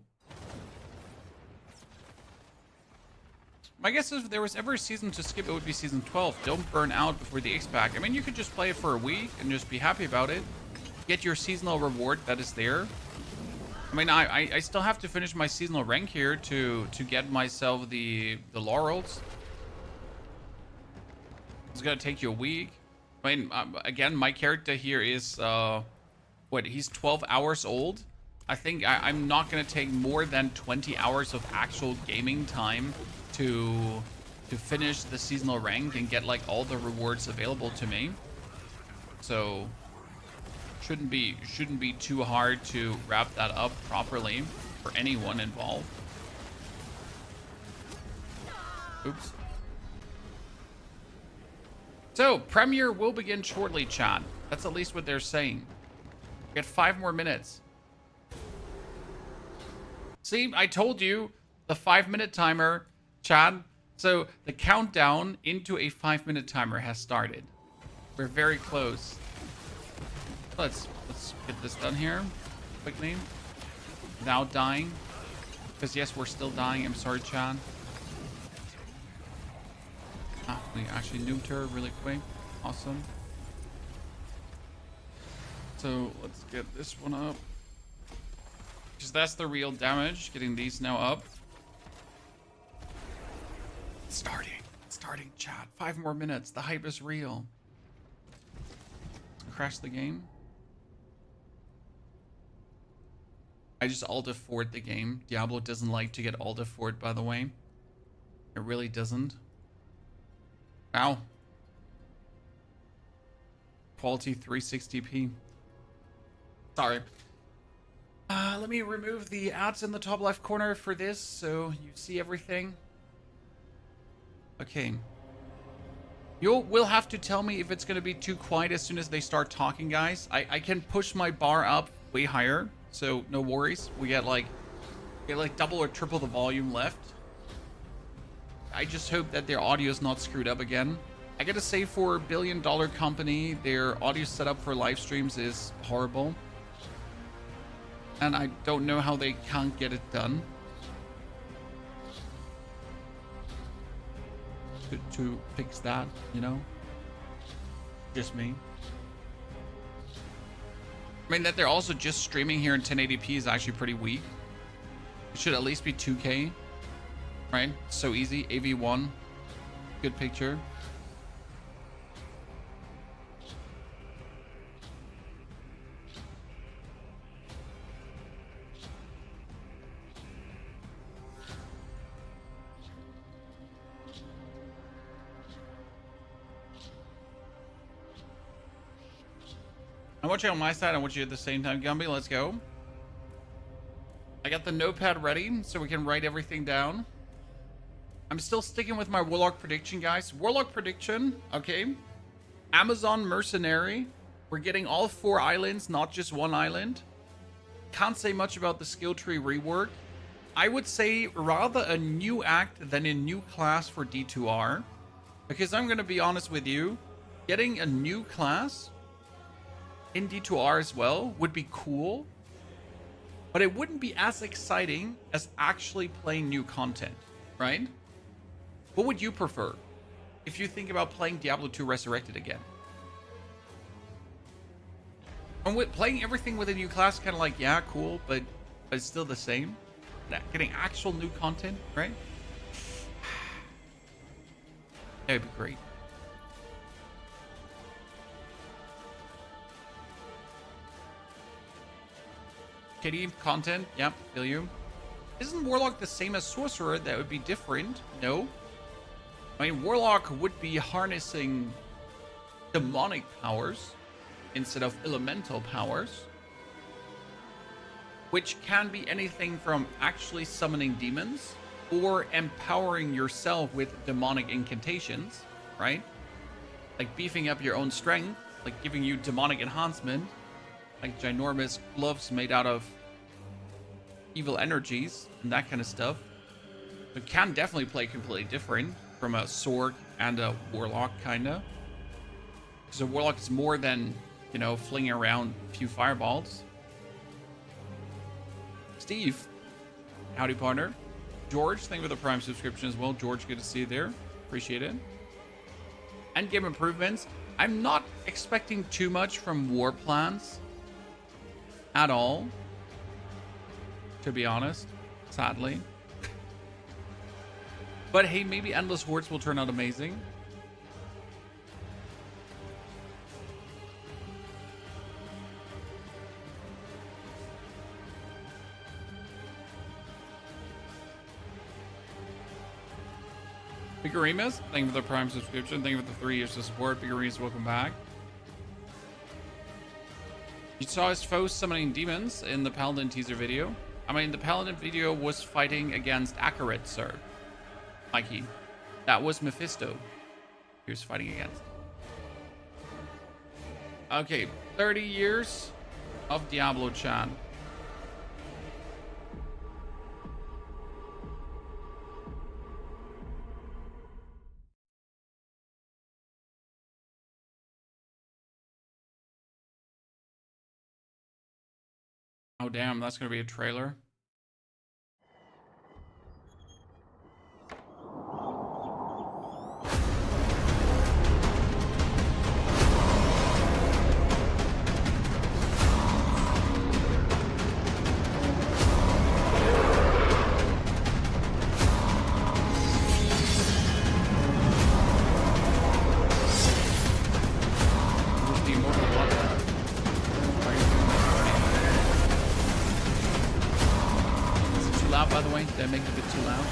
My guess is if there was ever a season to skip, it would be season 12. Don't burn out before the X-Pack. I mean, you could just play it for a week and just be happy about it. Get your seasonal reward that is there. I mean, I still have to finish my seasonal rank here to get myself the laurels. It's gonna take you a week. I mean, again, my character here is, what, he's 12 hours old? I think I'm not gonna take more than 20 hours of actual gaming time to finish the seasonal rank and get like all the rewards available to me. So shouldn't be too hard to wrap that up properly for anyone involved. Oops. So premiere will begin shortly, chat. That's at least what they're saying. Get 5 more minutes. See, I told you the 5-minute timer, Chad. So the countdown into a 5-minute timer has started. We're very close. Let's get this done here quickly without dying. Because yes, we're still dying. I'm sorry, Chad. We actually nuked her really quick. Awesome. So let's get this one up. Because that's the real damage. Getting these now up. Starting, chat. 5 more minutes. The hype is real. Crash the game. I just alt F4'd the game. Diablo doesn't like to get alt F4'd, by the way. It really doesn't. Wow. Quality 360p. Sorry. Let me remove the ads in the top left corner for this so you see everything. Okay. We'll have to tell me if it's going to be too quiet as soon as they start talking, guys. I can push my bar up way higher, so no worries. We get like double or triple the volume left. I just hope that their audio is not screwed up again. I gotta say, for a billion-dollar company, their audio setup for live streams is horrible. And I don't know how they can't get it done. To fix that, you know? Just me. I mean, that they're also just streaming here in 1080p is actually pretty weak. It should at least be 2K, right? So easy. AV1, good picture. I'm watching on my side. I want you at the same time, Gumby. Let's go. I got the notepad ready so we can write everything down. I'm still sticking with my Warlock prediction, guys. Warlock prediction, okay. Amazon Mercenary. We're getting all 4 islands, not just 1 island. Can't say much about the skill tree rework. I would say rather a new act than a new class for D2R. Because I'm going to be honest with you. Getting a new class in D2R as well would be cool, but it wouldn't be as exciting as actually playing new content, right? What would you prefer if you think about playing Diablo 2 Resurrected again? And with playing everything with a new class, kind of like, yeah, cool, but it's still the same. Getting actual new content, right? That would be great. KD content, yep, feel you. Isn't Warlock the same as Sorcerer? That would be different. No. I mean, Warlock would be harnessing demonic powers instead of elemental powers, which can be anything from actually summoning demons or empowering yourself with demonic incantations, right? Like beefing up your own strength, like giving you demonic enhancement, like ginormous gloves made out of evil energies and that kind of stuff. It can definitely play completely different from a Sorg and a Warlock, kinda. Because a Warlock is more than, you know, flinging around a few fireballs. Steve, howdy partner. George, thank you for the Prime subscription as well. George, good to see you there. Appreciate it. Endgame improvements. I'm not expecting too much from War Plans at all, to be honest, sadly. But hey, maybe Endless Hordes will turn out amazing. Bigarimas, thank you for the Prime subscription. Thank you for the 3 years of support. Bigarimas, welcome back. You saw his foes summoning demons in the Paladin teaser video. I mean, the Paladin video was fighting against Akaret, sir. Mikey. That was Mephisto he was fighting against. Okay, 30 years of Diablo chat. Oh, damn, that's going to be a trailer. By the way, did I make it a bit too loud?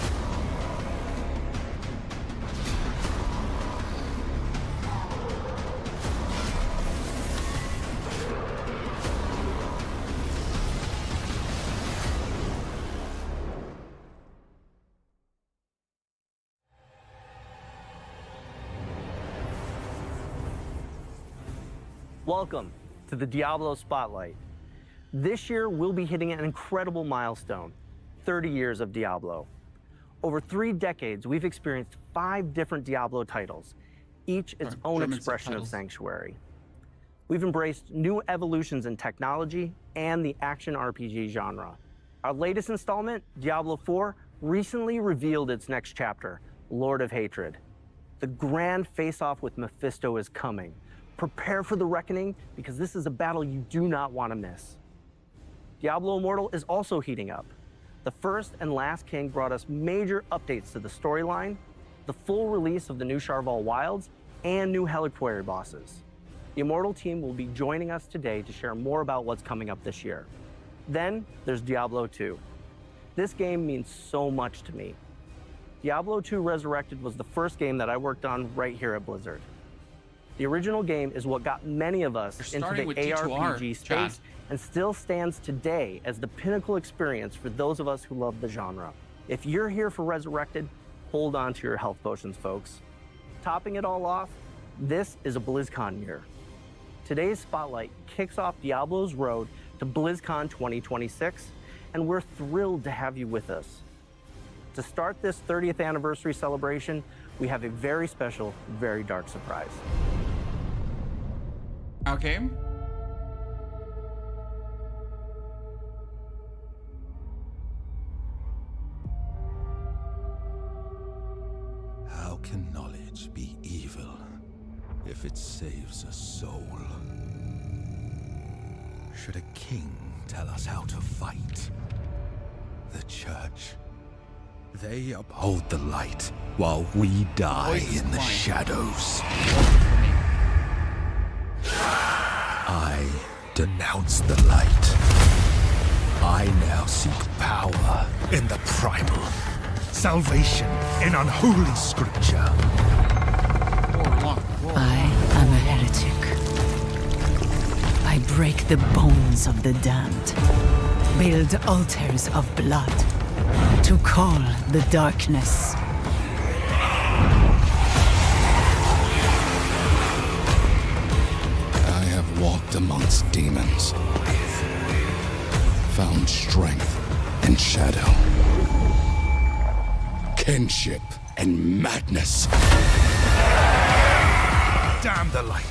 Welcome to the Diablo Spotlight. This year, we'll be hitting an incredible milestone. 30 years of Diablo. Over 3 decades, we've experienced 5 different Diablo titles, each its Or own German expression of subtitles. sanctuary. We've embraced new evolutions in technology and the action RPG genre. Our latest installment, Diablo 4, recently revealed its next chapter, Lord of Hatred. The grand face-off with Mephisto is coming. Prepare for the reckoning, because this is a battle you do not want to miss. Diablo Immortal is also heating up. The First and Last King brought us major updates to the storyline, the full release of the new Sharval Wilds, and new Heliquary bosses. The Immortal team will be joining us today to share more about what's coming up this year. Then there's Diablo 2. This game means so much to me. Diablo 2 Resurrected was the first game that I worked on right here at Blizzard. The original game is what got many of us You're into starting the with D2R, ARPG Chad. space and still stands today as the pinnacle experience for those of us who love the genre. If you're here for Resurrected, hold on to your health potions, folks. Topping it all off, this is a BlizzCon year. Today's spotlight kicks off Diablo's road to BlizzCon 2026, and we're thrilled to have you with us. To start this 30th anniversary celebration, we have a very special, very dark surprise. Okay. How can knowledge be evil if it saves a soul? Should a king tell us how to fight? The church, they uphold the light while we die Voice is in the fine. shadows. I denounce the light. I now seek power in the primal, salvation in unholy scripture. Warlock. I am a heretic. I break the bones of the damned, build altars of blood to call the darkness. I have walked amongst demons, found strength in shadow, kinship and madness. Damn the light!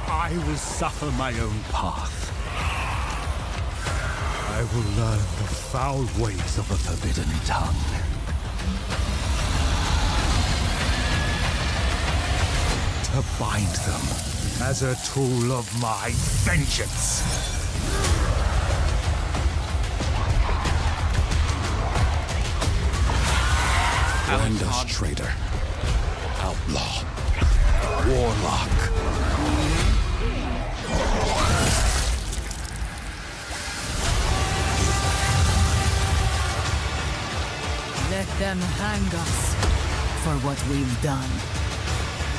I will suffer my own path. I will learn the foul ways of a forbidden tongue. To bind them as a tool of my vengeance. Find us, traitor, outlaw, warlock. Let them hang us for what we've done.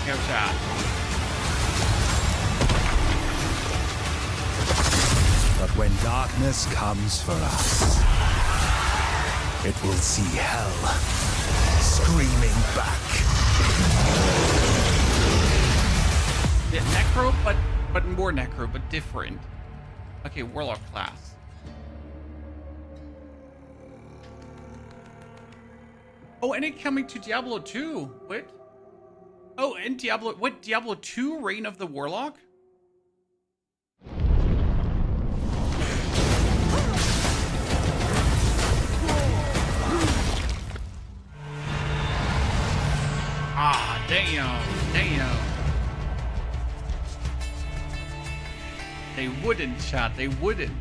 Go, Chad. But when darkness comes for us, it will see hell screaming back. Yeah, necro, but more necro, but different. Okay, Warlock class. Oh, and it coming to Diablo 2. What? Oh, and Diablo, what? Diablo 2 Reign of the Warlock? Ah, damn. They wouldn't, chat, they wouldn't.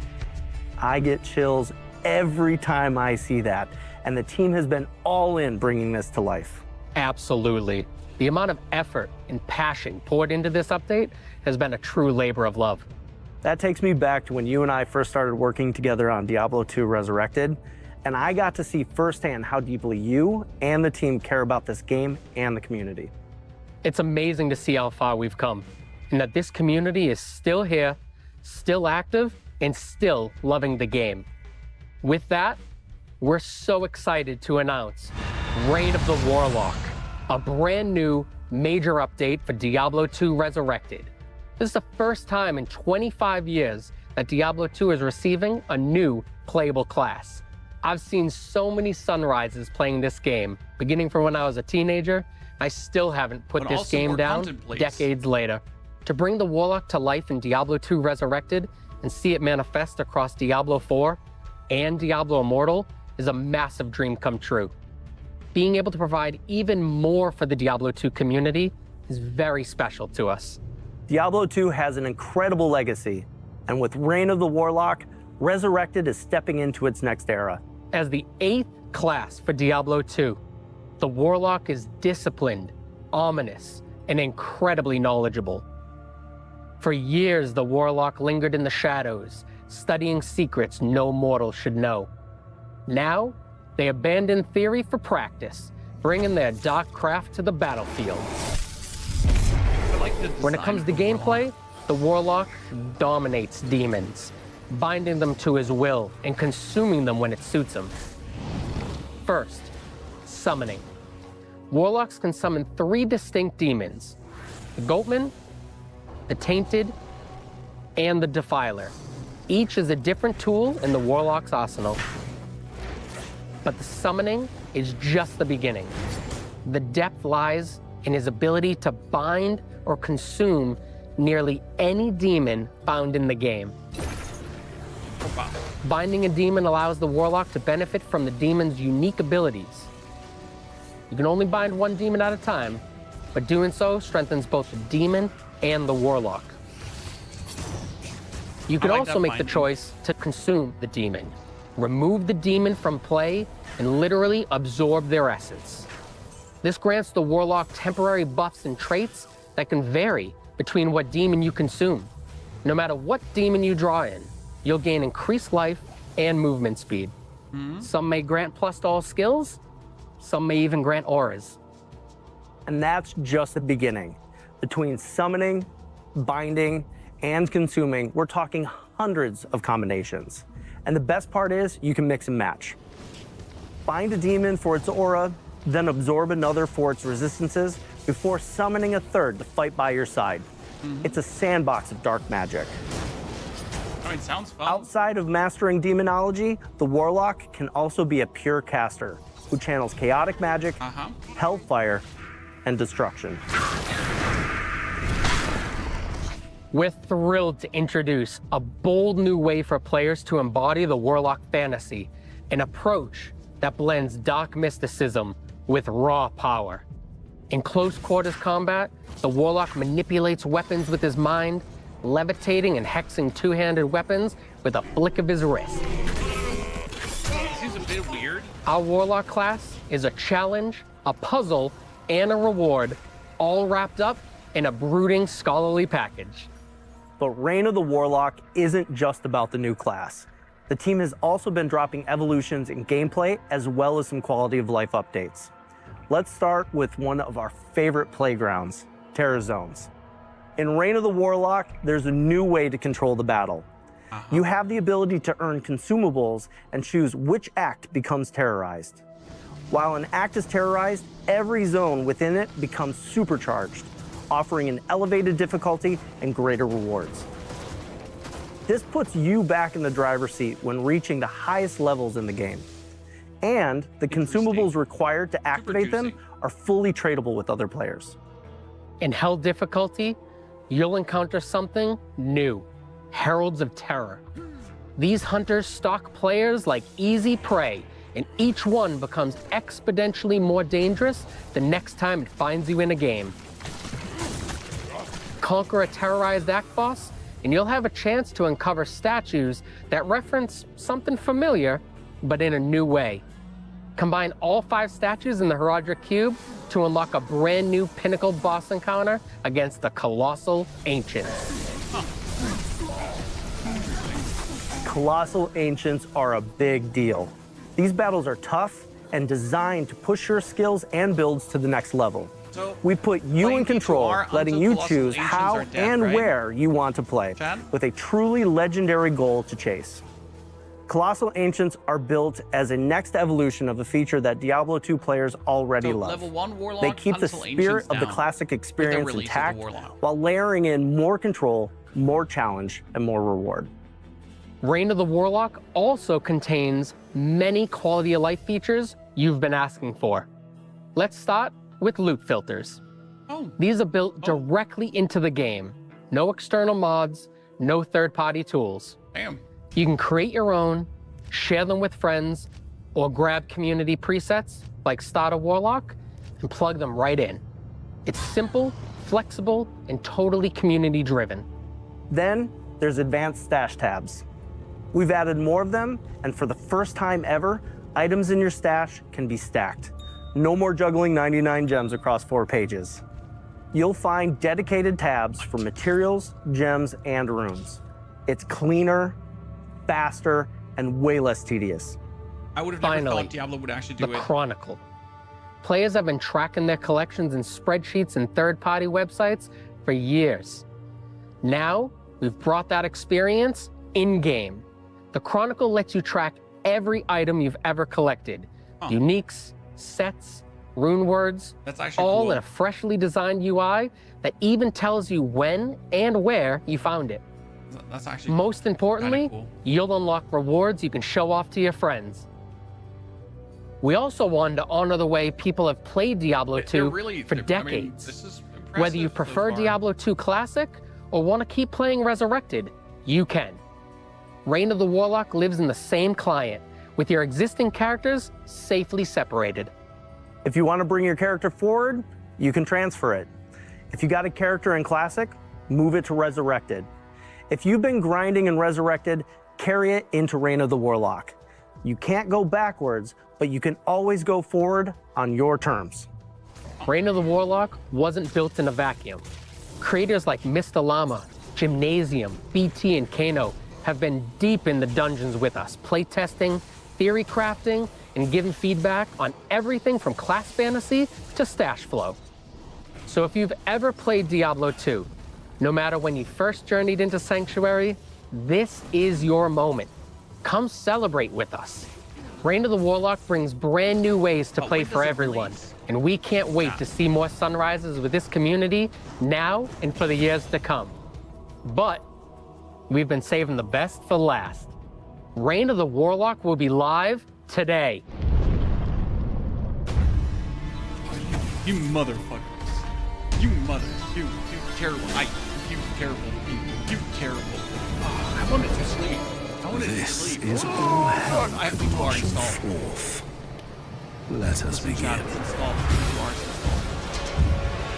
I get chills every time I see that, and the team has been all in bringing this to life. Absolutely. The amount of effort and passion poured into this update has been a true labor of love. That takes me back to when you and I first started working together on Diablo 2 Resurrected, and I got to see firsthand how deeply you and the team care about this game and the community. It's amazing to see how far we've come, and that this community is still here, still active, and still loving the game. With that, we're so excited to announce Reign of the Warlock, a brand new major update for Diablo 2 Resurrected. This is the first time in 25 years that Diablo 2 is receiving a new playable class. I've seen so many sunrises playing this game, beginning from when I was a teenager I still haven't put But this also game more down content, please. decades later. To bring the Warlock to life in Diablo 2 Resurrected and see it manifest across Diablo 4 and Diablo Immortal is a massive dream come true. Being able to provide even more for the Diablo 2 community is very special to us. Diablo 2 has an incredible legacy, and with Reign of the Warlock, Resurrected is stepping into its next era. As the 8th class for Diablo 2, the Warlock is disciplined, ominous, and incredibly knowledgeable. For years, the Warlock lingered in the shadows, studying secrets no mortal should know. Now, they abandon theory for practice, bringing their dark craft to the battlefield. I like the When it design comes of to the gameplay, the Warlock dominates demons, binding them to his will and consuming them when it suits him. First, summoning. Warlocks can summon 3 distinct demons: the Goatman, the Tainted, and the Defiler. Each is a different tool in the Warlock's arsenal. But the summoning is just the beginning. The depth lies in his ability to bind or consume nearly any demon found in the game. Binding a demon allows the Warlock to benefit from the demon's unique abilities. You can only bind one demon at a time, but doing so strengthens both the demon and the Warlock. You can I like also that make the binding. choice to consume the demon, remove the demon from play, and literally absorb their essence. This grants the Warlock temporary buffs and traits that can vary between what demon you consume. No matter what demon you draw in, you'll gain increased life and movement speed. Some may grant plus to all skills, some may even grant auras. And that's just the beginning. Between summoning, binding, and consuming, we're talking hundreds of combinations. And the best part is you can mix and match. Bind a demon for its aura, then absorb another for its resistances before summoning a third to fight by your side. It's a sandbox of dark magic. I mean, sounds fun. Outside of mastering demonology, the Warlock can also be a pure caster who channels chaotic magic, hellfire, and destruction. We're thrilled to introduce a bold new way for players to embody the Warlock fantasy, an approach that blends dark mysticism with raw power. In close quarters combat, the Warlock manipulates weapons with his mind, levitating and hexing two-handed weapons with a flick of his wrist. It seems a bit weird. Our Warlock class is a challenge, a puzzle, and a reward, all wrapped up in a brooding scholarly package. But Reign of the Warlock isn't just about the new class. The team has also been dropping evolutions in gameplay as well as some quality of life updates. Let's start with one of our favorite playgrounds, Terror Zones. In Reign of the Warlock, there's a new way to control the battle. You have the ability to earn consumables and choose which act becomes terrorized. While an act is terrorized, every zone within it becomes supercharged, offering an elevated difficulty and greater rewards. This puts you back in the driver's seat when reaching the highest levels in the game. And the consumables required to activate them juicy. are fully tradable with other players. In Hell difficulty, you'll encounter something new, Heralds of Terror. These hunters stalk players like easy prey, and each one becomes exponentially more dangerous the next time it finds you in a game. Conquer a terrorized act boss, and you'll have a chance to uncover statues that reference something familiar, but in a new way. Combine all 5 statues in the Herodric Cube to unlock a brand new pinnacle boss encounter against the Colossal Ancients. Colossal Ancients are a big deal. These battles are tough and designed to push your skills and builds to the next level. So, We put you playing in control, D2R letting until you Colossal choose Ancients how are dead, and right? where you want to play, Chad? with a truly legendary goal to chase. Colossal Ancients are built as a next evolution of a feature that Diablo 2 players already So love. level 1 Warlock They keep the until spirit Ancients of the down classic with the experience release of the intact, Warlock. while layering in more control, more challenge, and more reward. Reign of the Warlock also contains many quality of life features you've been asking for. Let's start with loot filters. Oh, These are built directly into the game. No external mods, no third-party tools. damn. You can create your own, share them with friends, or grab community presets like Start a Warlock and plug them right in. It's simple, flexible, and totally community-driven. Then there's advanced stash tabs. We've added more of them, and for the first time ever, items in your stash can be stacked. No more juggling 99 gems across 4 pages. You'll find dedicated tabs for materials, gems, and runes. It's cleaner, faster, and way less tedious. I would have never Finally, thought Diablo would actually The do it. Chronicle. Players have been tracking their collections in spreadsheets and third-party websites for years. Now, we've brought that experience in-game. The Chronicle lets you track every item you've ever collected. Huh. Uniques, sets, rune words, That's actually all cool. in a freshly designed UI that even tells you when and where you found it. That's actually Most importantly, cool. you'll unlock rewards you can show off to your friends. We also wanted to honor the way people have played Diablo 2 for decades. This is Whether you impressive so prefer far. Diablo 2 Classic or want to keep playing Resurrected, you can. Reign of the Warlock lives in the same client, with your existing characters safely separated. If you want to bring your character forward, you can transfer it. If you got a character in Classic, move it to Resurrected. If you've been grinding in Resurrected, carry it into Reign of the Warlock. You can't go backwards, but you can always go forward on your terms. Reign of the Warlock wasn't built in a vacuum. Creators like Mr. Llama, Gymnasium, BT, and Kano have been deep in the dungeons with us, playtesting, theory crafting, and giving feedback on everything from class fantasy to stash flow. So if you've ever played Diablo 2, no matter when you first journeyed into Sanctuary, this is your moment. Come celebrate with us. Reign of the Warlock brings brand new ways to play when for does it everyone, release? and we can't wait to see more sunrises with this community now and for the years to come. But we've been saving the best for last. Reign of the Warlock will be live today. You motherfuckers. You terrible. You terrible. Oh, I wanted to sleep. This is all hell I have D2R marching installed. forth. Let us begin. Chat, it's installed. D2R is installed.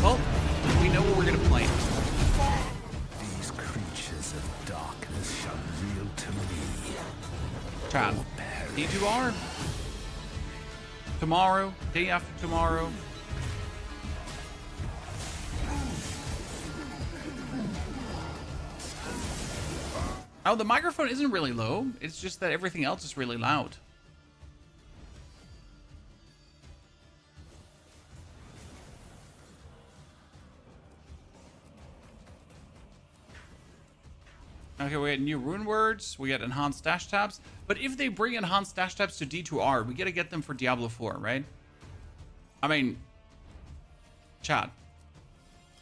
Well, we know what we're gonna play. These creatures of darkness shall yield to me. Chat. D2R. Tomorrow, day after tomorrow. Oh, the microphone isn't really low. It's just that everything else is really loud. Okay, we had new rune words. We got enhanced dash tabs. But if they bring enhanced dash tabs to D2R, we gotta get them for Diablo 4, right? I mean, chat.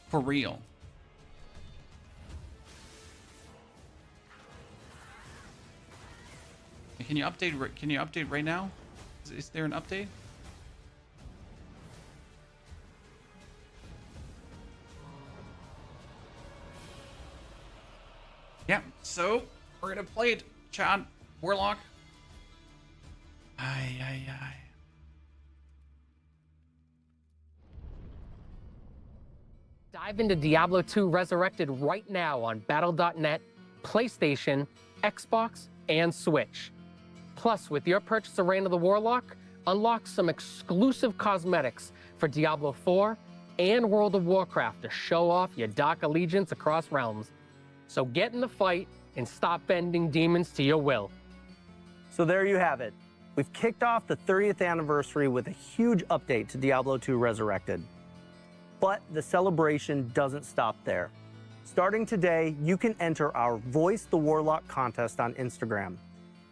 For real. Can you update? Can you update right now? Is there an update? Yeah. So we're gonna play it, Chad. Warlock. Aye. Dive into Diablo 2 Resurrected right now on Battle.net, PlayStation, Xbox, and Switch. Plus, with your purchase of Reign of the Warlock, unlock some exclusive cosmetics for Diablo 4 and World of Warcraft to show off your dark allegiance across realms. So get in the fight and stop bending demons to your will. So there you have it. We've kicked off the 30th anniversary with a huge update to Diablo 2 Resurrected. But the celebration doesn't stop there. Starting today, you can enter our Voice the Warlock contest on Instagram.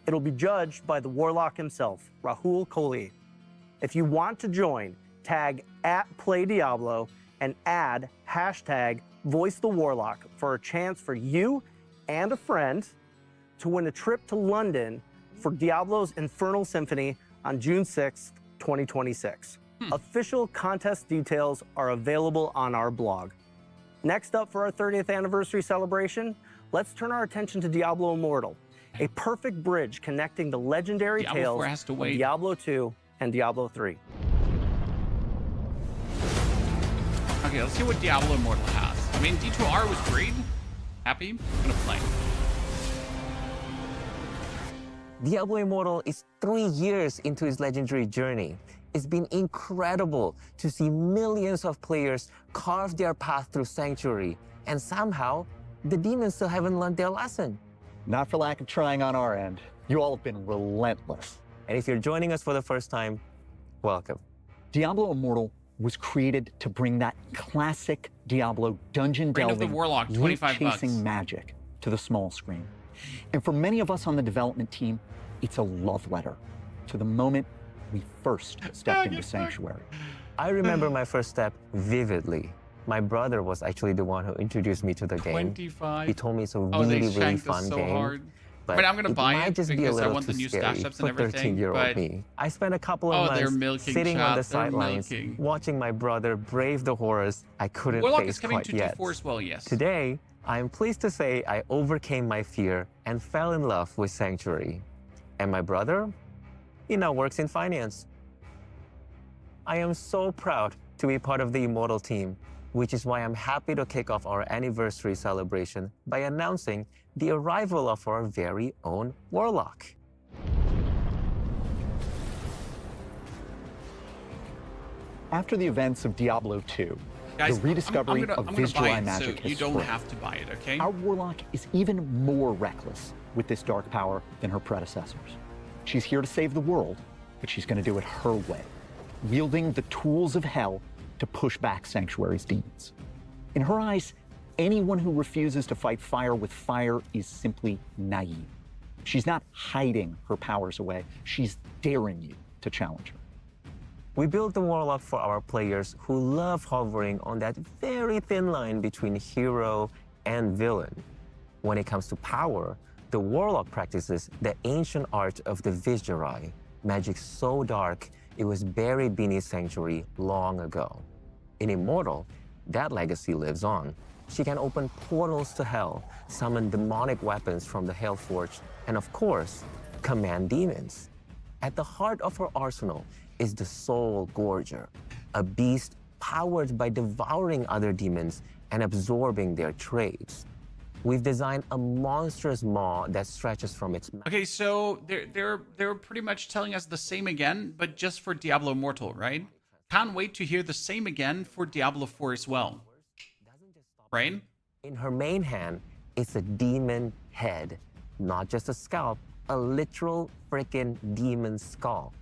It'll be judged by the Warlock himself, Rahul Kohli. If you want to join, tag @PlayDiablo and add #VoiceTheWarlock for a chance for you and a friend to win a trip to London for Diablo's Infernal Symphony on June 6th, 2026. Official contest details are available on our blog. Next up for our 30th anniversary celebration, let's turn our attention to Diablo Immortal, a perfect bridge connecting the legendary Diablo tales 4 has to of wait. Diablo 2 and Diablo 3. Okay, let's see what Diablo Immortal has. I mean, D2R was great. Happy? I'm gonna play. Diablo Immortal is 3 years into its legendary journey. It's been incredible to see millions of players carve their path through Sanctuary, and somehow, the demons still haven't learned their lesson. Not for lack of trying on our end. You all have been relentless. And if you're joining us for the first time, welcome. Diablo Immortal was created to bring that classic Diablo dungeon Reign of the delving, Warlock, 25 bucks. chasing magic to the small screen. And for many of us on the development team, it's a love letter to the moment we first stepped into Sanctuary. I remember my first step vividly. My brother was actually the one who introduced me to the game. 25. He told me it's a Oh, they really shanked us fun so game. hard. But I mean, I'm gonna it buy might it just be a because I little want the too new scary stash ups for and everything, 13-year-old but- me. I spent a couple Oh, of they're months milking sitting on chat, the they're sidelines, milking. watching my brother brave the horrors I couldn't Warlock face is coming quite to yet. D4 as well, yes. Today, I am pleased to say I overcame my fear and fell in love with Sanctuary. And my brother, he now works in finance. I am so proud to be part of the Immortal team, which is why I'm happy to kick off our anniversary celebration by announcing the arrival of our very own Warlock. After the events of Diablo 2, Guys, the rediscovery I'm of gonna Vis buy Jedi it, magic so has you don't spread. have to buy it, okay? Our Warlock is even more reckless with this dark power than her predecessors. She's here to save the world, but she's going to do it her way, wielding the tools of hell to push back Sanctuary's demons. In her eyes, anyone who refuses to fight fire with fire is simply naive. She's not hiding her powers away. She's daring you to challenge her. We built the Warlock for our players who love hovering on that very thin line between hero and villain. When it comes to power, the Warlock practices the ancient art of the Vis Jedi, magic so dark it was buried beneath Sanctuary long ago. In Immortal, that legacy lives on. She can open portals to hell, summon demonic weapons from the Hellforge, and of course, command demons. At the heart of her arsenal is the Soul Gorger, a beast powered by devouring other demons and absorbing their traits. We've designed a monstrous maw that stretches from its mouth. Okay, so they're pretty much telling us the same again, but just for Diablo Immortal, right? Can't wait to hear the same again for Diablo 4 as well. Right? In her main hand, it's a demon head, not just a scalp, a literal freaking demon skull.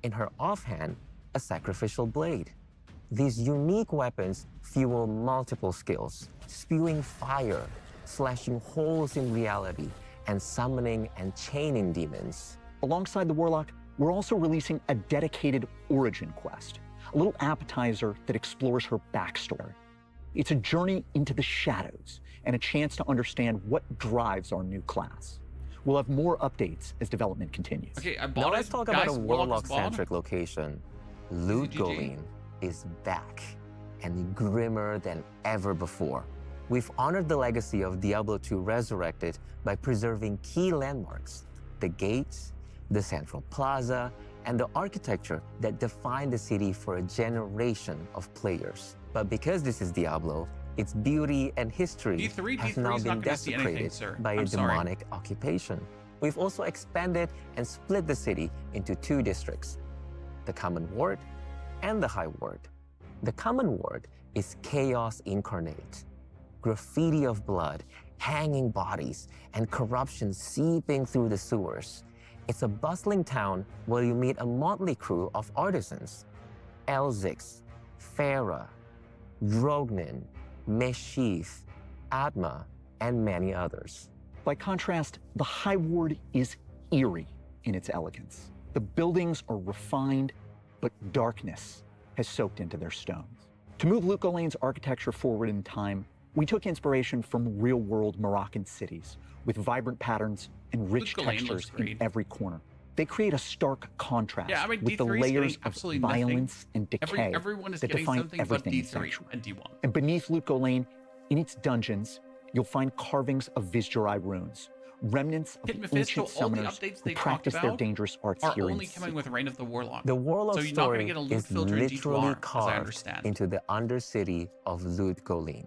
In her offhand, a sacrificial blade. These unique weapons fuel multiple skills, spewing fire, slashing holes in reality, and summoning and chaining demons. Alongside the Warlock, we're also releasing a dedicated origin quest, a little appetizer that explores her backstory. It's a journey into the shadows and a chance to understand what drives our new class. We'll have more updates as development continues. Okay, I Now bought let's it. talk Guys, about a Warlock is bought. Warlock-centric location. Loot GG. Goleen is back and grimmer than ever before. We've honored the legacy of Diablo 2 Resurrected by preserving key landmarks, the gates, the central plaza, and the architecture that defined the city for a generation of players. But because this is Diablo, its beauty and history D3 has is now not been gonna see anything, desecrated sir. by a I'm sorry. demonic occupation. We've also expanded and split the city into 2 districts, the Common Ward and the High Ward. The Common Ward is chaos incarnate. Graffiti of blood, hanging bodies, and corruption seeping through the sewers. It's a bustling town where you meet a motley crew of artisans. Elzix, Farah, Drognin, Meshith, Atma, and many others. By contrast, the High Ward is eerie in its elegance. The buildings are refined, but darkness has soaked into their stones. To move Loot Goleen's architecture forward in time, We took inspiration from real-world Moroccan cities with vibrant patterns and rich Luke Lane textures looks in great. every corner. They create a stark contrast Yeah, I mean, with the D3 is layers getting of absolutely violence nothing. and decay Everyone is that getting define something but everything in D3 Sanctuary. and D1. And beneath Loot Lane, in its dungeons, you'll find carvings of Vizjurai runes, remnants of Kit the Mephisto, ancient all the summoners updates who they talked practice their about dangerous arts are here only in coming with Reign of the Warlock. The Warlock So you're not going to story get a loot is filter in literally D2R, as I carved understand. into the undercity of Lut Gholein.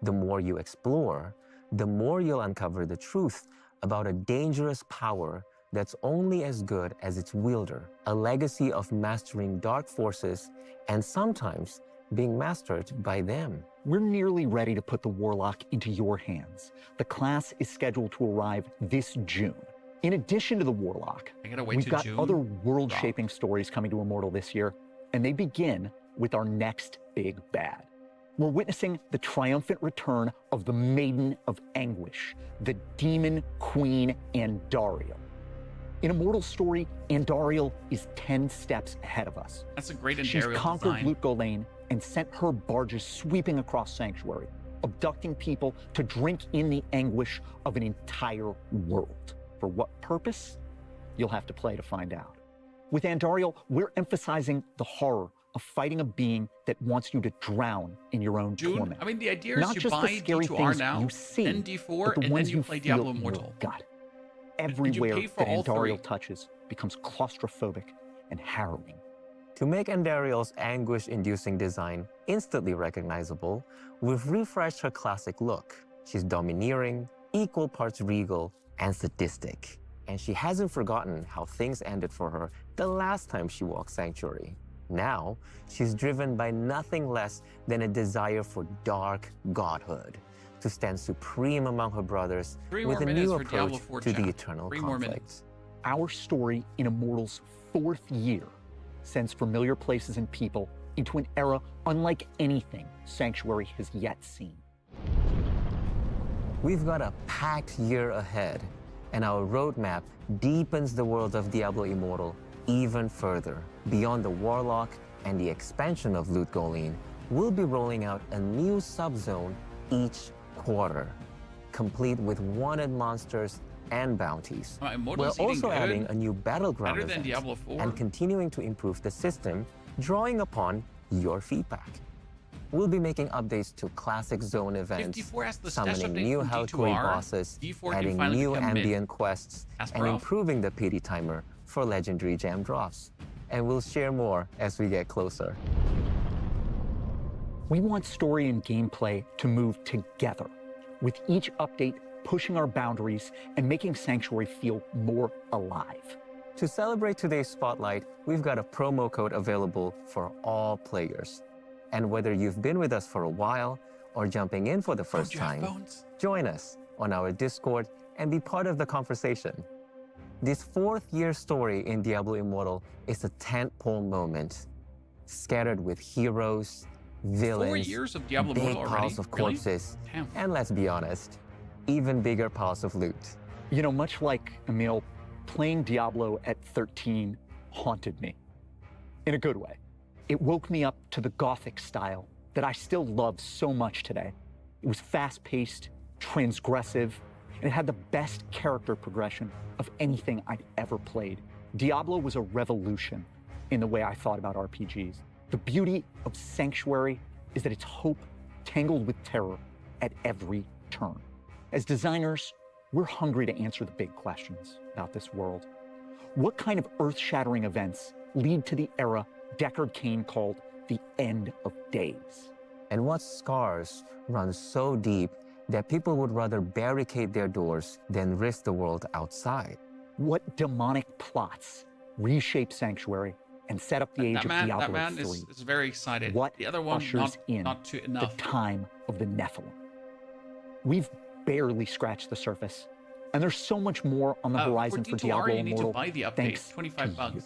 The more you explore, the more you'll uncover the truth about a dangerous power that's only as good as its wielder, a legacy of mastering dark forces and sometimes being mastered by them. We're nearly ready to put the Warlock into your hands. The class is scheduled to arrive this June. In addition to the Warlock, I gotta wait we've till got June. other world-shaping stories coming to Immortal this year, and they begin with our next big bad. We're witnessing the triumphant return of the Maiden of Anguish, the Demon Queen Andariel. In Immortal's story, Andariel is 10 steps ahead of us. That's a great She's Andariel conquered design. Lut Gholein and sent her barges sweeping across Sanctuary, abducting people to drink in the anguish of an entire world. For what purpose? You'll have to play to find out. With Andariel, we're emphasizing the horror of fighting a being that wants you to drown in your own June, torment. I mean, the idea is Not you just buy the scary D2R things now, you see, then D4, but the and ones then you you play feel Diablo in Immortal. your gut. And you Everywhere pay for that all three. Andariel touches becomes claustrophobic and harrowing. To make Andariel's anguish-inducing design instantly recognizable, we've refreshed her classic look. She's domineering, equal parts regal, and sadistic. And she hasn't forgotten how things ended for her the last time she walked Sanctuary. Now, she's driven by nothing less than a desire for dark godhood, to stand supreme among her brothers 3 with more a minutes new for Diablo approach 4 to the chat. eternal 3 more conflict. minutes. Our story in Immortal's 4th year sends familiar places and people into an era unlike anything Sanctuary has yet seen. We've got a packed year ahead, and our roadmap deepens the world of Diablo Immortal even further. Beyond the Warlock and the expansion of Lut Gholein, we'll be rolling out a new subzone each quarter, complete with wanted monsters and bounties. We're Immortal's eating also good. adding a new battleground Better than event Diablo 4. and continuing to improve the system, drawing upon your feedback. We'll be making updates to classic zone events, 54 has the stash summoning update new from Hautoi D2R. bosses, D4 can adding finally new become mid. ambient quests, and Asperov. improving the pity timer for legendary gem drops. And we'll share more as we get closer. We want story and gameplay to move together, with each update pushing our boundaries and making Sanctuary feel more alive. To celebrate today's spotlight, we've got a promo code available for all players. And whether you've been with us for a while or jumping in for the first you have time, phones? join us on our Discord and be part of the conversation. This 4th year story in Diablo Immortal is a tentpole moment, scattered with heroes, 4 villains, years of Diablo big Immortal already? piles of Really? corpses, Damn. and let's be honest, even bigger piles of loot. You know, much like Emil, playing Diablo at 13 haunted me, in a good way. It woke me up to the Gothic style that I still love so much today. It was fast-paced, transgressive, and it had the best character progression of anything I'd ever played. Diablo was a revolution in the way I thought about RPGs. The beauty of Sanctuary is that it's hope tangled with terror at every turn. As designers, we're hungry to answer the big questions about this world. What kind of earth-shattering events lead to the era Deckard Cain called the end of days? And what scars run so deep that people would rather barricade their doors than risk the world outside? What demonic plots reshape Sanctuary and set up the age of Diablo that man 3? is very excited. What the other one, ushers in not too the enough. time of the Nephilim? We've barely scratched the surface, and there's so much more on the horizon for for D2R, Diablo you need to Immortal. buy the update. Thanks 25 to bucks. you.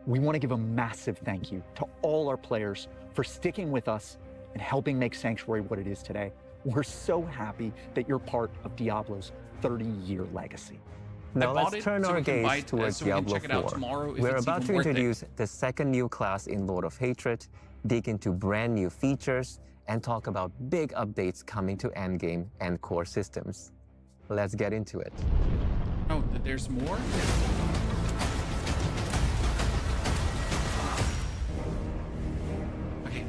We want to give a massive thank you to all our players for sticking with us and helping make Sanctuary what it is today. We're so happy that you're part of Diablo's 30-year legacy. Now I bought let's it turn so our we can buy gaze it, towards so we can Diablo check it out 4. tomorrow if We're it's about even to worth it. introduce the second new class in Lord of Hatred, dig into brand new features, and talk about big updates coming to endgame and core systems. Let's get into it. Oh, there's more? Okay.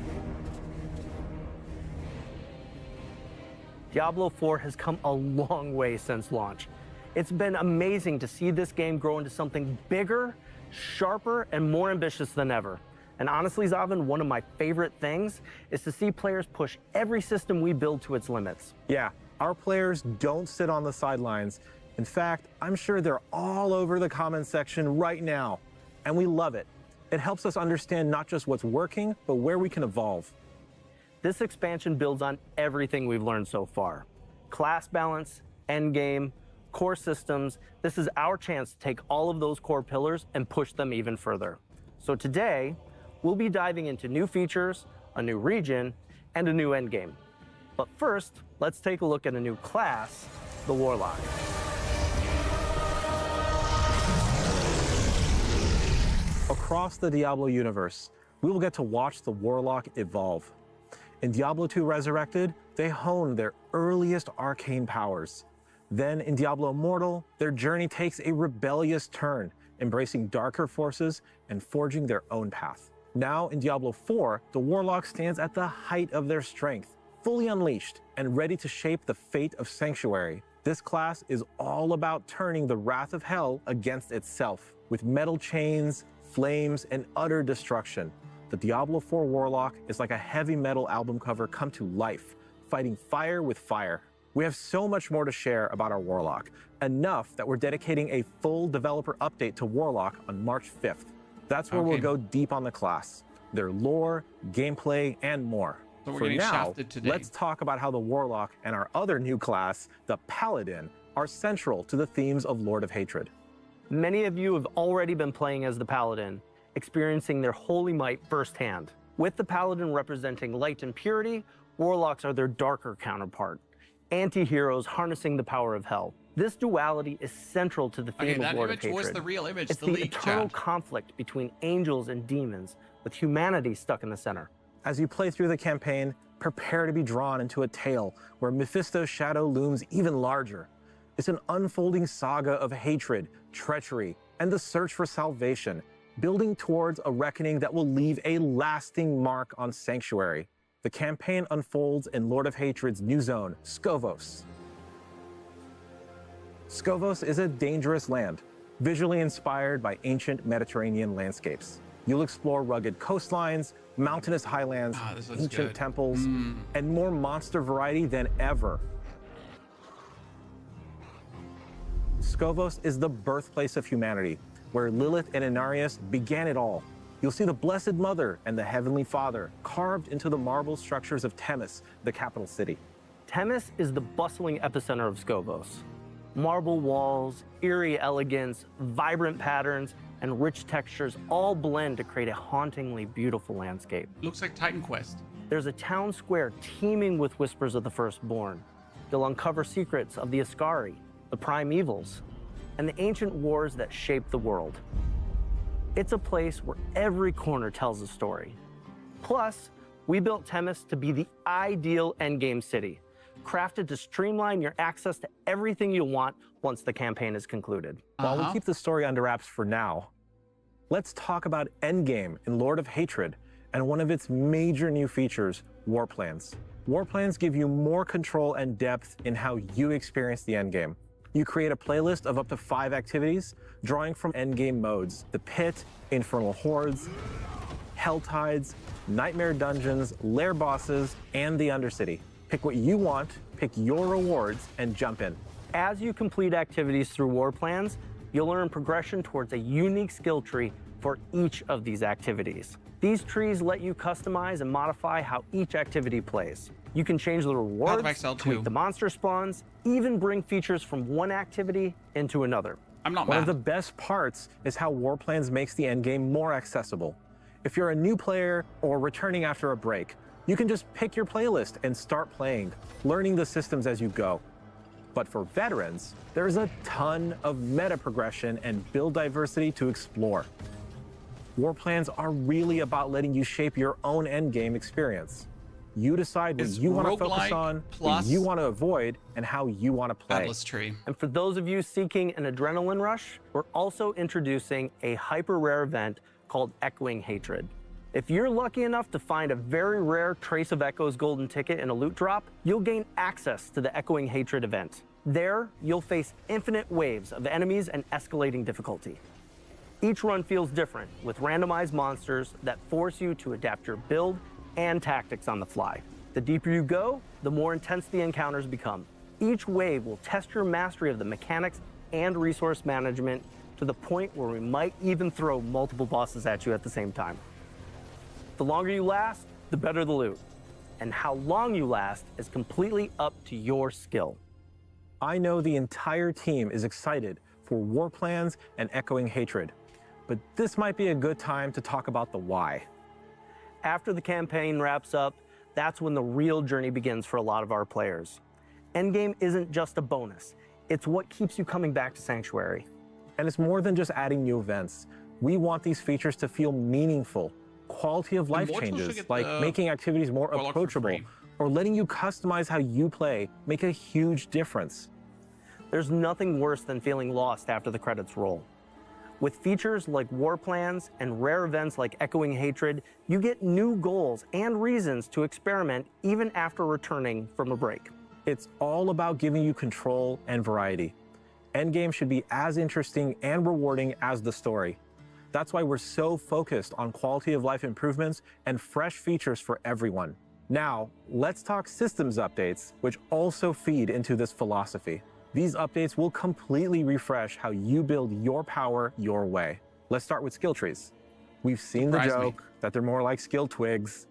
Diablo 4 has come a long way since launch. It's been amazing to see this game grow into something bigger, sharper, and more ambitious than ever. And honestly, Zavin, one of my favorite things is to see players push every system we build to its limits. Yeah, our players don't sit on the sidelines. In fact, I'm sure they're all over the comments section right now, and we love it. It helps us understand not just what's working, but where we can evolve. This expansion builds on everything we've learned so far. Class balance, endgame, core systems. This is our chance to take all of those core pillars and push them even further. So today, we'll be diving into new features, a new region, and a new endgame. But first, let's take a look at a new class, the Warlock. Across the Diablo universe, we will get to watch the Warlock evolve. In Diablo 2 Resurrected, they honed their earliest arcane powers. Then in Diablo Immortal, their journey takes a rebellious turn, embracing darker forces and forging their own path. Now in Diablo 4, the Warlock stands at the height of their strength, fully unleashed and ready to shape the fate of Sanctuary. This class is all about turning the wrath of hell against itself, with metal chains, flames, and utter destruction. The Diablo 4 Warlock is like a heavy metal album cover come to life, fighting fire with fire. We have so much more to share about our Warlock, enough that we're dedicating a full developer update to Warlock on March 5th. That's where we'll go deep on the class, their lore, gameplay, and more. So we're For getting now, shafted today. let's talk about how the Warlock and our other new class, the Paladin, are central to the themes of Lord of Hatred. Many of you have already been playing as the Paladin, experiencing their holy might firsthand. With the Paladin representing light and purity, Warlocks are their darker counterpart, anti-heroes harnessing the power of hell. This duality is central to the theme of Lord of Hatred. Was the real image, It's the the leak eternal chat. conflict between angels and demons, with humanity stuck in the center. As you play through the campaign, prepare to be drawn into a tale where Mephisto's shadow looms even larger. It's an unfolding saga of hatred, treachery, and the search for salvation, building towards a reckoning that will leave a lasting mark on Sanctuary. The campaign unfolds in Lord of Hatred's new zone, Skovos. Skovos is a dangerous land, visually inspired by ancient Mediterranean landscapes. You'll explore rugged coastlines, mountainous highlands, ancient temples, and more monster variety than ever. Skovos is the birthplace of humanity, where Lilith and Inarius began it all. You'll see the Blessed Mother and the Heavenly Father carved into the marble structures of Temis, the capital city. Temis is the bustling epicenter of Skovos. Marble walls, eerie elegance, vibrant patterns, and rich textures all blend to create a hauntingly beautiful landscape. Looks like Titan Quest. There's a town square teeming with whispers of the firstborn. You'll uncover secrets of the Ascari, the primevals, and the ancient wars that shaped the world. It's a place where every corner tells a story. Plus, we built Temis to be the ideal endgame city, crafted to streamline your access to everything you want once the campaign is concluded. While we keep the story under wraps for now, let's talk about Endgame in Lord of Hatred and one of its major new features, War Plans. War Plans give you more control and depth in how you experience the endgame. You create a playlist of up to 5 activities, drawing from endgame modes: the Pit, Infernal Hordes, Hell Tides, Nightmare Dungeons, Lair Bosses, and the Undercity. Pick what you want, pick your rewards, and jump in. As you complete activities through War Plans, you'll earn progression towards a unique skill tree for each of these activities. These trees let you customize and modify how each activity plays. You can change the rewards, tweak the monster spawns, even bring features from one activity into another. I'm not One mad. of the best parts is how War Plans makes the endgame more accessible. If you're a new player or returning after a break, you can just pick your playlist and start playing, learning the systems as you go. But for veterans, there's a ton of meta progression and build diversity to explore. War Plans are really about letting you shape your own endgame experience. You decide what Is you want to focus roguelike on, what plus you want to avoid, and how you want to play. Atlas Tree. And for those of you seeking an adrenaline rush, we're also introducing a hyper rare event called Echoing Hatred. If you're lucky enough to find a very rare Trace of Echoes golden ticket in a loot drop, you'll gain access to the Echoing Hatred event. There, you'll face infinite waves of enemies and escalating difficulty. Each run feels different, with randomized monsters that force you to adapt your build and tactics on the fly. The deeper you go, the more intense the encounters become. Each wave will test your mastery of the mechanics and resource management to the point where we might even throw multiple bosses at you at the same time. The longer you last, the better the loot. And how long you last is completely up to your skill. I know the entire team is excited for War Plans and Echoing Hatred, but this might be a good time to talk about the why. After the campaign wraps up, that's when the real journey begins for a lot of our players. Endgame isn't just a bonus, it's what keeps you coming back to Sanctuary. And it's more than just adding new events. We want these features to feel meaningful, quality of life Immortals should changes, get like the making activities more Warlock for approachable, free. or letting you customize how you play make a huge difference. There's nothing worse than feeling lost after the credits roll. With features like War Plans and rare events like Echoing Hatred, you get new goals and reasons to experiment even after returning from a break. It's all about giving you control and variety. Endgame should be as interesting and rewarding as the story. That's why we're so focused on quality of life improvements and fresh features for everyone. Now, let's talk systems updates, which also feed into this philosophy. These updates will completely refresh how you build your power your way. Let's start with skill trees. We've seen the joke that they're more like skill twigs.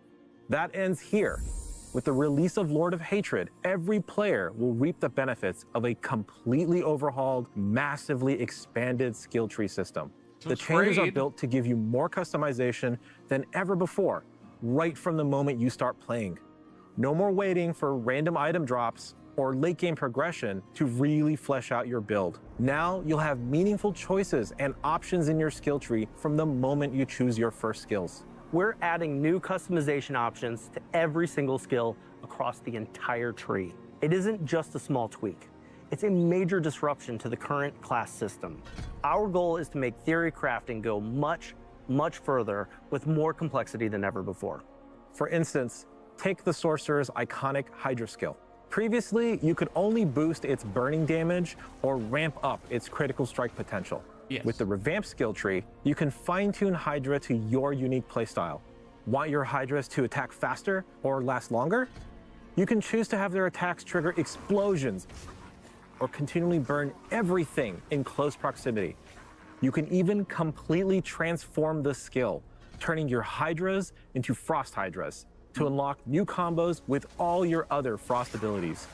That ends here. With the release of Lord of Hatred, every player will reap the benefits of a completely overhauled, massively expanded skill tree system. The changes are built to give you more customization than ever before, right from the moment you start playing. No more waiting for random item drops or late game progression to really flesh out your build. Now you'll have meaningful choices and options in your skill tree from the moment you choose your first skills. We're adding new customization options to every single skill across the entire tree. It isn't just a small tweak. It's a major disruption to the current class system. Our goal is to make theory crafting go much, much further with more complexity than ever before. For instance, take the Sorcerer's iconic Hydra skill. Previously, you could only boost its burning damage or ramp up its critical strike potential. Yes. With the revamped skill tree, you can fine-tune Hydra to your unique playstyle. Want your Hydras to attack faster or last longer? You can choose to have their attacks trigger explosions or continually burn everything in close proximity. You can even completely transform the skill, turning your Hydras into Frost Hydras to unlock new combos with all your other Frost abilities.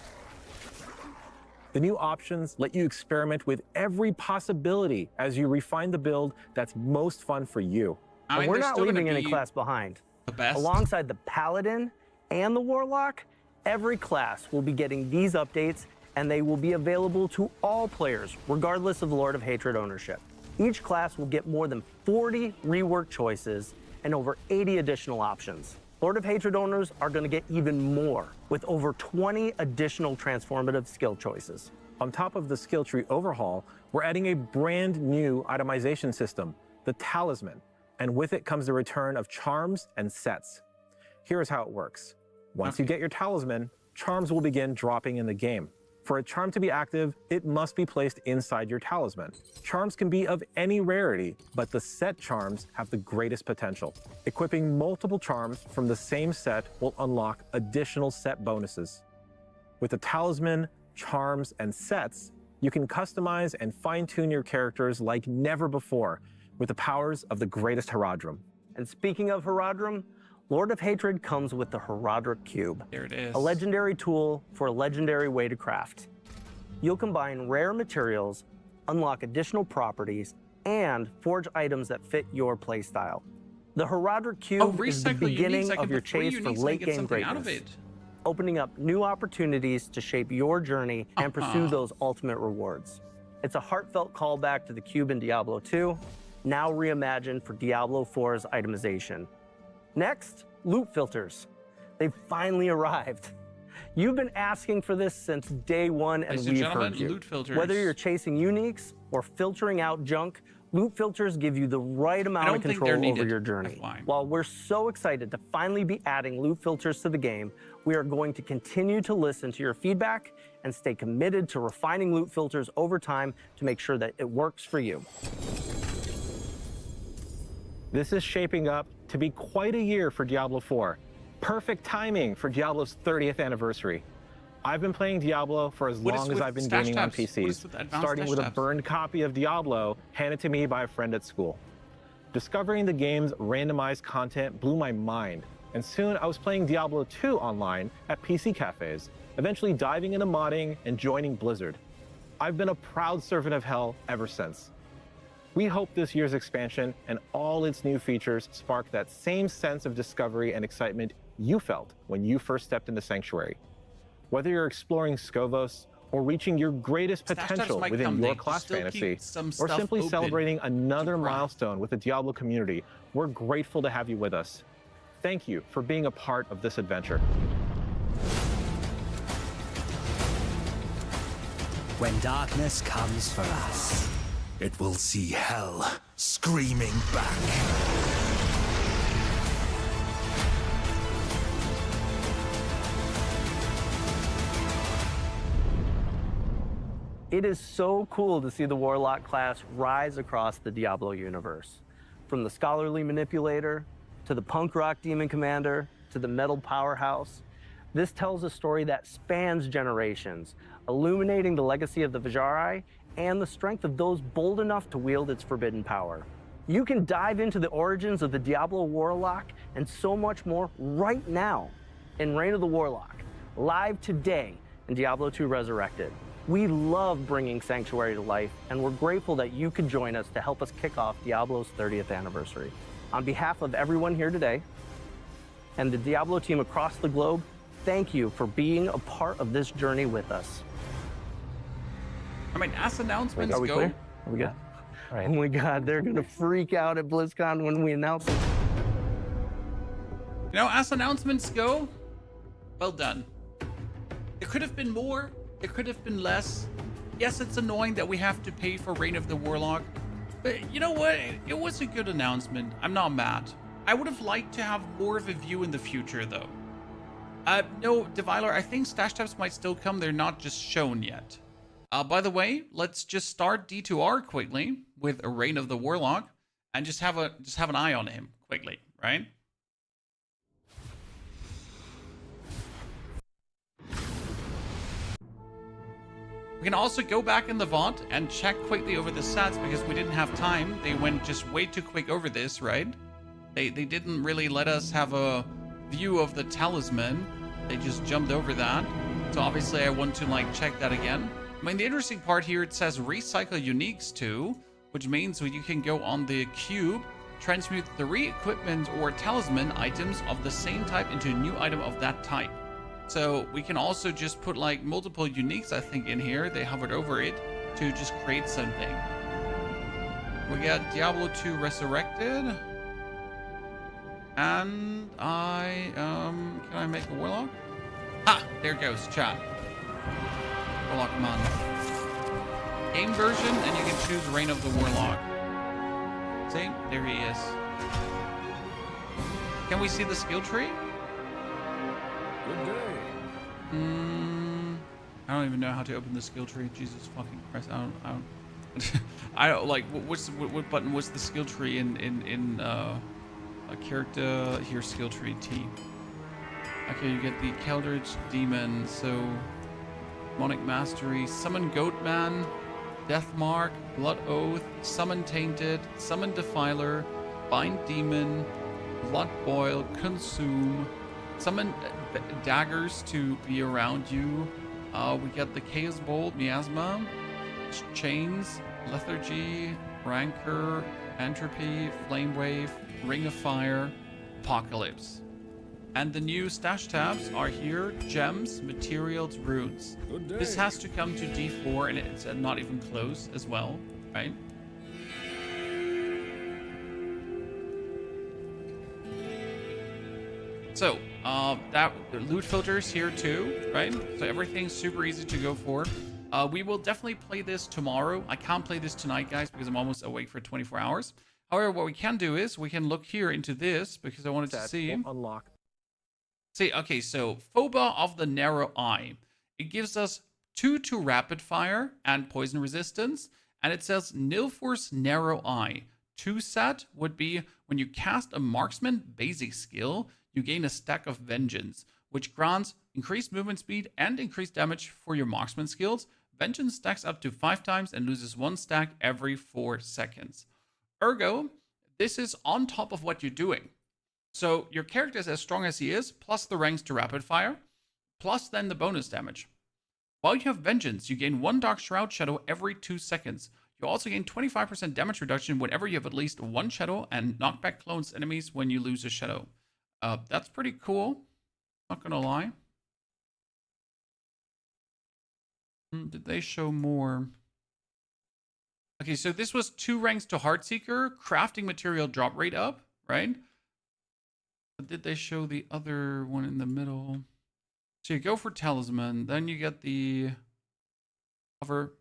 The new options let you experiment with every possibility as you refine the build that's most fun for you. I mean, And we're they're not still gonna leaving any be class behind. the best. Alongside the Paladin and the Warlock, every class will be getting these updates, and they will be available to all players, regardless of Lord of Hatred ownership. Each class will get more than 40 rework choices and over 80 additional options. Lord of Hatred owners are going to get even more, with over 20 additional transformative skill choices. On top of the skill tree overhaul, we're adding a brand new itemization system, the Talisman, and with it comes the return of charms and sets. Here's how it works. Once you get your Talisman, charms will begin dropping in the game. For a charm to be active, it must be placed inside your Talisman. Charms can be of any rarity, but the set charms have the greatest potential. Equipping multiple charms from the same set will unlock additional set bonuses. With the Talisman, charms, and sets, you can customize and fine-tune your characters like never before with the powers of the greatest Herodrum. And speaking of Herodrum, Lord of Hatred comes with the Herodric Cube. There it is. A legendary tool for a legendary way to craft. You'll combine rare materials, unlock additional properties, and forge items that fit your playstyle. The Herodric Cube is the beginning of your chase for late-game greatness, opening up new opportunities to shape your journey and pursue those ultimate rewards. It's a heartfelt callback to the Cube in Diablo 2, now reimagined for Diablo 4's itemization. Next, loot filters. They finally arrived. You've been asking for this since day one, and Ladies and we've gentlemen, heard you. loot filters. Whether you're chasing uniques or filtering out junk, loot filters give you the right amount of don't think they're control over needed. your journey. FYI. While we're so excited to finally be adding loot filters to the game, we are going to continue to listen to your feedback and stay committed to refining loot filters over time to make sure that it works for you. This is shaping up to be quite a year for Diablo 4. Perfect timing for Diablo's 30th anniversary. I've been playing Diablo for as What is long as with I've been stash gaming on tabs? What is PCs, with advanced starting stash with a tabs? burned copy of Diablo handed to me by a friend at school. Discovering the game's randomized content blew my mind, and soon I was playing Diablo 2 online at PC cafes, eventually diving into modding and joining Blizzard. I've been a proud servant of hell ever since. We hope this year's expansion and all its new features spark that same sense of discovery and excitement you felt when you first stepped into Sanctuary. Whether you're exploring Skovos or reaching your greatest Stash tabs potential might within come, your Dave. class Still fantasy, keep some or stuff simply open celebrating another to grind. milestone with the Diablo community, we're grateful to have you with us. Thank you for being a part of this adventure. When darkness comes for us, it will see hell screaming back. It is so cool to see the Warlock class rise across the Diablo universe. From the scholarly manipulator, to the punk rock demon commander, to the metal powerhouse. This tells a story that spans generations, illuminating the legacy of the Vajari and the strength of those bold enough to wield its forbidden power. You can dive into the origins of the Diablo Warlock and so much more right now in Reign of the Warlock, live today in Diablo 2 Resurrected. We love bringing Sanctuary to life, and we're grateful that you could join us to help us kick off Diablo's 30th anniversary. On behalf of everyone here today and the Diablo team across the globe, thank you for being a part of this journey with us. I mean, as announcements Are we go, clear? Are we good? All right. Oh my God, they're gonna freak out at BlizzCon when we announce it. you know, as announcements go, well done. There could have been more. There could have been less. Yes, it's annoying that we have to pay for Reign of the Warlock, but you know what? It was a good announcement. I'm not mad. I would have liked to have more of a view in the future, though. No, Deviler, I think stash tabs might still come. They're not just shown yet. By the way, let's just start D2R quickly with a Reign of the Warlock and just have an eye on him quickly, right? We can also go back in the vault and check quickly over the stats because we didn't have time. They went just way too quick over this, right? They didn't really let us have a view of the talisman. They just jumped over that. So obviously I want to like check that again. I mean, the interesting part here, it says recycle uniques too, which means you can go on the cube, transmute 3 equipment or talisman items of the same type into a new item of that type. So we can also just put like multiple uniques, I think, in here. They hovered over it to just create something. We got Diablo 2 Resurrected. And can I make a Warlock? Ah, there goes, chat. Warlock man. Game version, and you can choose Reign of the Warlock. See, there he is. Can we see the skill tree? Good day. I don't even know how to open the skill tree. Jesus fucking Christ! I don't. I don't like. What button was the skill tree in a character here? Skill tree T. Okay, you get the Keldritch Demon. So, Demonic Mastery, Summon Goatman, Deathmark, Blood Oath, Summon Tainted, Summon Defiler, Bind Demon, Blood Boil, Consume, Summon daggers to be around you. We get the Chaos Bolt, Miasma, Chains, Lethargy, Rancor, Entropy, Flame Wave, Ring of Fire, Apocalypse. And the new stash tabs are here: Gems, Materials, Runes. Good day. This has to come to D4 and it's not even close as well, right? So, that loot filters here too, right? So everything's super easy to go for. We will definitely play this tomorrow. I can't play this tonight, guys, because I'm almost awake for 24 hours. However, what we can do is we can look here into this because I wanted to see. Unlock. See, okay, so Phoba of the Narrow Eye. It gives us 2 to rapid fire and poison resistance. And it says Nilfor's Narrow Eye. 2 set would be when you cast a marksman basic skill, you gain a stack of Vengeance, which grants increased movement speed and increased damage for your marksman skills. Vengeance stacks up to 5 times and loses 1 stack every 4 seconds. Ergo, this is on top of what you're doing. So your character is as strong as he is, plus the ranks to rapid fire, plus then the bonus damage. While you have Vengeance, you gain 1 Dark Shroud Shadow every 2 seconds. You also gain 25% damage reduction whenever you have at least 1 Shadow, and knockback clones enemies when you lose a Shadow. That's pretty cool. Not gonna lie. Did they show more? Okay, so this was 2 ranks to Heartseeker, crafting material drop rate up, right? But did they show the other one in the middle? So you go for Talisman, then you get the cover.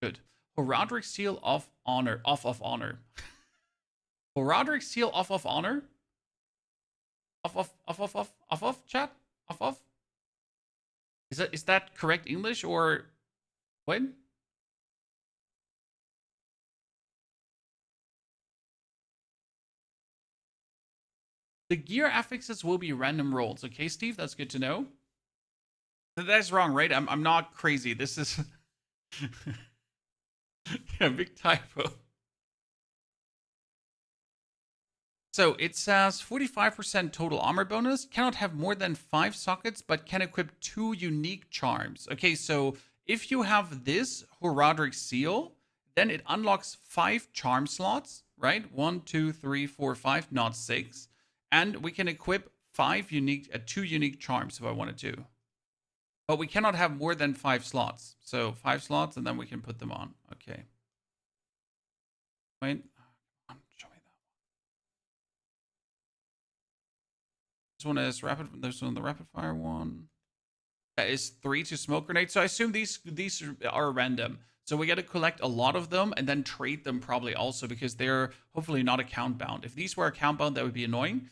Good. Horadric Seal of Honor. Off of Honor. Horadric Seal off of Honor. Off, chat? Off. Is that correct English or what? The gear affixes will be random rolls. Okay, Steve, that's good to know. That's wrong, right? I'm not crazy. This is yeah, big typo. So it says 45% total armor bonus, cannot have more than 5 sockets, but can equip 2 unique charms. Okay, so if you have this Horadric Seal, then it unlocks 5 charm slots, right? 1, 2, 3, 4, 5, not 6. And we can equip 2 unique charms if I wanted to. But we cannot have more than 5 slots. So 5 slots and then we can put them on. Okay. Wait. Show me that one. This one is rapid. There's one, the rapid fire one. That is 3 to smoke grenades. So I assume these are random. So we got to collect a lot of them and then trade them probably also because they're hopefully not account bound. If these were account bound, that would be annoying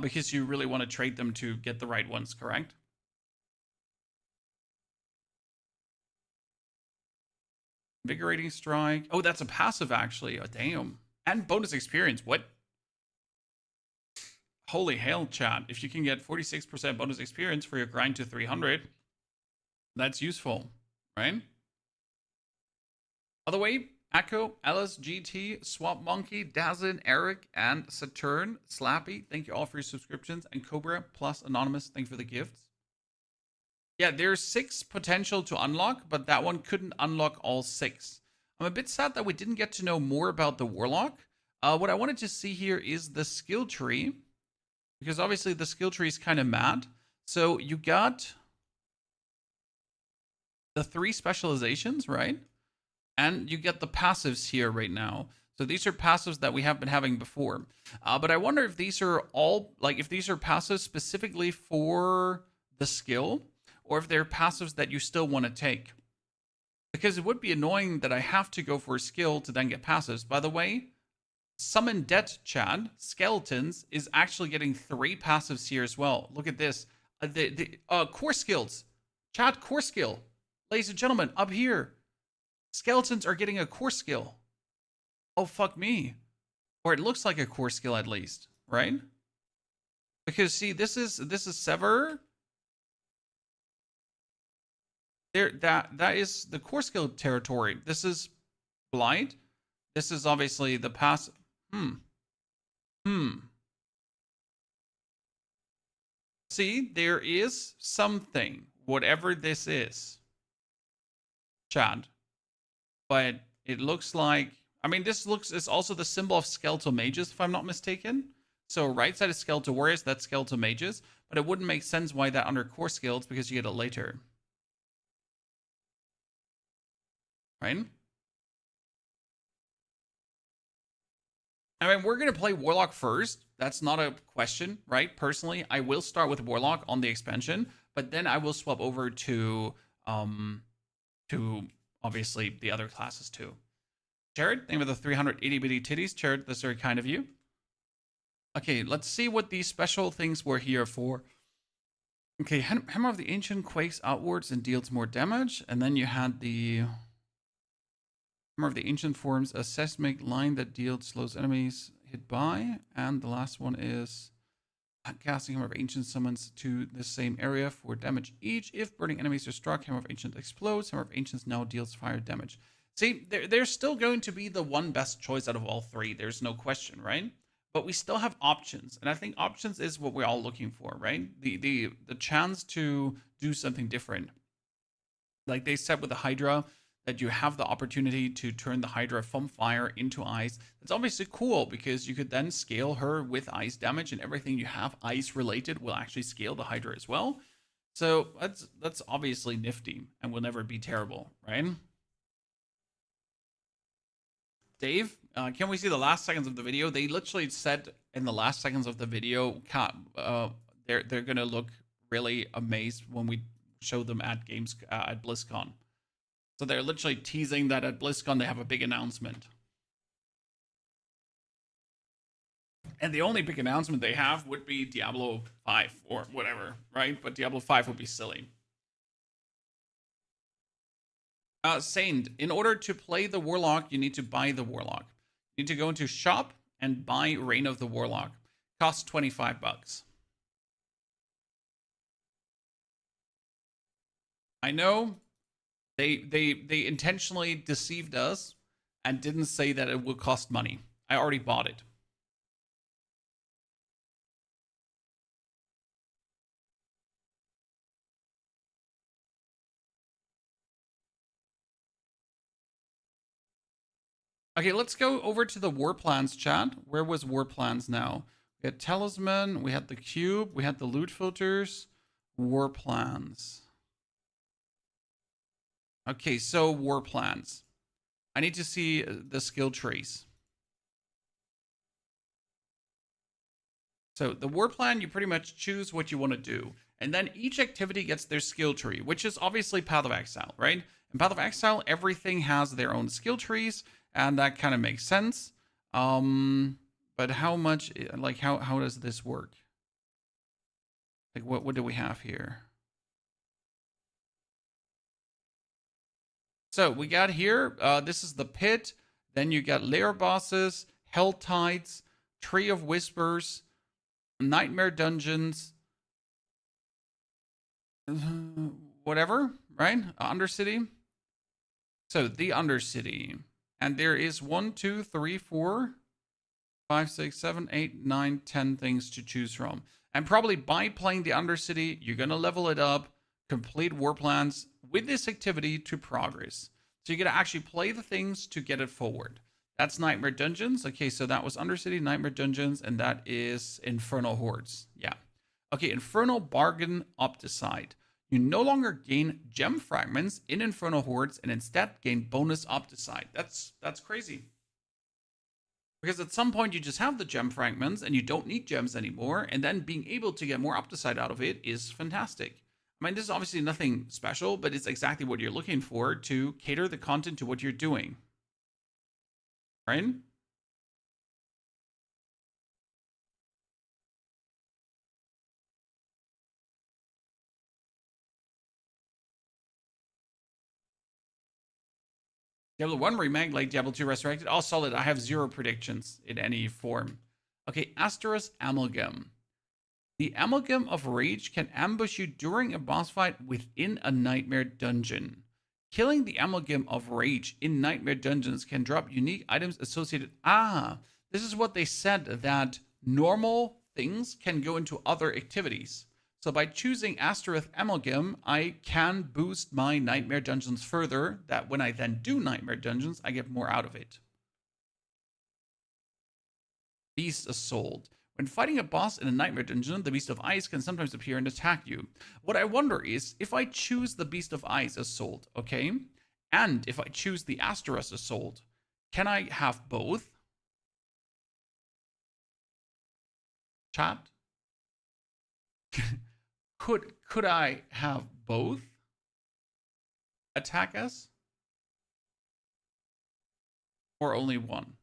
because you really want to trade them to get the right ones, correct? Invigorating Strike. Oh, that's a passive actually. Oh, damn. And bonus experience. What? Holy hell, chat. If you can get 46% bonus experience for your grind to 300, that's useful, right? By the way, Echo, Alice, GT, Swap Monkey, Dazin, Eric, and Saturn, Slappy, thank you all for your subscriptions. And Cobra plus Anonymous, thank you for the gifts. Yeah, there's 6 potential to unlock, but that one couldn't unlock all 6. I'm a bit sad that we didn't get to know more about the Warlock. What I wanted to see here is the skill tree, because obviously the skill tree is kind of mad. So you got the 3 specializations, right? And you get the passives here right now. So these are passives that we have been having before. But I wonder if these are all, like if these are passives specifically for the skill, or if they're passives that you still want to take. Because it would be annoying that I have to go for a skill to then get passives. By the way, Summon Det, Chad, Skeletons, is actually getting 3 passives here as well. Look at this. Core skills. Chad, core skill. Ladies and gentlemen, up here. Skeletons are getting a core skill. Oh, fuck me. Or it looks like a core skill at least, right? Because see, this is Sever. There, that is the core skill territory. This is Blight. This is obviously the pass. See, there is something, whatever this is, Chad. But it looks like, I mean, it's also the symbol of skeletal mages, if I'm not mistaken. So right side is skeletal warriors, that's skeletal mages. But it wouldn't make sense why that under core skills, because you get it later. Right? I mean, we're going to play Warlock first. That's not a question, right? Personally, I will start with Warlock on the expansion, but then I will swap over to obviously the other classes too. Jared, thank you for the 380 bitty titties. Jared, that's very kind of you. Okay, let's see what these special things were here for. Okay, Hammer of the Ancient quakes outwards and deals more damage. And then you had the Hammer of the Ancient forms a seismic line that slows enemies hit by. And the last one is casting Hammer of Ancient summons to the same area for damage each. If burning enemies are struck, Hammer of Ancient explodes. Hammer of Ancients now deals fire damage. See, there's still going to be the one best choice out of all three. There's no question, right? But we still have options. And I think options is what we're all looking for, right? The chance to do something different. Like they said with the Hydra, that you have the opportunity to turn the Hydra from fire into ice. It's obviously cool because you could then scale her with ice damage, and everything you have ice related will actually scale the Hydra as well. So that's obviously nifty and will never be terrible, right? Dave, can we see the last seconds of the video? They literally said in the last seconds of the video, they're gonna look really amazed when we show them at at BlizzCon. So they're literally teasing that at BlizzCon they have a big announcement. And the only big announcement they have would be Diablo 5 or whatever, right? But Diablo 5 would be silly. Saint, in order to play the Warlock, you need to buy the Warlock. You need to go into shop and buy Reign of the Warlock. Costs 25 bucks. I know they intentionally deceived us and didn't say that it would cost money. I already bought it. Okay, let's go over to the war plans chat. Where was war plans now? We had talisman, we had the cube, we had the loot filters, war plans. Okay, so war plans. I need to see the skill trees. So the war plan, you pretty much choose what you want to do. And then each activity gets their skill tree, which is obviously Path of Exile, right? In Path of Exile, everything has their own skill trees. And that kind of makes sense. But how much, like, how does this work? Like, what do we have here? So we got here, this is the pit. Then you got lair bosses, hell tides, tree of whispers, nightmare dungeons, whatever, right? Undercity. So the Undercity. And there is 1, 2, 3, 4, 5, 6, 7, 8, 9, 10 things to choose from. And probably by playing the Undercity, you're going to level it up, complete war plans with this activity to progress. So you're going to actually play the things to get it forward. That's Nightmare Dungeons. Okay, so that was Undercity, Nightmare Dungeons, and that is Infernal Hordes. Yeah. Okay, Infernal Bargain Opticide. You no longer gain gem fragments in Infernal Hordes and instead gain bonus Opticide. That's crazy. Because at some point you just have the gem fragments and you don't need gems anymore, and then being able to get more Opticide out of it is fantastic. I mean, this is obviously nothing special, but it's exactly what you're looking for to cater the content to what you're doing. Right? Diablo 1 remake, like Diablo 2 Resurrected. All solid. I have 0 predictions in any form. Okay, Asteros Amalgam. The Amalgam of Rage can ambush you during a boss fight within a Nightmare Dungeon. Killing the Amalgam of Rage in Nightmare Dungeons can drop unique items associated. This is what they said, that normal things can go into other activities. So by choosing Asteroth Amalgam, I can boost my Nightmare Dungeons further, that when I then do Nightmare Dungeons, I get more out of it. Beast Assault. When fighting a boss in a Nightmare Dungeon, the Beast of Ice can sometimes appear and attack you. What I wonder is, if I choose the Beast of Ice Assault, okay, and if I choose the Asteros Assault, can I have both? Chat? Could I have both attack us? Or only one?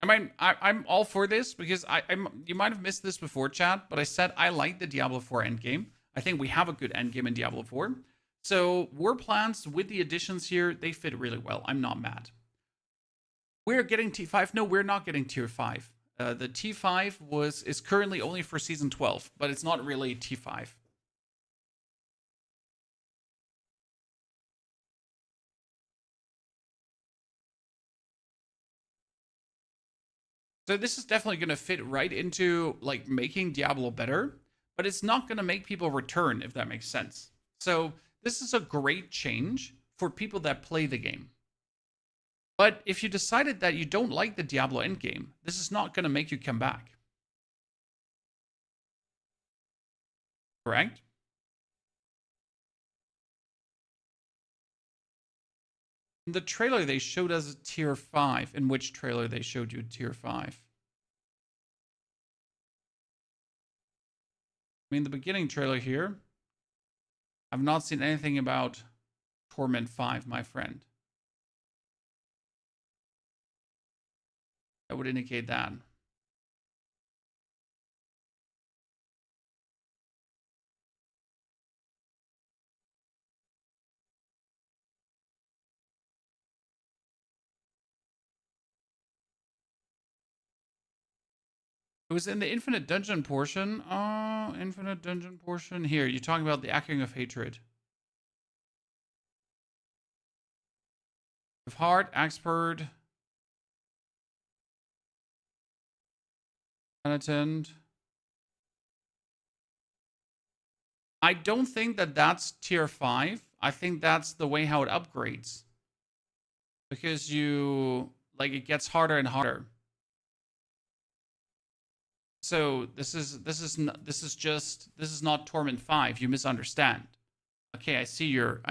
I mean, I'm all for this because you might have missed this before, chat, but I said I like the Diablo 4 endgame. I think we have a good endgame in Diablo 4. So war plans with the additions here, they fit really well. I'm not mad. We're getting T5. No, we're not getting tier 5. The T5 is currently only for season 12, but it's not really T5. So this is definitely going to fit right into like making Diablo better, but it's not going to make people return, if that makes sense. So this is a great change for people that play the game. But if you decided that you don't like the Diablo endgame, this is not going to make you come back. Correct? In the trailer, they showed us a tier 5. In which trailer they showed you tier 5? I mean, the beginning trailer here, I've not seen anything about Torment 5, my friend. That would indicate that. It was in the Infinite Dungeon portion. Infinite Dungeon portion. Here, you're talking about the Echoing of Hatred. Of Heart, Expert, Penitent. I don't think that that's tier 5. I think that's the way how it upgrades. Because it gets harder and harder. So this is not Torment 5. You misunderstand. Okay, I see your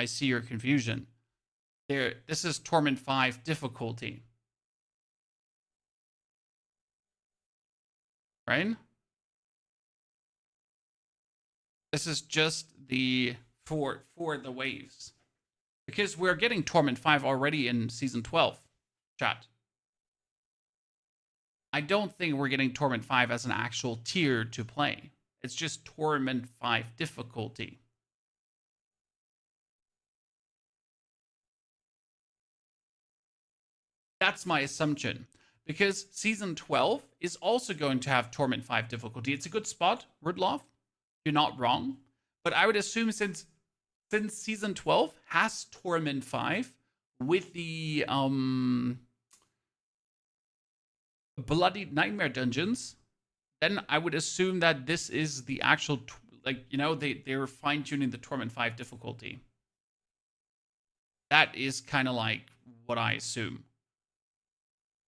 confusion. This is Torment 5 difficulty. Right? This is just the for the waves. Because we're getting Torment 5 already in season 12. Chat. I don't think we're getting Torment 5 as an actual tier to play. It's just Torment 5 difficulty. That's my assumption. Because season 12 is also going to have Torment 5 difficulty. It's a good spot, Rudloff. You're not wrong. But I would assume since season 12 has Torment 5 with the Bloody Nightmare dungeons, then I would assume that this is the actual, they're fine-tuning the Torment 5 difficulty. That is kind of like what I assume.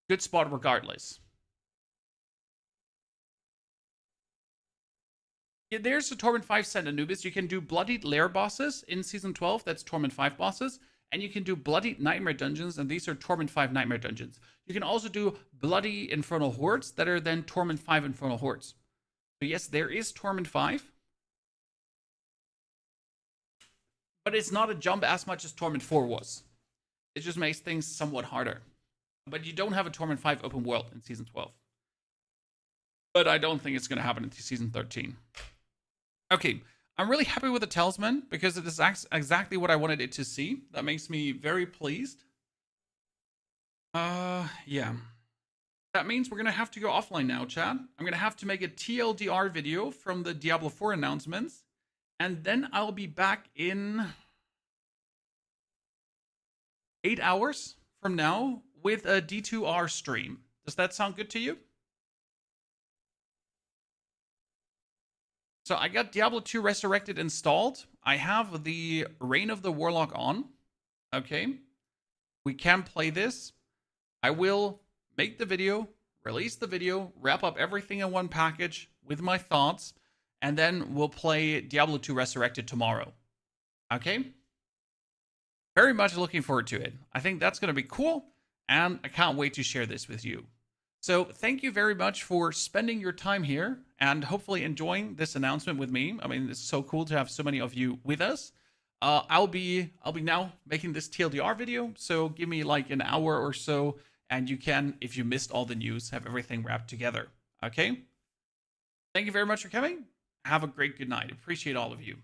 Good spot regardless. Yeah, there's a Torment 5 set Anubis. You can do Bloodied Lair bosses in Season 12. That's Torment 5 bosses. And you can do Bloody Nightmare dungeons, and these are Torment 5 Nightmare dungeons. You can also do Bloody Infernal Hordes that are then Torment 5 Infernal Hordes. So yes, there is Torment 5. But it's not a jump as much as Torment 4 was. It just makes things somewhat harder. But you don't have a Torment 5 open world in Season 12. But I don't think it's going to happen into Season 13. Okay, I'm really happy with the Talisman because it is exactly what I wanted it to see. That makes me very pleased. Yeah. That means we're going to have to go offline now, chat. I'm going to have to make a TLDR video from the Diablo 4 announcements. And then I'll be back in 8 hours from now with a D2R stream. Does that sound good to you? So I got Diablo 2 Resurrected installed. I have the Reign of the Warlock on. Okay. We can play this. I will make the video, release the video, wrap up everything in one package with my thoughts, and then we'll play Diablo 2 Resurrected tomorrow. Okay? very much looking forward to it. I think that's going to be cool, and I can't wait to share this with you. So thank you very much for spending your time here and hopefully enjoying this announcement with me. I mean, it's so cool to have so many of you with us. I'll be now making this TLDR video, so give me like an hour or so, and you can, if you missed all the news, have everything wrapped together. Okay? Thank you very much for coming. Have a great good night. Appreciate all of you.